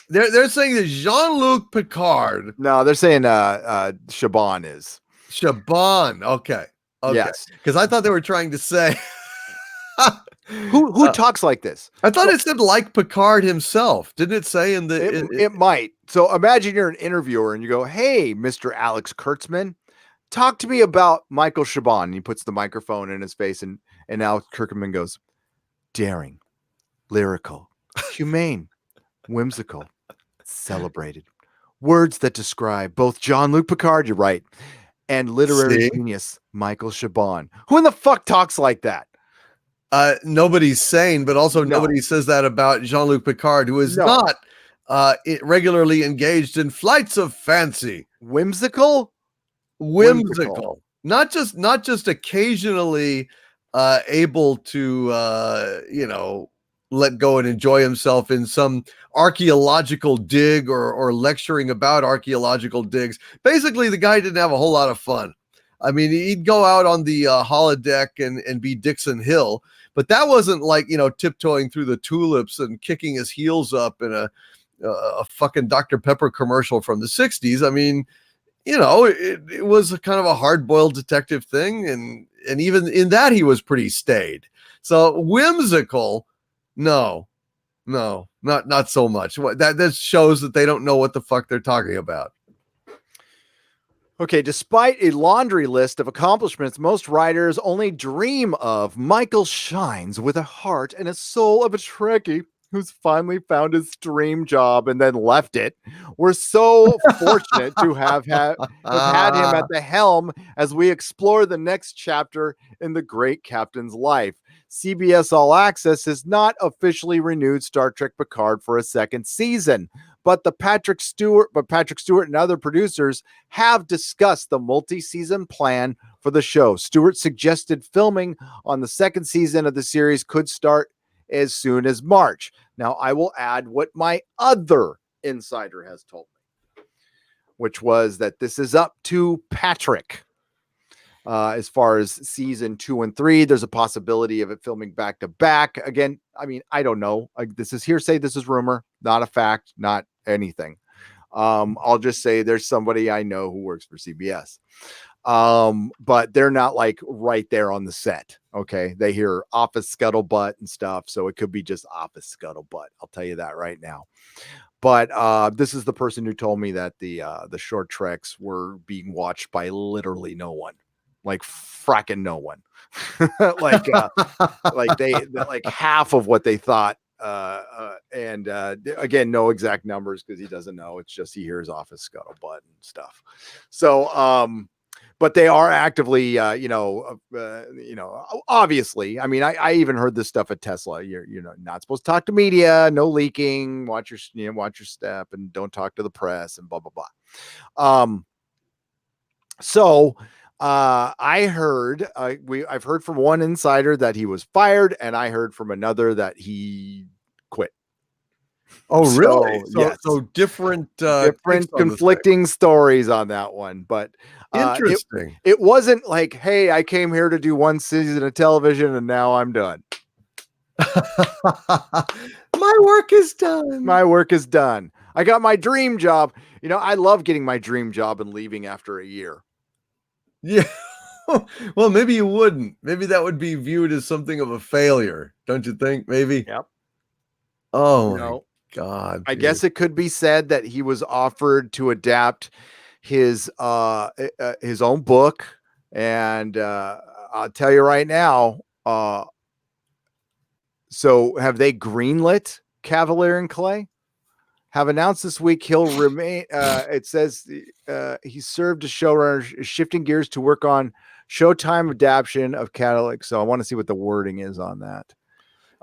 They're saying that Jean-Luc Picard. No, they're saying Chabon is. Chabon. Okay. Yes. Because I thought they were trying to say Who talks like this? I thought it said like Picard himself. Didn't it say in the It might. So imagine you're an interviewer and you go, "Hey, Mr. Alex Kurtzman, talk to me about Michael Chabon." And he puts the microphone in his face, and Alex Kurtzman goes, "Daring, lyrical, humane, whimsical, celebrated. Words that describe both Jean-Luc Picard," you're right, "and literary genius Michael Chabon." Who in the fuck talks like that? Nobody's sane, but also nobody says that about Jean-Luc Picard, who is not regularly engaged in flights of fancy. Whimsical. Not just occasionally able to let go and enjoy himself in some archaeological dig or lecturing about archaeological digs. Basically, the guy didn't have a whole lot of fun. I mean, he'd go out on the holodeck and be Dixon Hill, but that wasn't like, tiptoeing through the tulips and kicking his heels up in a fucking Dr. Pepper commercial from the 60s. I mean, it was a kind of a hard-boiled detective thing, and even in that he was pretty staid. So whimsical, no, not so much. That shows that they don't know what the fuck they're talking about. Okay, despite a laundry list of accomplishments most writers only dream of, Michael shines with a heart and a soul of a Trekkie who's finally found his dream job and then left it. We're so fortunate to have had him at the helm as we explore the next chapter in the great captain's life. CBS All Access has not officially renewed Star Trek Picard for a second season, but Patrick Stewart and other producers have discussed the multi-season plan for the show. Stewart suggested filming on the second season of the series could start as soon as March. Now, I will add what my other insider has told me, which was that this is up to Patrick. As far as season 2 and 3, there's a possibility of it filming back to back. Again, I mean, I don't know. This is hearsay. This is rumor, not a fact, not anything. I'll just say there's somebody I know who works for CBS. But they're not like right there on the set. Okay. They hear office scuttlebutt and stuff. So it could be just office scuttlebutt. I'll tell you that right now. But this is the person who told me that the short treks were being watched by literally no one. Like fracking no one. like half of what they thought. And again, no exact numbers because he doesn't know. It's just he hears office scuttlebutt and stuff. So but they are actively obviously. I mean, I even heard this stuff at Tesla. You're not supposed to talk to media, no leaking, watch your step, and don't talk to the press, and blah blah blah. So I've heard from one insider that he was fired, and I heard from another that he quit. Oh, really? Yes. So different conflicting stories on that one, but interesting. It wasn't like, "Hey, I came here to do one season of television and now I'm done." My work is done. My work is done. I got my dream job. I love getting my dream job and leaving after a year. Yeah. Well, maybe you wouldn't. Maybe that would be viewed as something of a failure. Don't you think? Maybe. Yep. Oh, my God. I guess it could be said that he was offered to adapt his own book. And I'll tell you right now. So have they greenlit Cavalier and Clay? Have announced this week he'll remain. It says he served as showrunner, shifting gears to work on Showtime adaptation of Cadillac. So I want to see what the wording is on that.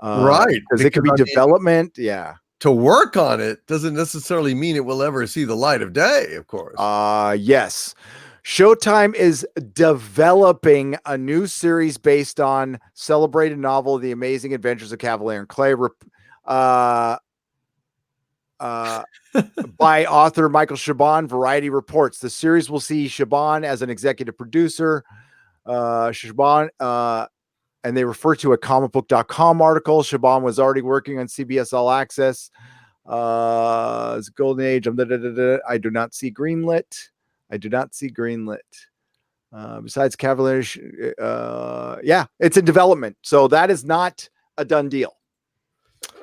Right, because it could be development. Yeah, to work on it doesn't necessarily mean it will ever see the light of day, of course. Yes. Showtime is developing a new series based on celebrated novel, The Amazing Adventures of Cavalier and Clay, by author Michael Chabon. Variety reports the series will see Chabon as an executive producer. Chabon, and they refer to a comicbook.com article. Chabon was already working on CBS All Access. It's Golden Age. I do not see greenlit. Besides Cavaliers, yeah, it's in development. So that is not a done deal.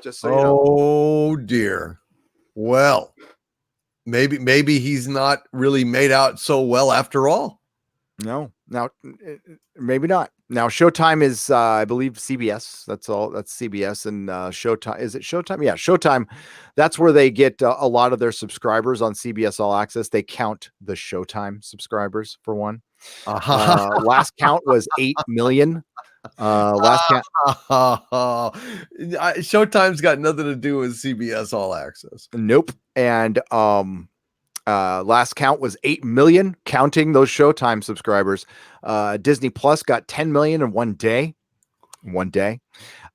Just so you know. Oh dear. Well, maybe he's not really made out so well after all. No, now maybe not. Now Showtime is, I believe, CBS. That's all. That's CBS and Showtime. Is it Showtime? Yeah, Showtime. That's where they get a lot of their subscribers on CBS All Access. They count the Showtime subscribers for one. Last count was 8 million. Last count. Showtime's got nothing to do with CBS All Access. Nope. And last count was 8 million, counting those Showtime subscribers. Disney Plus got 10 million in one day.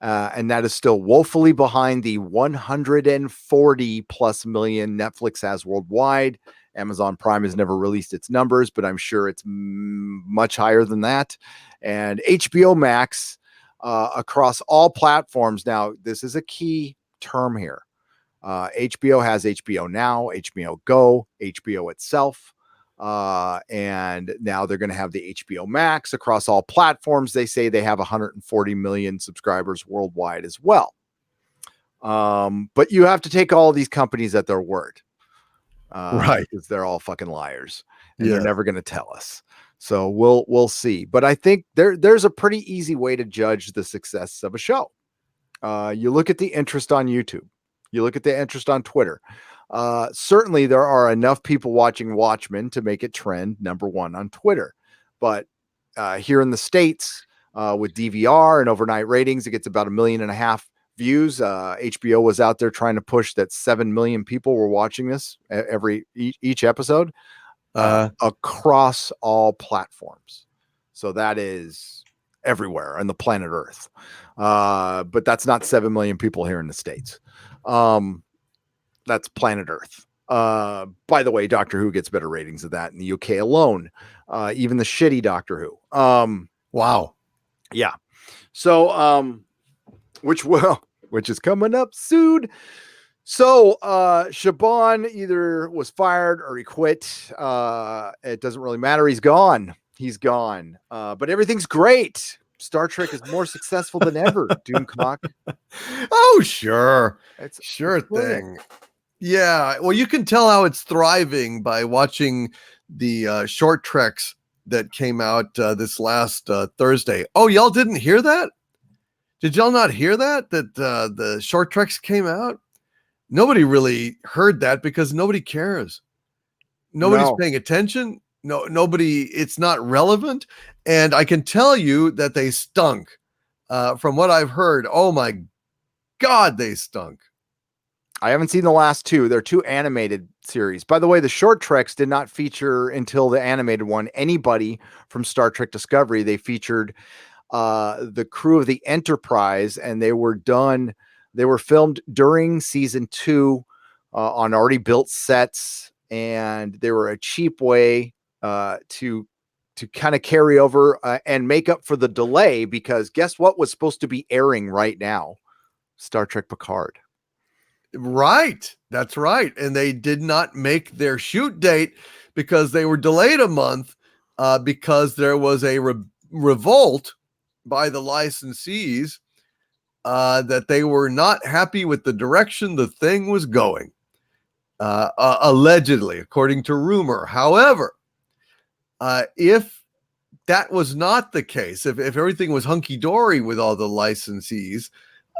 And that is still woefully behind the 140 plus million Netflix has worldwide. Amazon Prime has never released its numbers, but I'm sure it's much higher than that. And HBO Max across all platforms. Now, this is a key term here. HBO has HBO Now, HBO Go, HBO itself. And now they're going to have the HBO Max across all platforms. They say they have 140 million subscribers worldwide as well. But you have to take all of these companies at their word. Right. Because they're all fucking liars and they're never going to tell us. So we'll see. But I think there's a pretty easy way to judge the success of a show. You look at the interest on YouTube. You look at the interest on Twitter. Certainly there are enough people watching Watchmen to make it trend number one on Twitter. But here in the States, with DVR and overnight ratings, it gets about 1.5 million views. HBO was out there trying to push that 7 million people were watching this each episode across all platforms. So that is everywhere on the planet Earth. But that's not 7 million people here in the States. That's planet Earth. By the way, Doctor Who gets better ratings of that in the UK alone. Even the shitty Doctor Who. Wow. Yeah. So, which is coming up soon. So, Chabon either was fired or he quit. It doesn't really matter. He's gone. But everything's great. Star Trek is more successful than ever. Doomcock. Oh, sure. It's thing. Yeah. Well, you can tell how it's thriving by watching the short treks that came out this last Thursday. Oh, y'all didn't hear that? Did y'all not hear that the short treks came out? Nobody really heard that because nobody cares. Nobody's paying attention. Nobody, it's not relevant. And I can tell you that they stunk. From what I've heard, oh my God, they stunk. I haven't seen the last two. They're two animated series. By the way, the short treks did not feature until the animated one anybody from Star Trek Discovery. They featured the crew of the Enterprise, and they were filmed during season 2 on already built sets, and they were a cheap way to kind of carry over and make up for the delay, because guess what was supposed to be airing right now? Star Trek Picard. Right. That's right. And they did not make their shoot date because they were delayed a month because there was a revolt by the licensees that they were not happy with the direction the thing was going. Allegedly, according to rumor. However, if that was not the case, if everything was hunky-dory with all the licensees,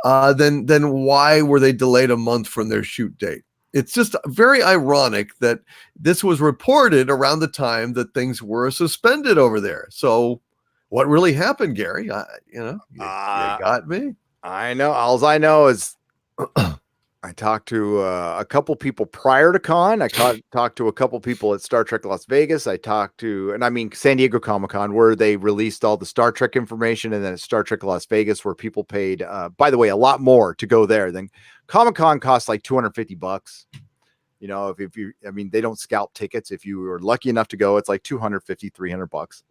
then why were they delayed a month from their shoot date? It's just very ironic that this was reported around the time that things were suspended over there. So what really happened, Gary? You got me. I know. All I know is I talked to a couple people prior to con. I talked to a couple people at Star Trek Las Vegas. I talked to, and I mean San Diego Comic-Con, where they released all the Star Trek information, and then at Star Trek Las Vegas, where people paid, by the way, a lot more to go there than Comic-Con costs like $250. You know, if you, I mean, they don't scalp tickets. If you were lucky enough to go, it's like $250, $300.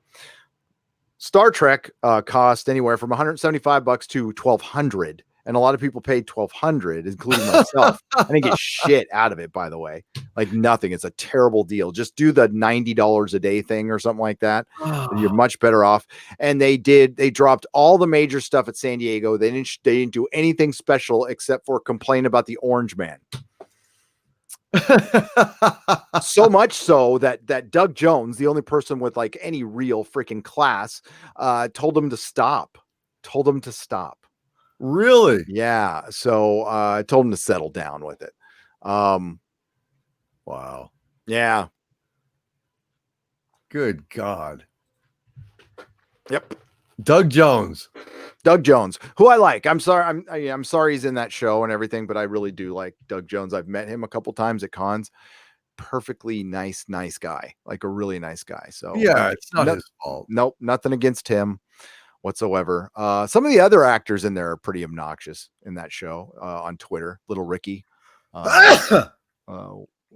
Star Trek cost anywhere from $175 to $1,200. And a lot of people paid $1,200, including myself. I didn't get shit out of it, by the way. Like nothing. It's a terrible deal. Just do the $90 a day thing or something like that. You're much better off. And they dropped all the major stuff at San Diego. They didn't do anything special except for complain about the Orange Man. So much so that Doug Jones, the only person with like any real freaking class, told him to stop. Really? Yeah. So I told him to settle down with it. Wow. Yeah. Good God. Yep. Doug Jones, who I like. I'm sorry he's in that show and everything, but I really do like Doug Jones. I've met him a couple times at cons. Perfectly nice guy, like a really nice guy. So yeah, it's not his fault. Nope, nothing against him whatsoever. Some of the other actors in there are pretty obnoxious in that show on Twitter. Little Ricky,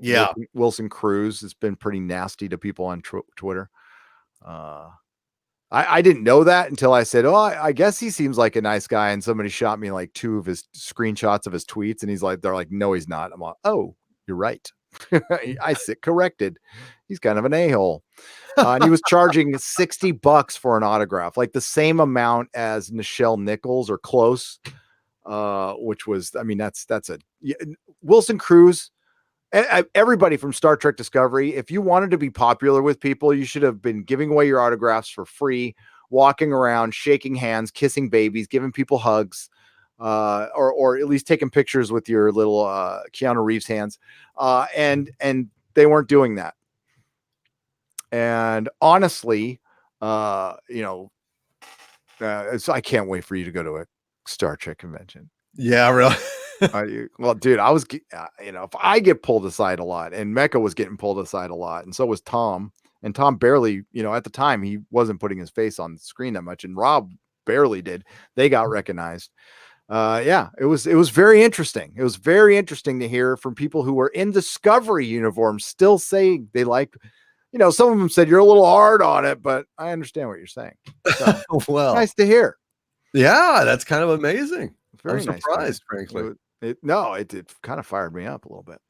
yeah, Wilson Cruz has been pretty nasty to people on Twitter. I didn't know that until I said, "Oh, I guess he seems like a nice guy." And somebody shot me like 2 of his screenshots of his tweets, and they're like, "No, he's not." I'm like, "Oh, you're right." I sit corrected. He's kind of an a-hole. And he was charging $60 for an autograph, like the same amount as Nichelle Nichols or close. Which was, I mean, that's Wilson Cruz. Everybody from Star Trek Discovery, if you wanted to be popular with people, you should have been giving away your autographs for free, walking around, shaking hands, kissing babies, giving people hugs, or at least taking pictures with your little Keanu Reeves hands. And they weren't doing that. And honestly, so I can't wait for you to go to a Star Trek convention. Yeah, really. Well, dude, if I get pulled aside a lot, and Mecca was getting pulled aside a lot, and so was Tom. And Tom barely, at the time, he wasn't putting his face on the screen that much, and Rob barely did. They got recognized. It was very interesting. It was very interesting to hear from people who were in Discovery uniforms still saying they like. Some of them said you're a little hard on it, but I understand what you're saying. So, well, nice to hear. Yeah, that's kind of amazing. Very I'm surprised, frankly. It kind of fired me up a little bit.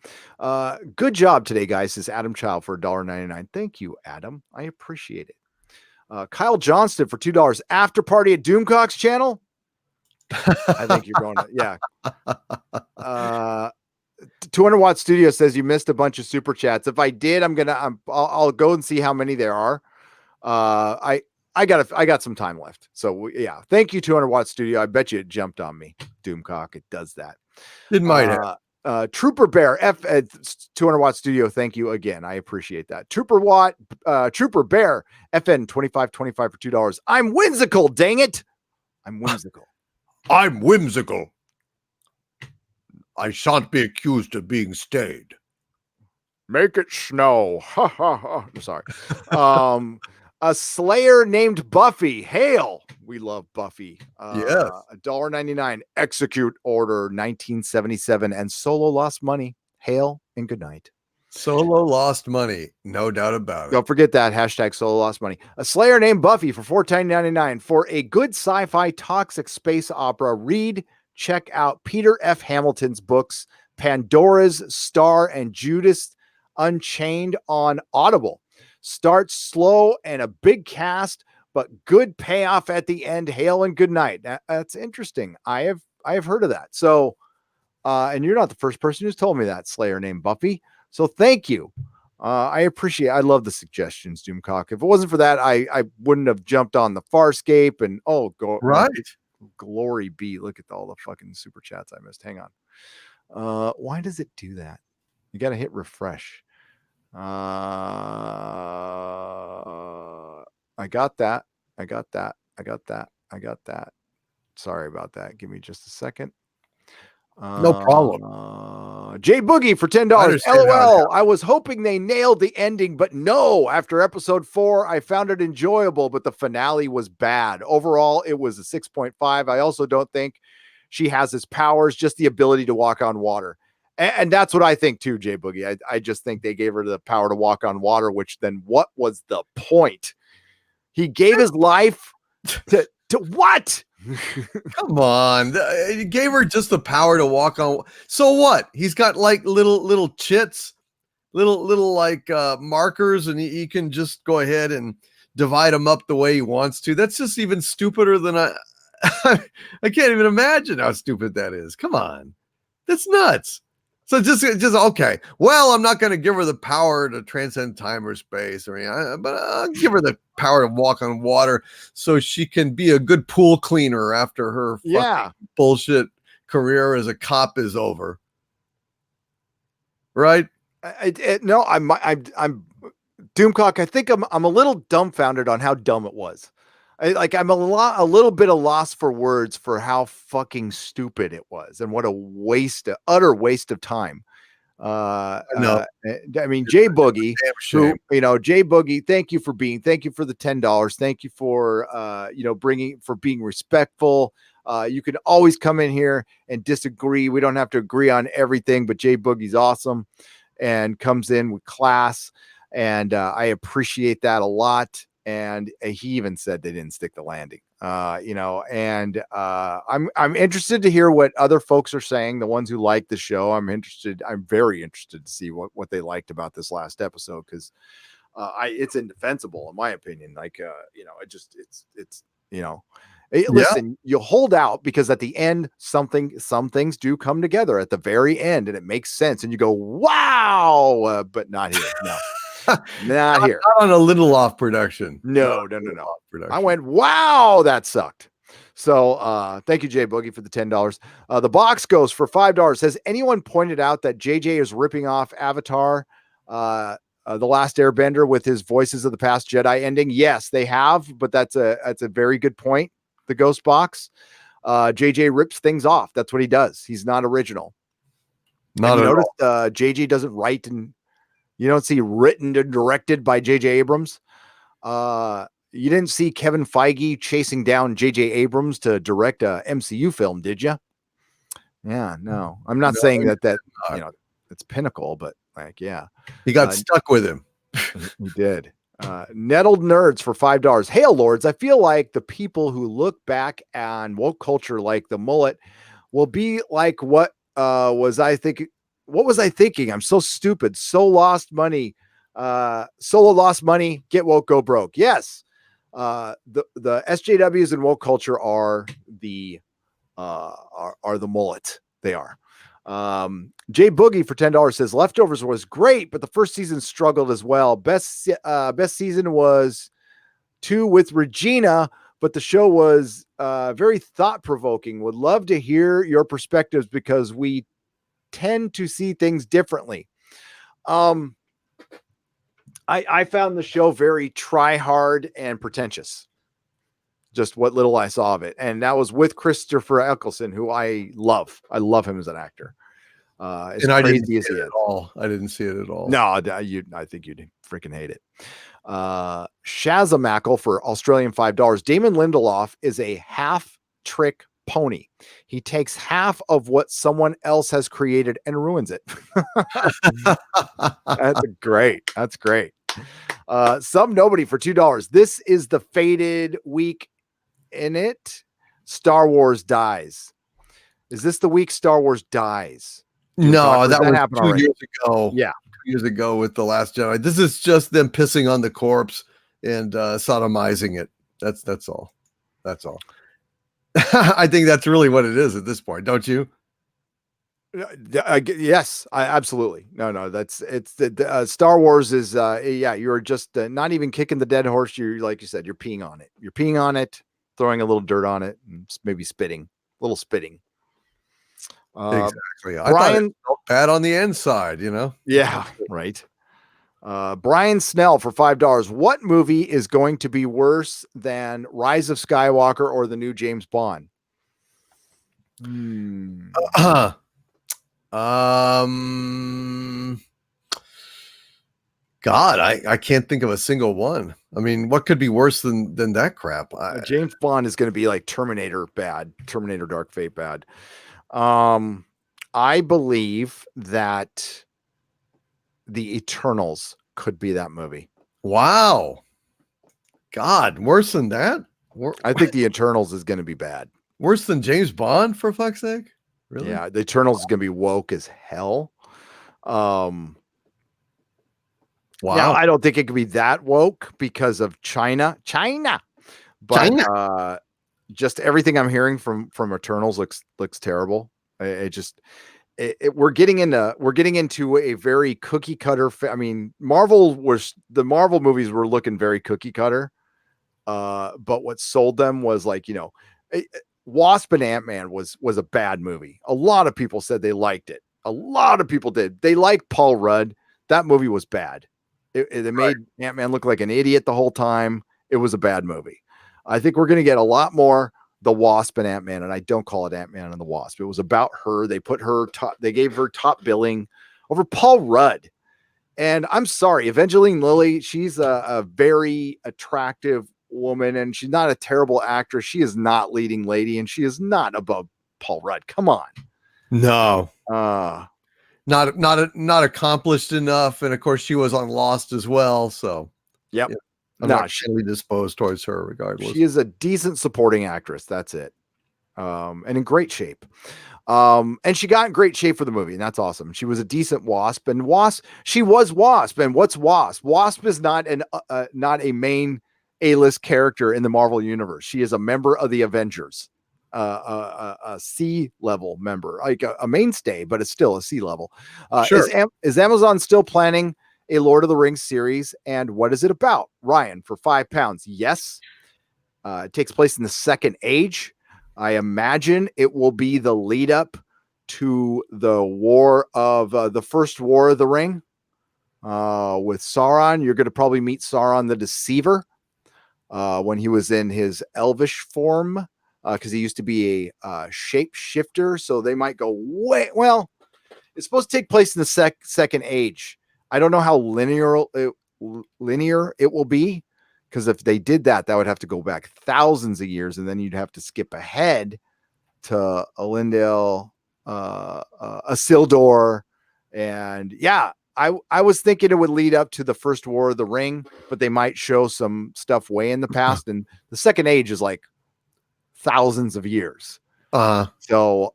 Good job today, guys, says Adam Child for $1.99. Thank you, Adam. I appreciate it. Kyle Johnston for $2. After party at Doomcock's channel. I think you're going to, yeah. 200 Watt Studio says you missed a bunch of super chats. If I did, I'll go and see how many there are. I got some time left. So yeah, thank you, 200 Watt Studio. I bet you it jumped on me. Doomcock, it does that. It might have. Trooper Bear 200 Watt Studio. Thank you again. I appreciate that. Trooper Bear FN 2525 for $2. I'm whimsical. Dang it. I'm whimsical. I'm whimsical. I shan't be accused of being staid. Make it snow. Ha ha ha. I'm sorry. A Slayer named Buffy. Hail. We love Buffy. Yes. $1.99. Execute Order 1977 and Solo lost money. Hail and good night. Solo lost money. No doubt about it. Don't forget that. Hashtag Solo lost money. A Slayer named Buffy for $14.99. For a good sci-fi toxic space opera, check out Peter F. Hamilton's books, Pandora's Star and Judas Unchained on Audible. Starts slow and a big cast, but good payoff at the end. Hail and good night. That's interesting. I have heard of that. So, and you're not the first person who's told me that, Slayer named Buffy. So thank you. I love the suggestions, Doomcock. If it wasn't for that, I wouldn't have jumped on the Farscape and right. Glory be. Look at all the fucking super chats I missed. Hang on. Why does it do that? You got to hit refresh. I got that. Sorry about that. Give me just a second. No problem. Jay Boogie for $10. understand how it LOL. I was hoping they nailed the ending, but no. After episode 4, I found it enjoyable, but the finale was bad. Overall, it was a 6.5. I also don't think she has his powers, just the ability to walk on water. And that's what I think too, Jay Boogie. I just think they gave her the power to walk on water, which then what was the point? He gave his life to what? Come on. He gave her just the power to walk on. So what? He's got like little chits, little like markers, and he can just go ahead and divide them up the way he wants to. That's just even stupider than I can't even imagine how stupid that is. Come on. That's nuts. So just okay. Well, I'm not going to give her the power to transcend time or space, or anything, but I'll give her the power to walk on water so she can be a good pool cleaner after her fucking bullshit career as a cop is over. Right? No, I'm Doomcock. I think I'm a little dumbfounded on how dumb it was. I'm a little bit of loss for words for how fucking stupid it was and what a utter waste of time. I mean, Jay Boogie, who, Jay Boogie, thank you for the $10. Thank you for, being respectful. You can always come in here and disagree. We don't have to agree on everything, but Jay Boogie's awesome and comes in with class. And I appreciate that a lot. And he even said they didn't stick the landing, I'm interested to hear what other folks are saying. The ones who like the show, I'm very interested to see what they liked about this last episode. Cause it's indefensible in my opinion. Listen, you hold out because at the end, some things do come together at the very end and it makes sense. And you go, wow, but not here. No. Not here. Not on a little off production. No. I went, wow, that sucked. So thank you, Jay Boogie, for the $10. The box goes for $5. Has anyone pointed out that JJ is ripping off Avatar, The Last Airbender, with his Voices of the Past Jedi ending? Yes, they have, but that's a very good point. The Ghost Box. JJ rips things off. That's what he does. He's not original. Have you noticed JJ doesn't write and you don't see written and directed by J.J. Abrams. You didn't see Kevin Feige chasing down J.J. Abrams to direct a MCU film, did you? Yeah, no. I'm not saying that it's pinnacle, but he got stuck with him. He did. Nettled Nerds for $5. Hail Lords, I feel like the people who look back on woke culture like the mullet will be like, what was I thinking? I'm so stupid. So lost money. Solo lost money. Get woke, go broke. Yes. The SJWs in woke culture are the mullet. They are. Jay Boogie for $10 says Leftovers was great, but the first season struggled as well. Best season was 2 with Regina, but the show was very thought provoking. Would love to hear your perspectives because we tend to see things differently. I found the show very try hard and pretentious. Just what little I saw of it. And that was with Christopher Eccleston, who I love. I love him as an actor. And I didn't see it at all. I didn't see it at all. No, I think you'd freaking hate it. Shazamackle for Australian $5. Damon Lindelof is a half trick pony. He takes half of what someone else has created and ruins it. That's great. Some Nobody for $2. This is the fated week in it. Star Wars dies. Is this the week Star Wars dies? No, that was 2 years ago. Yeah. 2 years ago with The Last Jedi. This is just them pissing on the corpse and sodomizing it. That's all. That's all. I think that's really what it is at this point, don't you? Yes, absolutely. No, it's Star Wars is you're just not even kicking the dead horse. You're, like you said, you're peeing on it. You're peeing on it, throwing a little dirt on it, and maybe spitting, a little spitting. Exactly. I thought it felt bad on the inside, Yeah, right. Brian Snell for $5. What movie is going to be worse than Rise of Skywalker or the new James Bond? God, I can't think of a single one. I mean, what could be worse than that crap? James Bond is going to be like Terminator bad, Terminator Dark Fate bad. I believe that the Eternals could be that movie. Wow. God, worse than that? I think the Eternals is going to be bad. Worse than James Bond, for fuck's sake? Really? Yeah, the Eternals is going to be woke as hell. Wow. Now, I don't think it could be that woke because of China. But just everything I'm hearing from Eternals looks terrible. We're getting into a very cookie cutter. I mean, the Marvel movies were looking very cookie cutter. But what sold them was like, Wasp and Ant-Man was a bad movie. A lot of people said they liked it. A lot of people did. They liked Paul Rudd. That movie was bad. It made Ant-Man look like an idiot the whole time. It was a bad movie. I think we're going to get a lot more the Wasp and Ant-Man, and I don't call it Ant-Man and the Wasp. It was about her. They put her they gave her top billing over Paul Rudd. And I'm sorry, Evangeline Lilly, she's a very attractive woman, and she's not a terrible actress. She is not leading lady, and she is not above Paul Rudd. Come on. No. Not accomplished enough, and of course she was on Lost as well. So, yep. I'm not really disposed towards her, regardless. She is a decent supporting actress. That's it, and in great shape. And she got in great shape for the movie, and that's awesome. She was a decent Wasp, and she was Wasp. And what's Wasp? Wasp is not a main A-list character in the Marvel universe. She is a member of the Avengers. A C-level member, like a mainstay, but it's still a C-level. Sure. Is Amazon still planning a Lord of the Rings series? And what is it about? Ryan, for £5. Yes. It takes place in the Second Age. I imagine it will be the lead up to the war of the first War of the Ring with Sauron. You're going to probably meet Sauron the Deceiver when he was in his elvish form. Because he used to be a shapeshifter, so they might go it's supposed to take place in the Second Age. I don't know how linear it will be, because if they did that would have to go back thousands of years, and then you'd have to skip ahead to Elendil, Isildur, and I was thinking it would lead up to the first War of the Ring, but they might show some stuff way in the past, and the Second Age is like thousands of years. So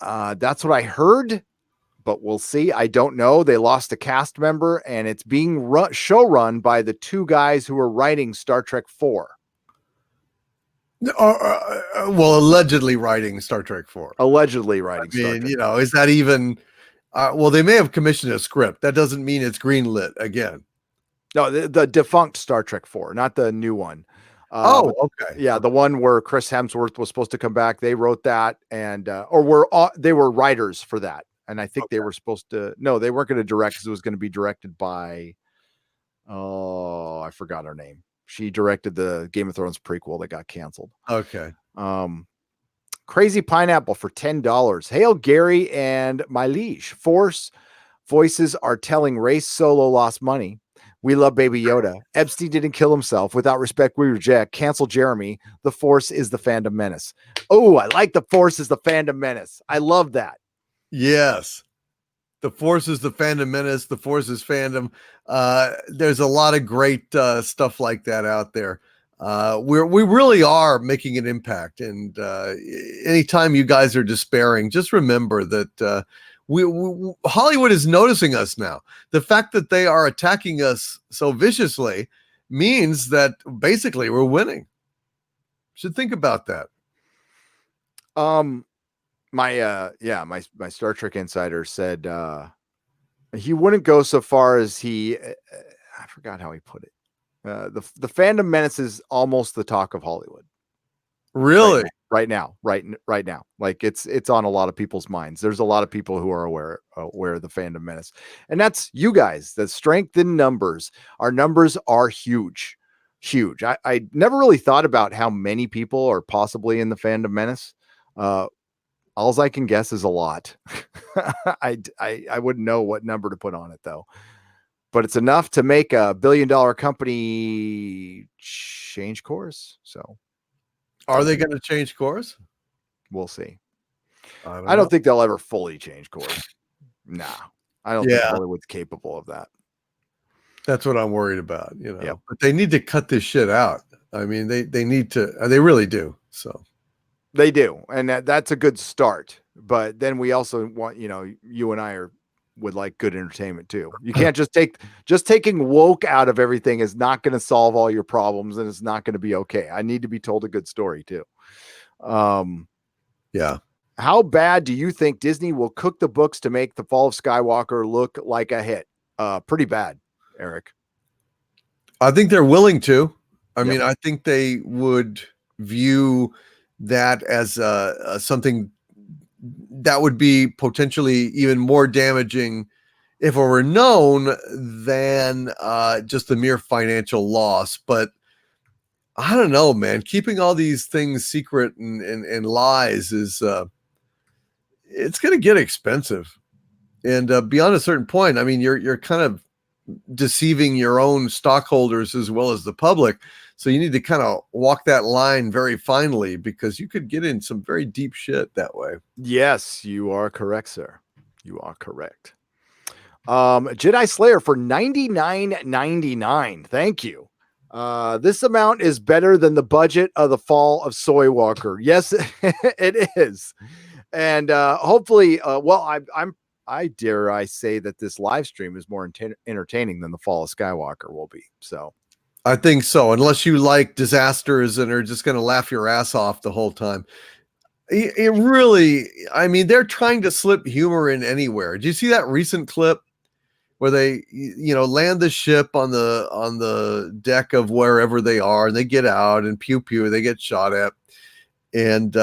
that's what I heard, but we'll see. I don't know. They lost a cast member, and it's being showrun by the two guys who are writing Star Trek 4. Well, allegedly writing Star Trek 4. Allegedly writing Star Trek 4. Is that even well, they may have commissioned a script. That doesn't mean it's greenlit again. No, the defunct Star Trek 4, not the new one. Okay. Yeah, the one where Chris Hemsworth was supposed to come back. They wrote that, and they were writers for that. And I think they were supposed to. No, they weren't going to direct, because it was going to be directed by. Oh, I forgot her name. She directed the Game of Thrones prequel that got canceled. Okay. Crazy Pineapple for $10. Hail Gary and my liege. Force voices are telling Race Solo lost money. We love Baby Yoda. Epstein didn't kill himself. Without respect, we reject. Cancel Jeremy. The Force is the fandom menace. Oh, I like the Force is the fandom menace. I love that. Yes. The Force is the fandom menace. The Force is fandom. There's a lot of great stuff like that out there. We really are making an impact. And anytime you guys are despairing, just remember that Hollywood is noticing us now. The fact that they are attacking us so viciously means that basically we're winning. Should think about that. My Star Trek insider said he wouldn't go so far as I forgot how he put it. The fandom menace is almost the talk of Hollywood. Really? Right now. Like it's on a lot of people's minds. There's a lot of people who are aware of the fandom menace, and that's you guys. The strength in numbers. Our numbers are huge. I never really thought about how many people are possibly in the fandom menace. All I can guess is a lot. I wouldn't know what number to put on it though. But it's enough to make a $1 billion company change course. So Are they going to change course? we'll see. I I know. don't think they'll ever fully change course. Nah, I don't think Hollywood's capable of that. That's what I'm worried about, you know. Yep. But they need to cut this shit out. I mean, they need to. They really do. So they do, and that's a good start. But then we also want, you and I would like good entertainment too. You can't just taking woke out of everything is not going to solve all your problems, and it's not going to be okay. I need to be told a good story too. Yeah. How bad do you think Disney will cook the books to make The Fall of Skywalker look like a hit? Pretty bad, Eric. I think they're willing to. I mean, I think they would view that as something that would be potentially even more damaging if it were known than just the mere financial loss. But I don't know, man. Keeping all these things secret and lies is it's going to get expensive. And beyond a certain point, I mean, you're kind of deceiving your own stockholders as well as the public. So you need to kind of walk that line very finely, because you could get in some very deep shit that way. Yes, you are correct, sir. You are correct. Jedi Slayer for $99.99. Thank you. This amount is better than the budget of The Fall of Soy Walker. Yes, it is. And hopefully, I dare I say that this live stream is more entertaining than The Fall of Skywalker will be. So I think so, unless you like disasters and are just going to laugh your ass off the whole time. It really, I mean, they're trying to slip humor in anywhere. Did you see that recent clip where they, land the ship on the deck of wherever they are, and they get out and pew pew, they get shot at, and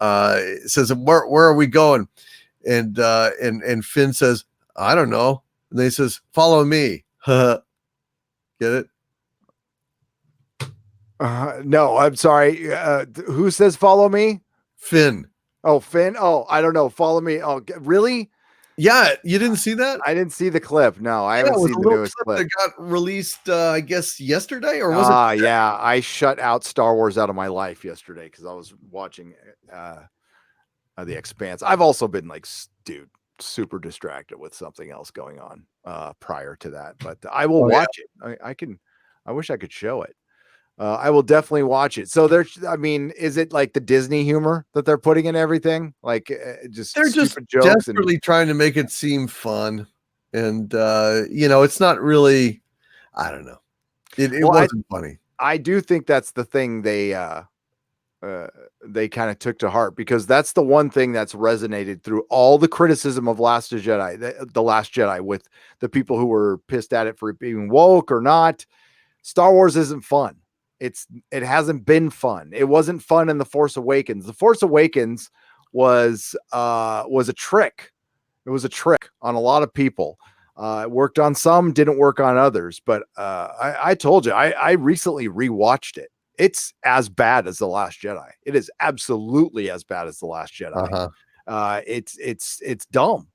it says, where are we going? And Finn says, I don't know. And they says, follow me. Get it? No, I'm sorry. Who says follow me? Finn. Oh, Finn. Oh, I don't know. Follow me. Oh, really? Yeah, you didn't see that? I didn't see the clip. No, I haven't seen the newest clip. That got released, I guess, yesterday, or was it? Yeah, I shut out Star Wars out of my life yesterday because I was watching The Expanse. I've also been super distracted with something else going on prior to that, but I will watch it. I wish I could show it. I will definitely watch it. So is it like the Disney humor that they're putting in everything? Like they're just jokes desperately trying to make it seem fun. And, it's not really, I don't know. It wasn't funny. I do think that's the thing they kind of took to heart, because that's the one thing that's resonated through all the criticism of The Last Jedi, with the people who were pissed at it for being woke or not. Star Wars isn't fun. It hasn't been fun. It wasn't fun in The Force Awakens. The Force Awakens was a trick. It was a trick on a lot of people. It worked on some, didn't work on others. But I told you, I recently rewatched it. It's as bad as The Last Jedi. It is absolutely as bad as The Last Jedi. It's dumb.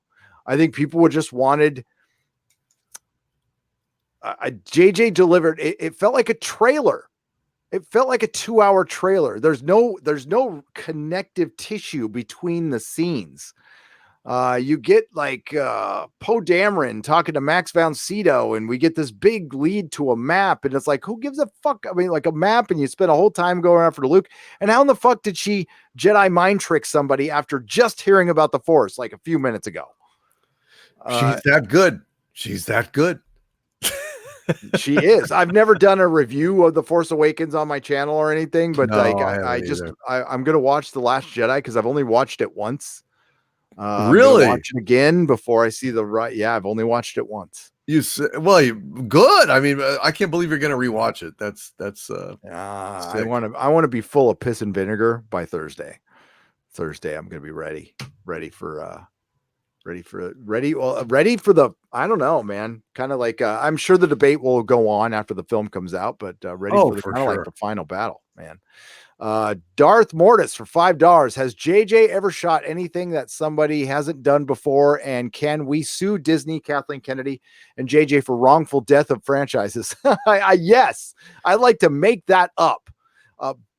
I think people would just wanted. JJ delivered. It felt like a trailer. It felt like a 2-hour trailer. There's no connective tissue between the scenes. You get Poe Dameron talking to Max von Sydow, and we get this big lead to a map, and it's like, who gives a fuck? I mean, like a map, and you spend a whole time going after Luke. And how in the fuck did she Jedi mind trick somebody after just hearing about the Force like a few minutes ago? She's that good. She's that good. She is. I've never done a review of The Force Awakens on my channel or anything, but I'm going to watch The Last Jedi because I've only watched it once. Really? Watch it again before I see Yeah, I've only watched it once. Good. I mean, I can't believe you're going to rewatch it. That's I want to be full of piss and vinegar by Thursday. I'm going to be ready for the, I don't know, man. Kind of like, I'm sure the debate will go on after the film comes out, but ready for the final battle, man. Darth Mortis for $5. Has JJ ever shot anything that somebody hasn't done before? And can we sue Disney, Kathleen Kennedy, and JJ for wrongful death of franchises? Yes, I'd like to make that up.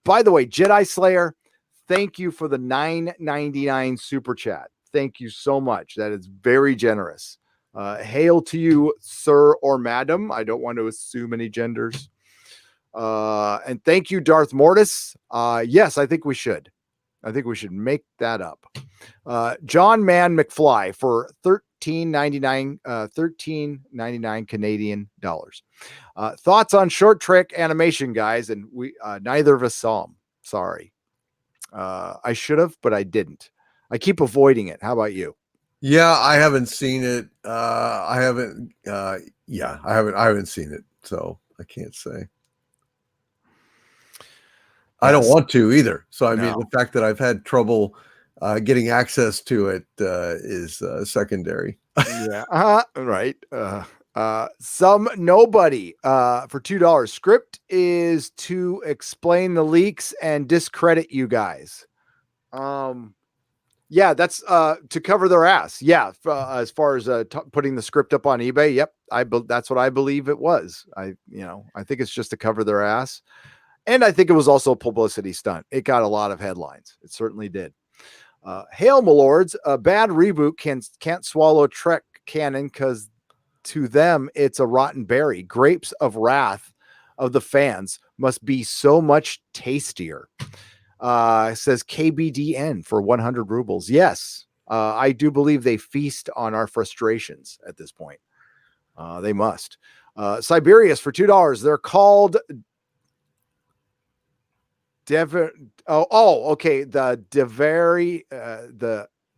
By the way, Jedi Slayer, thank you for the $9.99 super chat. Thank you so much. That is very generous. Hail to you, sir or madam. I don't want to assume any genders. And thank you, Darth Mortis. Yes, I think we should. I think we should make that up. John Man McFly for $13.99 Canadian dollars. Thoughts on Short Trek animation, guys? And we neither of us saw them. Sorry. I should have, but I didn't. I keep avoiding it. How about you? Yeah, I haven't seen it. I haven't seen it, so I can't say. I don't want to either. So I mean, the fact that I've had trouble getting access to it is secondary. Yeah. Right. Some nobody for $2. Script is to explain the leaks and discredit you guys. Yeah, that's to cover their ass. Yeah, as far as putting the script up on eBay. Yep, that's what I believe it was. I think it's just to cover their ass. And I think it was also a publicity stunt. It got a lot of headlines. It certainly did. Hail, my lords. A bad reboot can't swallow Trek canon because to them it's a rotten berry. Grapes of wrath of the fans must be so much tastier. Says KBDN for 100 rubles. Yes, I do believe they feast on our frustrations at this point. They must. Siberius for $2. They're called okay. The Devari,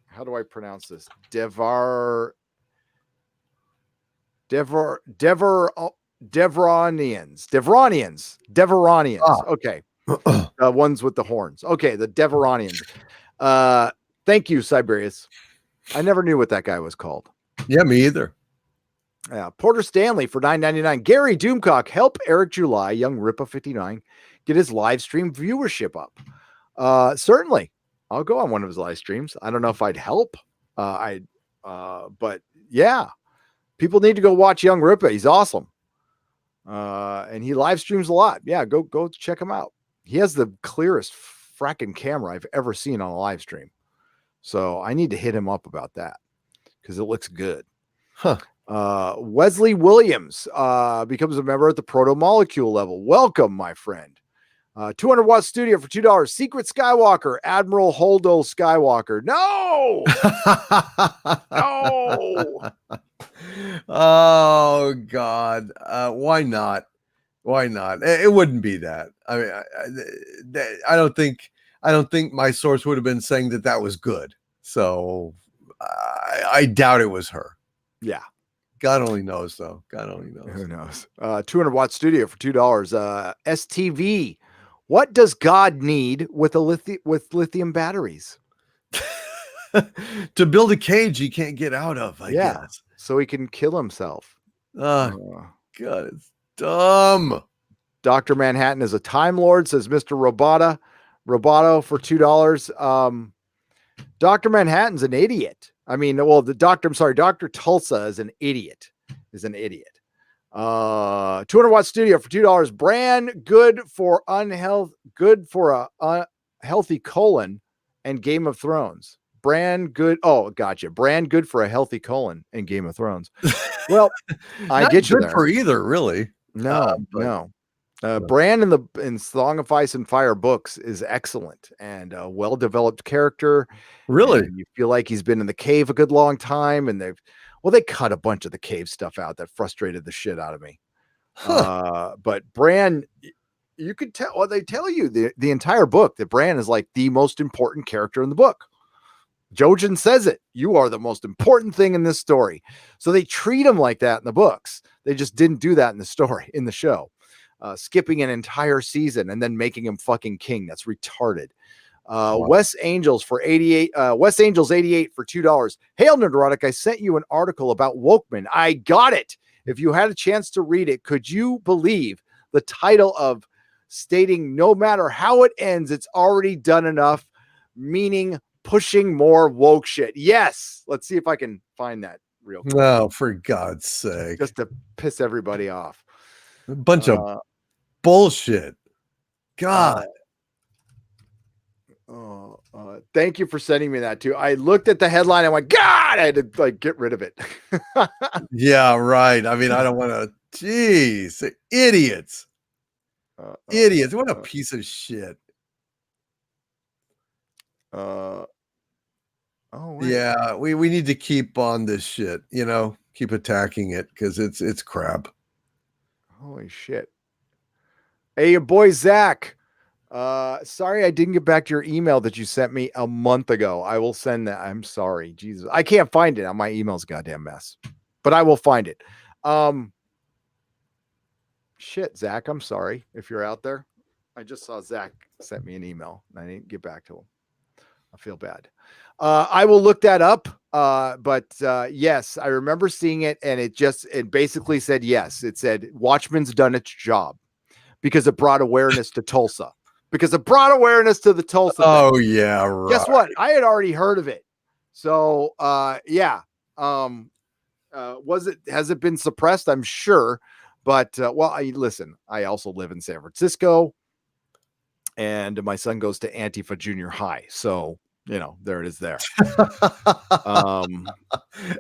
how do I pronounce this? Devronians. Okay. Ones with the horns. Okay. The Devronians. Thank you, Siberius. I never knew what that guy was called. Yeah, me either. Yeah. Porter Stanley for $9.99. Gary Doomcock, help Eric July, Young Ripa 59, get his live stream viewership up. Certainly. I'll go on one of his live streams. I don't know if I'd help. But yeah, people need to go watch Young Ripa. He's awesome. And he live streams a lot. Yeah, go check him out. He has the clearest fracking camera I've ever seen on a live stream. So I need to hit him up about that because it looks good. Huh. Wesley Williams becomes a member at the proto molecule level. Welcome, my friend. 200 watt studio for $2. Secret Skywalker, Admiral Holdo Skywalker. No, no. Oh God. Why not? Why not? It wouldn't be that. I mean, I don't think my source would have been saying that was good. So I doubt it was her. Yeah. God only knows, though. God only knows. Who knows? 200 watt studio for $2. STV. What does God need with lithium batteries? To build a cage he can't get out of, I guess. So he can kill himself. God, it's dumb. Dr. Manhattan is a Time Lord, says Mr. Roboto for $2. Dr. Manhattan's an idiot. I mean, well, Dr. Tulsa is an idiot. 200 watt studio for $2. Brand good for a healthy colon and Game of Thrones. Brand good. Oh, gotcha. Brand good for a healthy colon and Game of Thrones. Well, I get you good there. For either, really. No. Bran in Song of Ice and Fire books is excellent and a well-developed character. Really? You feel like he's been in the cave a good long time, and they cut a bunch of the cave stuff out that frustrated the shit out of me. But Bran, you could tell, well, they tell you the entire book that Bran is like the most important character in the book. Jojen says it. You are the most important thing in this story. So they treat him like that in the books. They just didn't do that in the show. Skipping an entire season and then making him fucking king. That's retarded. Wow. Wes Angels 88 for $2. Hail Nerdrotic, I sent you an article about Wokemen. I got it. If you had a chance to read it, could you believe the title of stating no matter how it ends, it's already done enough, meaning pushing more woke shit. Yes. Let's see if I can find that real quick. Oh, for God's sake. Just to piss everybody off. A bunch of bullshit. God. Thank you for sending me that too. I looked at the headline and went, God, I had to like get rid of it. Yeah, right. I mean, I don't want to. Jeez, idiots. Idiots. What a piece of shit. Yeah, we need to keep on this shit, you know, keep attacking it because it's crap. Holy shit. Hey, your boy Zach. Sorry I didn't get back to your email that you sent me a month ago. I will send that. I'm sorry. Jesus. I can't find it on my email's a goddamn mess. But I will find it. Shit, Zach, I'm sorry if you're out there. I just saw Zach sent me an email and I didn't get back to him. I feel bad. I will look that up. But yes, I remember seeing it and it basically said yes. It said Watchmen's done its job because it brought awareness to Tulsa. Because it brought awareness to the Tulsa. Oh, yeah, right. Guess what? I had already heard of it. So yeah. Has it been suppressed? I'm sure. But listen, I also live in San Francisco and my son goes to Antifa Junior High. So, you know, there it is there.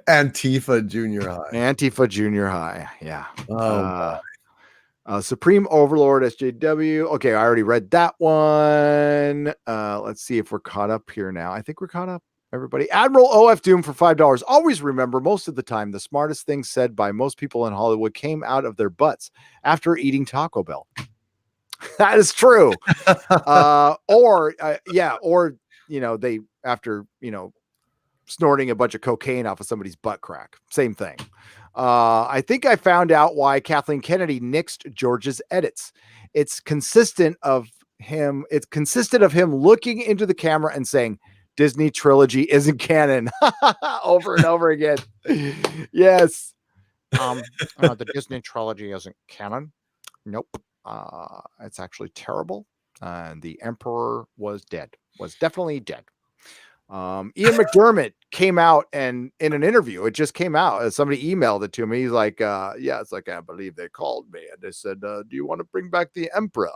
Antifa Junior High. Antifa Junior High. Yeah. Oh, Supreme Overlord SJW. Okay, I already read that one. Let's see if we're caught up here now. I think we're caught up. Everybody, Admiral OF Doom for $5. Always remember, most of the time, the smartest thing said by most people in Hollywood came out of their butts after eating Taco Bell. That is true. Or you know, they after snorting a bunch of cocaine off of somebody's butt crack. Same thing. I think I found out why Kathleen Kennedy nixed George's edits. It's consistent of him looking into the camera and saying, Disney trilogy isn't canon over and over again. Yes. The Disney trilogy isn't canon. Nope. It's actually terrible. And the Emperor was definitely dead. Ian McDermott came out and in an interview, it just came out. Somebody emailed it to me. He's like, it's like, I believe they called me and they said, do you want to bring back the Emperor?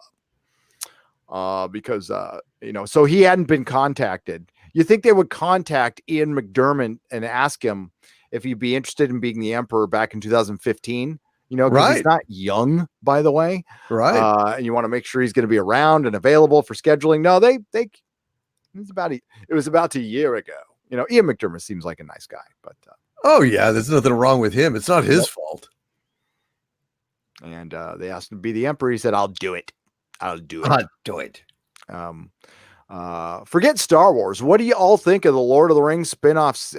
Because so he hadn't been contacted. You think they would contact Ian McDermott and ask him if he'd be interested in being the Emperor back in 2015? Because he's not young, by the way. Right. And you want to make sure he's going to be around and available for scheduling. No, it was about a year ago. Ian McDermott seems like a nice guy, but oh yeah, there's nothing wrong with him. It's not his fault. And they asked him to be the Emperor. He said, I'll do it. Forget Star Wars. What do you all think of the Lord of the Rings spinoffs?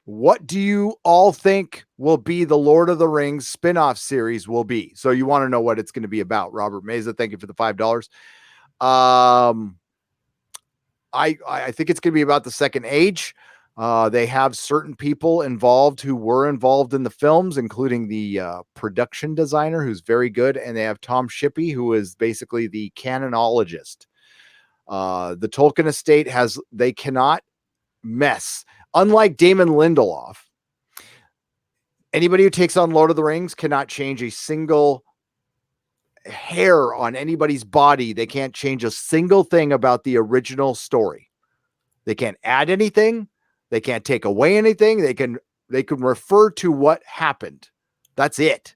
What do you all think will be the Lord of the Rings spinoff series will be? So you want to know what it's going to be about. Robert Meza, thank you for the $5. I think it's going to be about the Second Age. They have certain people involved who were involved in the films, including the production designer, who's very good. And they have Tom Shippey, who is basically the canonologist. The Tolkien estate they cannot mess. Unlike Damon Lindelof, anybody who takes on Lord of the Rings cannot change a single hair on anybody's body. They can't change a single thing about the original story. They can't add anything. They can't take away anything. They can refer to what happened. That's it.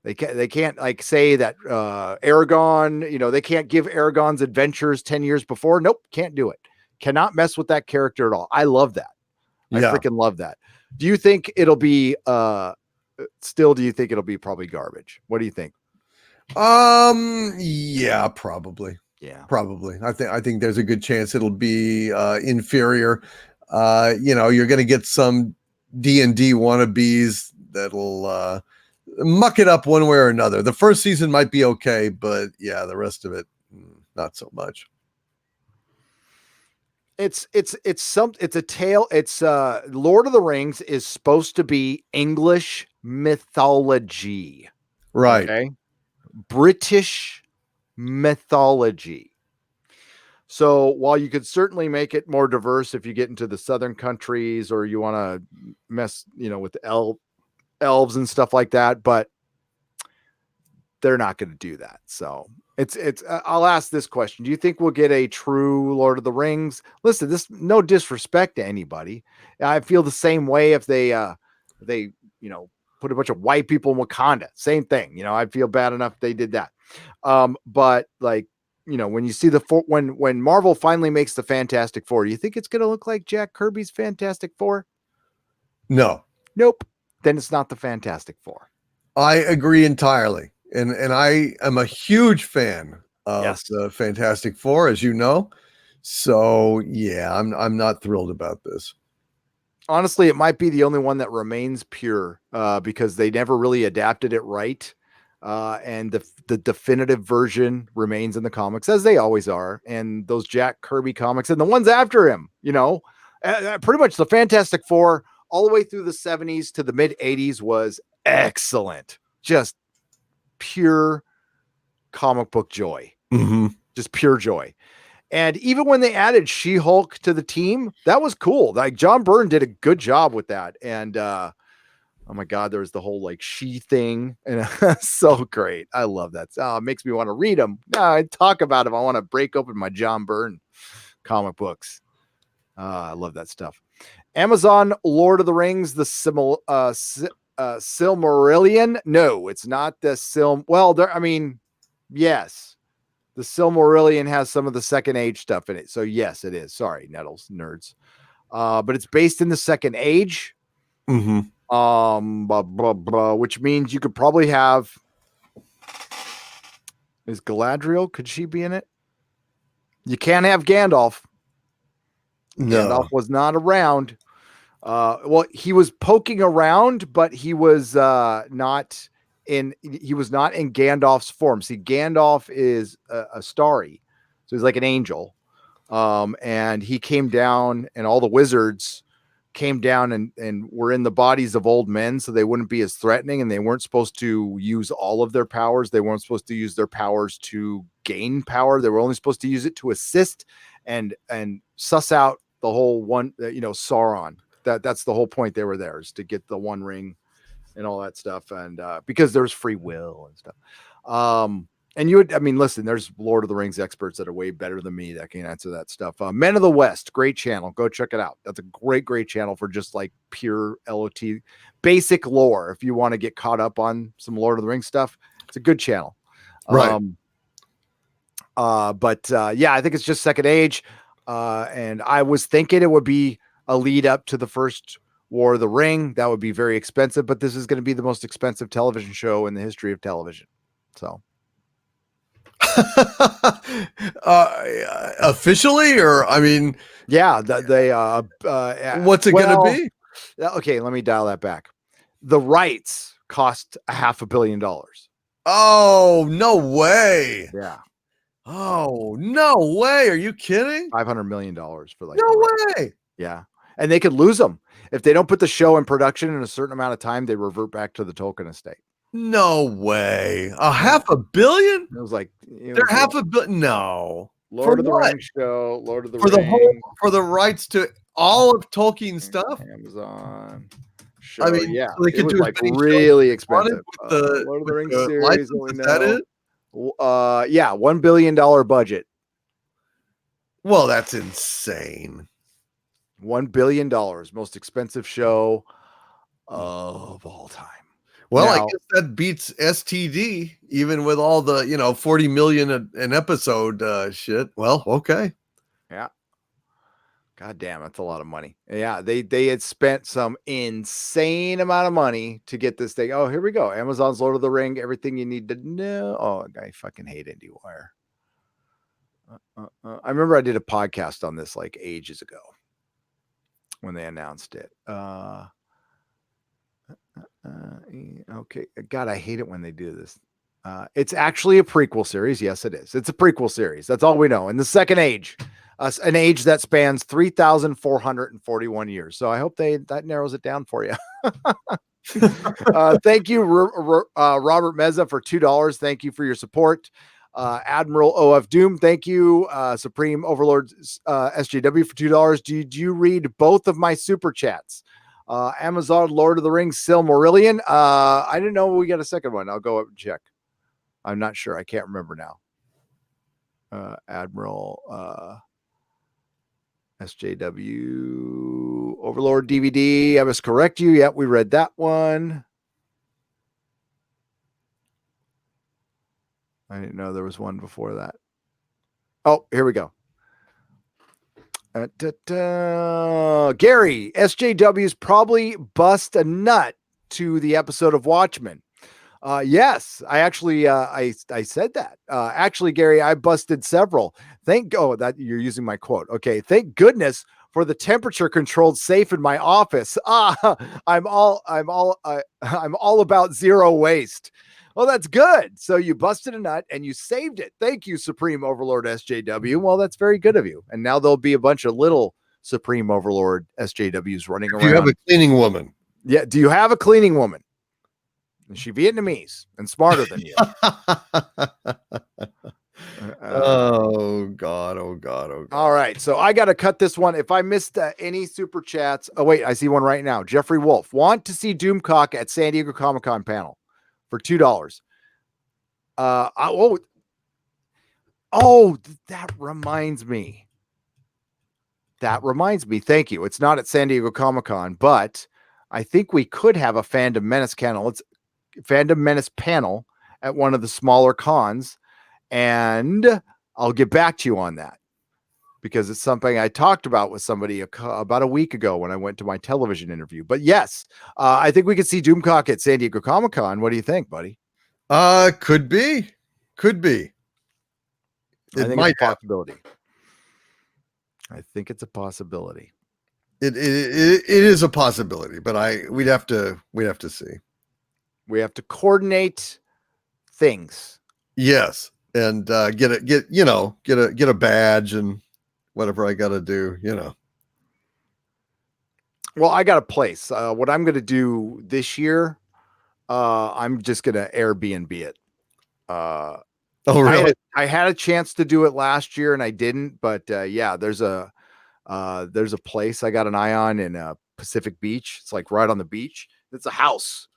They can't like say that Aragorn, they can't give Aragorn's adventures 10 years before. Nope, can't do it. Cannot mess with that character at all. I love that. I freaking love that. Do you think it'll be do you think it'll be probably garbage? What do you think? Yeah, probably. Yeah. Probably. I think there's a good chance it'll be inferior. You're going to get some D&D wannabes that'll muck it up one way or another. The first season might be okay, but yeah, the rest of it, not so much. It's a tale. It's Lord of the Rings is supposed to be English mythology. Right. Okay. British mythology. So while you could certainly make it more diverse if you get into the southern countries or you want to mess, with elves and stuff like that, but they're not going to do that. So I'll ask this question. Do you think we'll get a true Lord of the Rings? Listen, this, no disrespect to anybody. I feel the same way if they put a bunch of white people in Wakanda, same thing. I'd feel bad enough if they did that. But like, when you see when Marvel finally makes the Fantastic Four, do you think it's going to look like Jack Kirby's Fantastic Four? No. Nope. Then it's not the Fantastic Four. I agree entirely. And I am a huge fan of the Fantastic Four, as you know. So yeah, I'm not thrilled about this. Honestly, it might be the only one that remains pure because they never really adapted it right. And the definitive version remains in the comics, as they always are. And those Jack Kirby comics and the ones after him, pretty much the Fantastic Four all the way through the 70s to the mid 80s was excellent. Just pure comic book joy. Mm-hmm. Just pure joy. And even when they added She-Hulk to the team, that was cool. Like John Byrne did a good job with that. And oh my God, there was the whole like she thing. And so great. I love that. Oh, it makes me want to read them. I talk about them. I want to break open my John Byrne comic books. I love that stuff. Amazon Lord of the Rings, the Silmarillion. No, it's not the Well, yes. The Silmarillion has some of the Second Age stuff in it. So yes, it is. Sorry, Nettles, nerds. But it's based in the Second Age. Mm-hmm. Which means you could probably have. Is Galadriel? Could she be in it? You can't have Gandalf. No. Gandalf was not around. Well, he was poking around, but he was not in Gandalf's form. See, Gandalf is a starry, so he's like an angel. And he came down, and all the wizards came down and were in the bodies of old men, so they wouldn't be as threatening, and they weren't supposed to use all of their powers. They weren't supposed to use their powers to gain power. They were only supposed to use it to assist and suss out the whole one, Sauron. That's the whole point they were there, is to get the One Ring and all that stuff. And because there's free will and stuff. And listen, there's Lord of the Rings experts that are way better than me that can answer that stuff. Men of the West, great channel. Go check it out. That's a great channel for just like pure LOT, basic lore. If you want to get caught up on some Lord of the Rings stuff, it's a good channel. Right. Yeah, I think it's just Second Age. And I was thinking it would be a lead up to the first War of the Ring. That would be very expensive, but this is going to be the most expensive television show in the history of television. So officially, or yeah, what's it going to be? Okay, let me dial that back. The rights cost $500 million. Oh, no way. Yeah. Oh, no way. Are you kidding? $500 million for like no way. Yeah. And they could lose them if they don't put the show in production in a certain amount of time. They revert back to the Tolkien estate. No way. $500 million? It was like they're $500 million. No. Lord of the Rings show. Lord of the Rings. For the rights to all of Tolkien's stuff. Amazon show. Yeah. So they could do like really expensive. The Lord of the Rings series. Is that it? Yeah, $1 billion budget. Well, that's insane. $1 billion, most expensive show of all time. Well, I guess that beats STD, even with all the 40 million an episode shit. Well, okay. Yeah. God damn, that's a lot of money. Yeah, they had spent some insane amount of money to get this thing. Oh, here we go. Amazon's Lord of the Ring, everything you need to know. Oh, I fucking hate IndieWire. I remember I did a podcast on this like ages ago when they announced it. Okay. God, I hate it when they do this. It's actually a prequel series. Yes, it is. It's a prequel series. That's all we know. In the Second Age, an age that spans 3,441 years. So I hope that narrows it down for you. Thank you, Robert Meza, for $2. Thank you for your support. Admiral OF Doom, thank you. Supreme Overlord SJW for $2. Did you read both of my super chats? Amazon Lord of the Rings Silmarillion. I didn't know we got a second one. I'll go up and check. I'm not sure. I can't remember now. Admiral SJW Overlord DVD. I must correct you. Yep, we read that one. I didn't know there was one before that. Oh, here we go. Gary, SJW's probably bust a nut to the episode of Watchmen. Yes, I actually I said that. Actually, Gary, I busted several. That you're using my quote. Okay, thank goodness for the temperature controlled safe in my office. I'm all about zero waste. Well, that's good. So you busted a nut and you saved it. Thank you, Supreme Overlord SJW. Well, that's very good of you. And now there'll be a bunch of little Supreme Overlord SJWs running around. You have a cleaning woman. Yeah. Do you have a cleaning woman? Is she Vietnamese and smarter than you? Oh God. All right. So I got to cut this one. If I missed any super chats. Oh, wait. I see one right now. Jeffrey Wolf. Want to see Doomcock at San Diego Comic-Con panel for $2. That reminds me. Thank you. It's not at San Diego Comic-Con, but I think we could have a Fandom Menace panel at one of the smaller cons, and I'll get back to you on that because it's something I talked about with somebody about a week ago when I went to my television interview. But yes, I think we could see Doomcock at San Diego Comic-Con. What do you think, buddy? Could be. I think it's a possibility. I think it's a possibility. It is a possibility, but we'd have to see. We have to coordinate things. Yes, and get a badge and whatever I got to do. Well, I got a place. What I'm going to do this year, I'm just going to Airbnb it. Oh, really? I had a chance to do it last year and I didn't, but yeah, there's a place I got an eye on in Pacific Beach. It's like right on the beach. It's a house.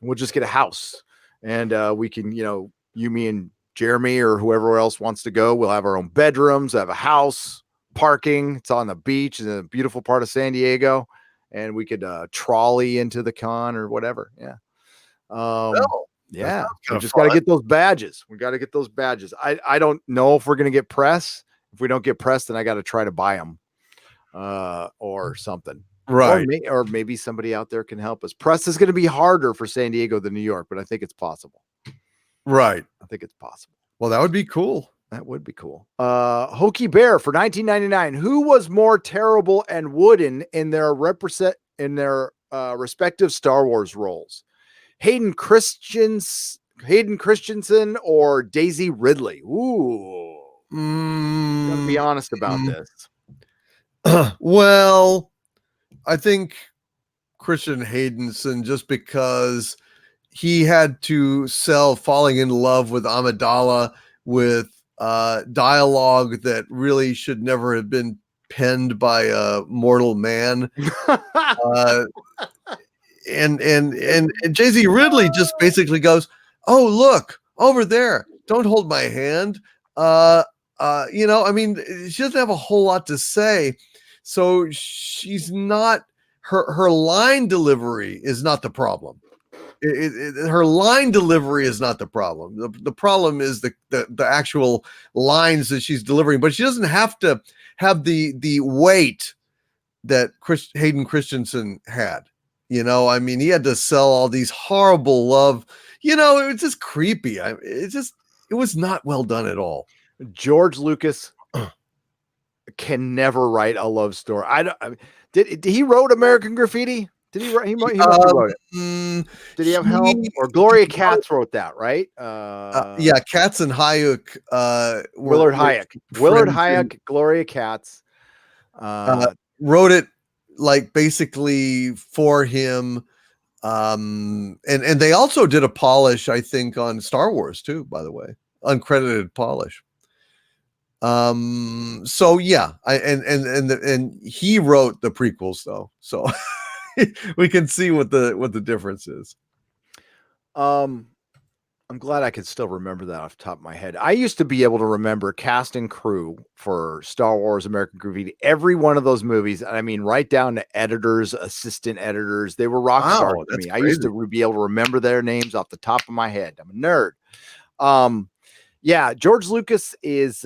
We'll just get a house and we can, you, me and Jeremy or whoever else wants to go. We'll have our own bedrooms, have a house, parking. It's on the beach in a beautiful part of San Diego. And we could trolley into the con or whatever. Yeah. Yeah. We just got to get those badges. I don't know if we're going to get press. If we don't get press, then I got to try to buy them or something. Right. Or maybe somebody out there can help us. Press is going to be harder for San Diego than New York, but I think it's possible. Right. I think it's possible. Well, that would be cool. That would be cool. Hokey Bear for $19.99. Who was more terrible and wooden in their respective Star Wars roles? Hayden Christensen or Daisy Ridley? Ooh. Gotta be honest about this. Well, I think Christian Haydenson, just because he had to sell falling in love with Amidala with dialogue that really should never have been penned by a mortal man. And Jay-Z Ridley just basically goes, "Oh, look over there. Don't hold my hand." I mean, she doesn't have a whole lot to say. So she's not, her line delivery is not the problem. Her line delivery is not the problem. The problem is the actual lines that she's delivering, but she doesn't have to have the weight that Hayden Christensen had. I mean, he had to sell all these horrible love. It was just creepy. It was not well done at all. George Lucas can never write a love story. Did he wrote American Graffiti? Did he write? He must have wrote it. Did he have help? Or Gloria Katz wrote that, right? Yeah, Katz and Hayek. Willard Hayek, Gloria Katz wrote it like basically for him. And they also did a polish, I think, on Star Wars too, by the way, uncredited polish. So yeah, and he wrote the prequels though, so we can see what the difference is. I'm glad I could still remember that off the top of my head. I used to be able to remember cast and crew for Star Wars, American Graffiti, every one of those movies. I mean, right down to editors, assistant editors. They were rock stars to That's me. crazy. I used to be able to remember their names off the top of my head. I'm a nerd. Yeah, George Lucas is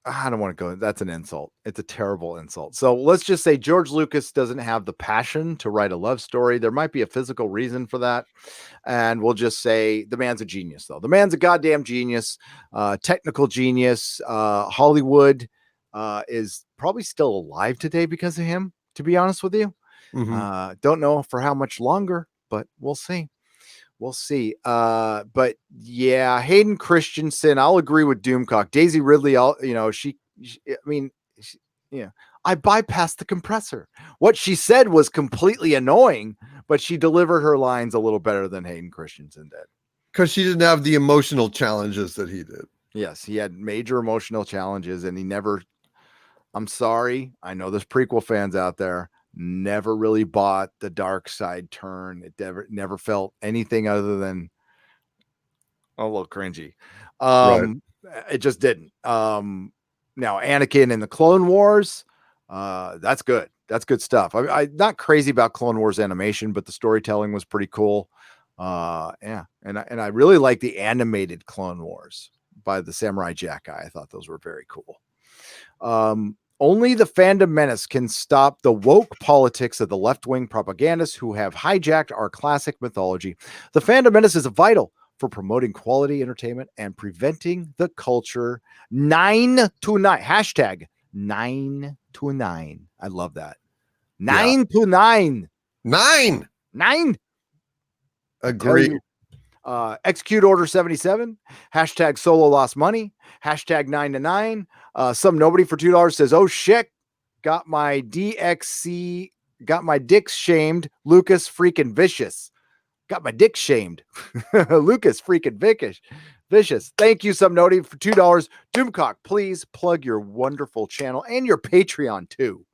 I don't want to go. That's an insult. It's a terrible insult. So let's just say George Lucas doesn't have the passion to write a love story. There might be a physical reason for that. And we'll just say the man's a genius, though. The man's a goddamn genius, technical genius. Hollywood is probably still alive today because of him, to be honest with you. Don't know for how much longer, but we'll see. We'll see. But yeah, Hayden Christensen, I'll agree with Doomcock. Daisy Ridley, I bypassed the compressor. What she said was completely annoying, but she delivered her lines a little better than Hayden Christensen did. Because she didn't have the emotional challenges that he did. Yes, he had major emotional challenges, and he never. I'm sorry. I know there's prequel fans out there. Never really bought the dark side turn. It never felt anything other than a little cringy. Right. It just didn't. Now Anakin in the Clone Wars, that's good. That's good stuff. I'm not crazy about Clone Wars animation, but the storytelling was pretty cool. Yeah, and I really like the animated Clone Wars by the Samurai Jack guy. I thought those were very cool. Only the fandom menace can stop the woke politics of the left-wing propagandists who have hijacked our classic mythology. The fandom menace is vital for promoting quality entertainment and preventing the culture 9 to 9. Hashtag 9 to 9. I love that. 9 to 9. 9. Agree. Execute Order 77. Hashtag Solo lost money. Hashtag 9 to 9. Some nobody for $2 says, "Oh shit, got my DXC, got my dicks shamed. Lucas freaking vicious. Got my dick shamed. Lucas freaking vicious. Thank you, some nobody for $2. Doomcock, please plug your wonderful channel and your Patreon too."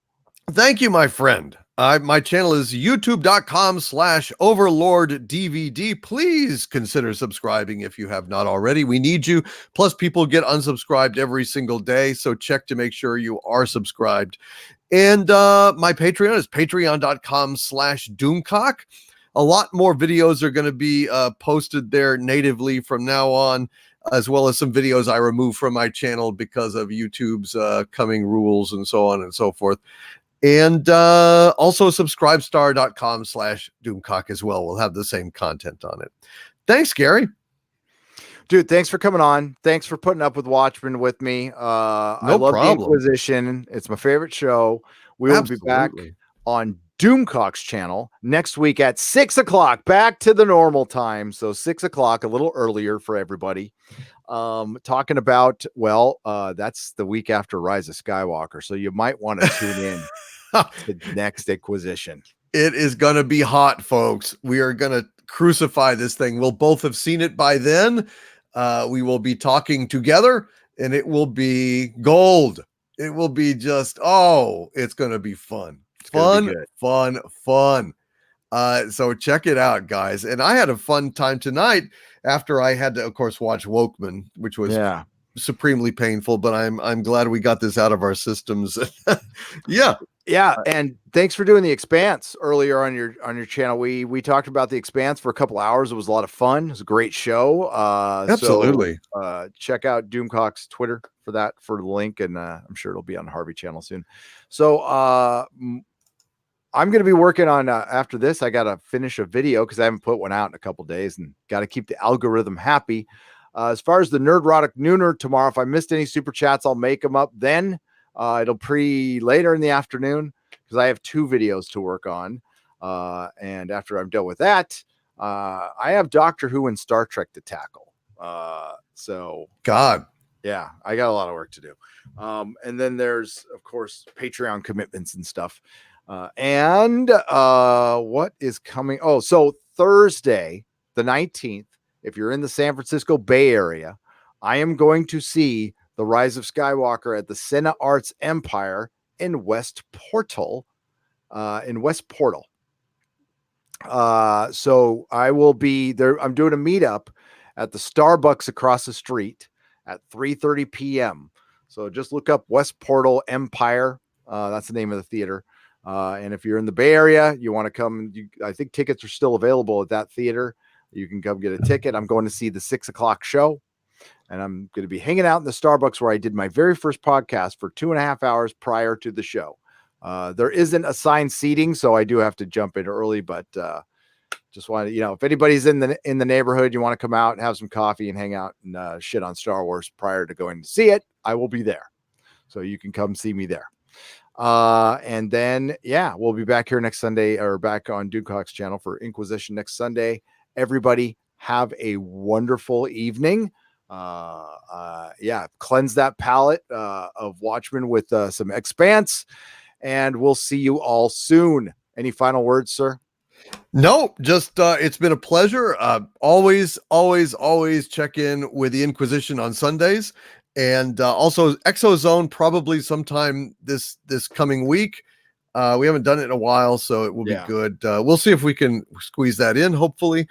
Thank you, my friend. My channel is youtube.com/overlorddvd. Please consider subscribing if you have not already. We need you. Plus, people get unsubscribed every single day, so check to make sure you are subscribed. And my Patreon is patreon.com/doomcock. A lot more videos are going to be posted there natively from now on, as well as some videos I remove from my channel because of YouTube's coming rules and so on and so forth. And also subscribestar.com/doomcock as well. We'll have the same content on it. Thanks, Gary. Dude, thanks for coming on. Thanks for putting up with Watchmen with me. I love the Inquisition. It's my favorite show. We will be back on Doomcock's channel next week at 6 o'clock, back to the normal time. So 6 o'clock, a little earlier for everybody. Talking about, that's the week after Rise of Skywalker. So you might want to tune in to the next Inquisition. It is going to be hot, folks. We are going to crucify this thing. We'll both have seen it by then. We will be talking together, and it will be gold. It will be just, it's going to be fun. Fun. So check it out, guys. And I had a fun time tonight after I had to, of course, watch Wokemen, which was supremely painful, but I'm glad we got this out of our systems. Yeah. And thanks for doing The Expanse earlier on your channel. We talked about The Expanse for a couple hours. It was a lot of fun. It was a great show. Absolutely. So, check out Doomcock's Twitter for the link, and I'm sure it'll be on the Harvey channel soon. So I'm going to be working on after this. I got to finish a video because I haven't put one out in a couple days, and got to keep the algorithm happy. As far as the Nerdrotic Nooner tomorrow, if I missed any super chats, I'll make them up then. It'll later in the afternoon because I have 2 videos to work on. And after I'm done with that, I have Doctor Who and Star Trek to tackle. So I got a lot of work to do. And then there's, of course, Patreon commitments and stuff. And what is coming? Oh, so Thursday, the 19th, if you're in the San Francisco Bay Area, I am going to see The Rise of Skywalker at the Cine Arts Empire in West Portal. So I will be there. I'm doing a meetup at the Starbucks across the street at 3:30 p.m. So just look up West Portal Empire. That's the name of the theater. And if you're in the Bay Area, you want to come, I think tickets are still available at that theater. You can come get a ticket. I'm going to see the 6:00 show, and I'm going to be hanging out in the Starbucks where I did my very first podcast for 2.5 hours prior to the show. There isn't assigned seating, so I do have to jump in early, but just wanted, if anybody's in the neighborhood, you want to come out and have some coffee and hang out and shit on Star Wars prior to going to see it, I will be there. So you can come see me there. And then, we'll be back here next Sunday, or back on Dukecock's channel for Inquisition next Sunday. Everybody have a wonderful evening. Cleanse that palate of Watchmen with some Expanse, and we'll see you all soon. Any final words, sir? No, just it's been a pleasure. Always check in with the Inquisition on Sundays, and also Exozone probably sometime this coming week. We haven't done it in a while, so it will be good. We'll see if we can squeeze that in, hopefully.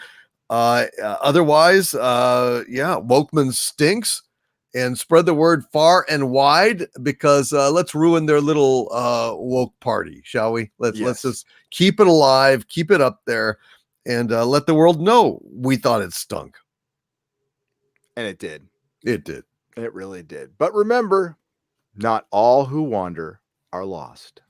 Otherwise, Wokemen stinks, and spread the word far and wide, because let's ruin their little woke party, shall we? Let's just keep it alive, keep it up there, and let the world know we thought it stunk. And it did. It did. It really did. But remember, not all who wander are lost.